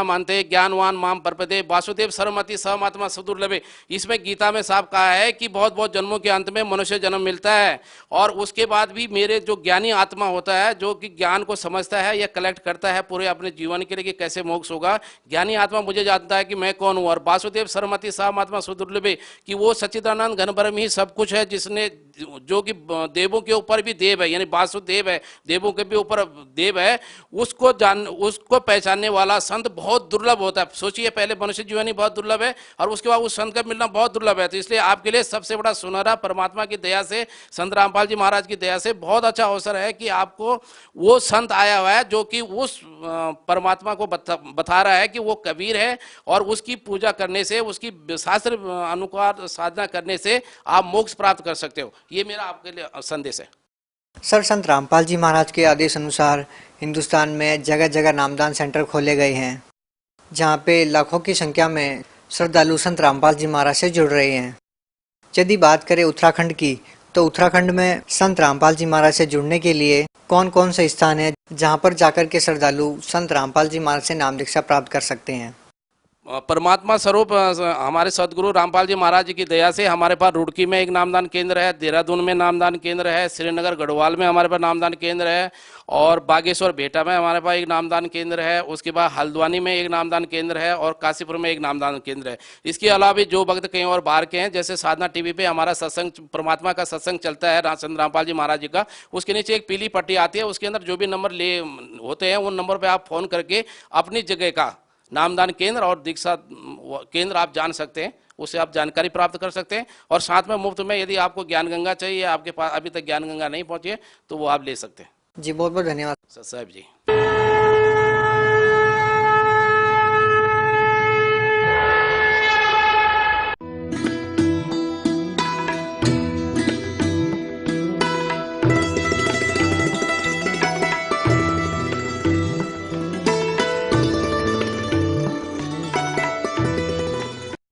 मानते ज्ञानवान माम परपदे वासुदेव सर्वमति सहमात्मा सुदुर्लभे। इसमें गीता में साफ कहा है कि बहुत बहुत जन्मों के अंत में मनुष्य जन्म मिलता है, और उसके बाद भी मेरे जो ज्ञानी आत्मा होता है, जो कि ज्ञान को समझता है या कलेक्ट करता है पूरे अपने जीवन के लिए कि कैसे मोक्ष होगा, ज्ञानी आत्मा मुझे जानता है कि मैं कौन हूँ। और वासुदेव सर्वमति सहमात्मा सुदुर्लभे, कि वो सच्चिदानंद घन ब्रह्म ही सब कुछ है, जिसने, जो कि देवों के ऊपर भी देव है, यानी वासुदेव है, देवों के भी ऊपर देव है, उसको पहचानने वाला संत बहुत दुर्लभ होता है। सोचिए, पहले मनुष्य जीवन ही बहुत दुर्लभ है, और उसके बाद उस संत का मिलना बहुत दुर्लभ है। तो इसलिए आपके लिए सबसे बड़ा सुनहरा, परमात्मा की दया से, संत रामपाल जी महाराज की दया से बहुत अच्छा अवसर है कि आपको वो संत आया हुआ है जो कि उस परमात्मा को बता रहा है कि वो कबीर है, और उसकी पूजा करने से, उसकी शास्त्र अनुसार साधना करने से आप मोक्ष प्राप्त कर सकते हो। ये मेरा आपके लिए संदेश है। सर, संत रामपाल जी महाराज के आदेश अनुसार हिंदुस्तान में जगह जगह नामदान सेंटर खोले गए हैं, जहां पे लाखों की संख्या में श्रद्धालु संत रामपाल जी महाराज से जुड़ रहे हैं। यदि बात करें उत्तराखंड की, तो उत्तराखंड में संत रामपाल जी महाराज से जुड़ने के लिए कौन कौन से स्थान हैं जहां पर जाकर के श्रद्धालु संत रामपाल जी महाराज से नाम दीक्षा प्राप्त कर सकते हैं? परमात्मा स्वरूप हमारे सदगुरु रामपाल जी महाराज जी की दया से हमारे पास रुड़की में एक नामदान केंद्र है, देहरादून में नामदान केंद्र है, श्रीनगर गढ़वाल में हमारे पास नामदान केंद्र है, और बागेश्वर बेटा में हमारे पास एक नामदान केंद्र है। उसके बाद हल्द्वानी में एक नामदान केंद्र है, और काशीपुर में एक नामदान केंद्र है। इसके अलावा भी जो भक्त कहीं और बाहर के हैं, जैसे साधना टीवी पे हमारा सत्संग, परमात्मा का सत्संग चलता है संत रामपाल जी महाराज जी का, उसके नीचे एक पीली पट्टी आती है, उसके अंदर जो भी नंबर ले होते हैं उन नंबर पर आप फोन करके अपनी जगह का नामदान केंद्र और दीक्षा केंद्र आप जान सकते हैं, उससे आप जानकारी प्राप्त कर सकते हैं। और साथ में मुफ्त में यदि आपको ज्ञान गंगा चाहिए, आपके पास अभी तक ज्ञान गंगा नहीं पहुंची है, तो वो आप ले सकते हैं। जी, बहुत बहुत धन्यवाद साहब जी।